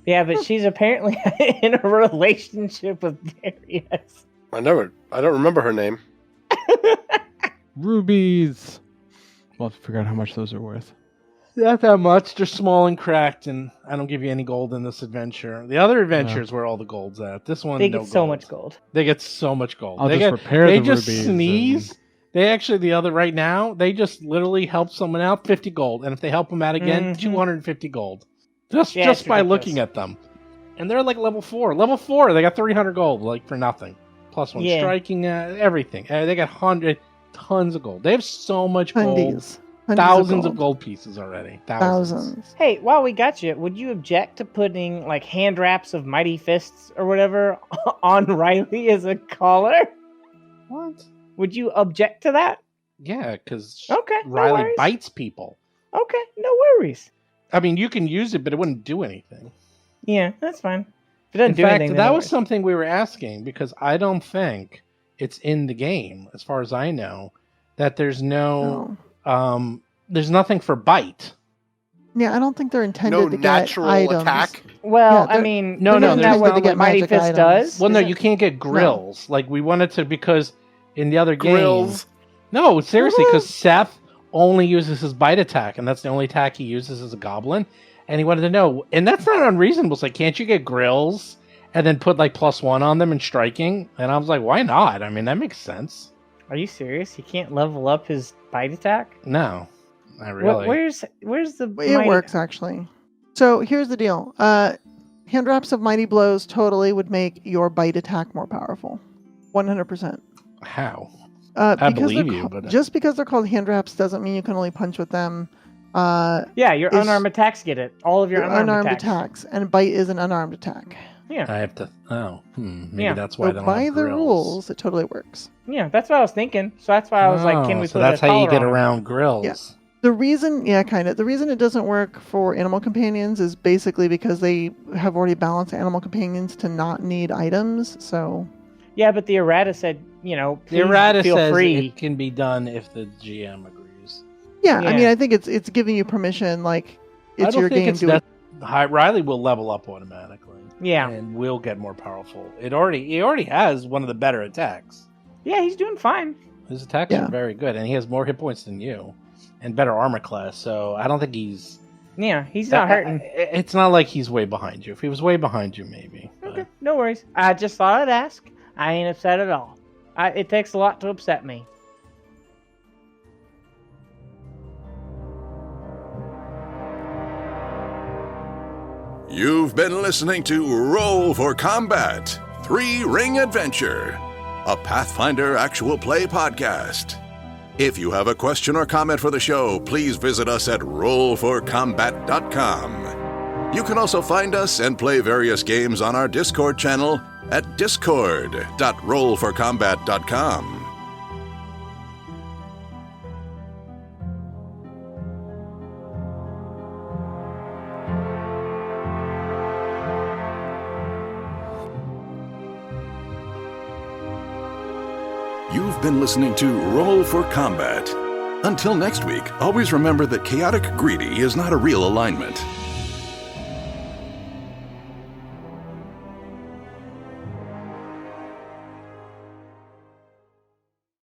Yeah, but she's apparently in a relationship with Darius. I don't remember her name. Rubies. We'll have to figure out how much those are worth. Not that much. They're small and cracked, and I don't give you any gold in this adventure. The other adventures where all the gold's at. This one, They no get so gold. much gold. They get so much gold. I'll they just repair they the just rubies sneeze. and- They actually right now they just literally help someone out 50 gold, and if they help them out again, Mhm. 250 gold. Just Yeah, it's by ridiculous. looking at them, and they're like level 4. Level 4, they got 300 gold for nothing. Plus 1 Yeah. striking, everything. They got tons of gold. They have so much gold. Hundies. Thousands of gold pieces already. Thousands. Hey, while we got you, would you object to putting like hand wraps of mighty fists or whatever on Riley as a collar? What? Would you object to that? Yeah, because Okay, no Riley worries. bites people. Okay, no worries. I mean, you can use it, but it wouldn't do anything. Yeah, that's fine. If it doesn't In do fact, anything, then that no was worries. something we were asking, because I don't think it's in the game, as far as I know, that there's there's nothing for bite. Yeah, I don't think they're intended No to natural get items. attack. Well, Yeah, I they're- mean, No, isn't no, that there's what not the to get Mighty magic Fist items. does? Well, no, Isn't- you can't get grills. Like, we wanted to, because in the other game... Grills. No, seriously, because Seth only uses his bite attack, and that's the only attack he uses as a goblin. And he wanted to know, and that's not unreasonable. It's like, can't you get grills and then put like +1 on them and striking? And I was like, why not? I mean, that makes sense. Are you serious? He can't level up his bite attack? No, not really. Where's the It mighty- works, actually. So here's the deal. Hand wraps of mighty blows totally would make your bite attack more powerful. 100%. How? Because believe they're you, ca- but- just because they're called hand wraps doesn't mean you can only punch with them. Yeah, your is- unarmed attacks get it. All of your They're unarmed, unarmed attacks, and bite is an unarmed attack. Yeah, I have to. Oh, maybe Yeah. that's why So they don't by have the grills. rules, it totally works. yeah, that's what I was thinking. So that's why I was like, can we so put that's a how you collar get on him? around grills. Yeah. The reason, the reason it doesn't work for animal companions is basically because they have already balanced animal companions to not need items. So Yeah, but the errata said, The please errata feel says free. it can be done if the GM agrees. yeah, I Yeah. mean, I think it's giving you permission. Like I it's don't your think game. it's Do it. that. Riley will level up automatically. Yeah, And will get more powerful. He already has one of the better attacks. yeah, he's doing fine. His attacks Yeah. are very good, and he has more hit points than you. and better armor class, so I don't think he's... Yeah, he's not hurting. It's not like he's way behind you. If he was way behind you, maybe. Okay, no worries. I just thought I'd ask. I ain't upset at all. It takes a lot to upset me. You've been listening to Roll for Combat 3-Ring Adventure, a Pathfinder actual play podcast. If you have a question or comment for the show, please visit us at rollforcombat.com. You can also find us and play various games on our Discord channel at discord.rollforcombat.com. You've been listening to Roll for Combat. Until next week, always remember that chaotic greedy is not a real alignment.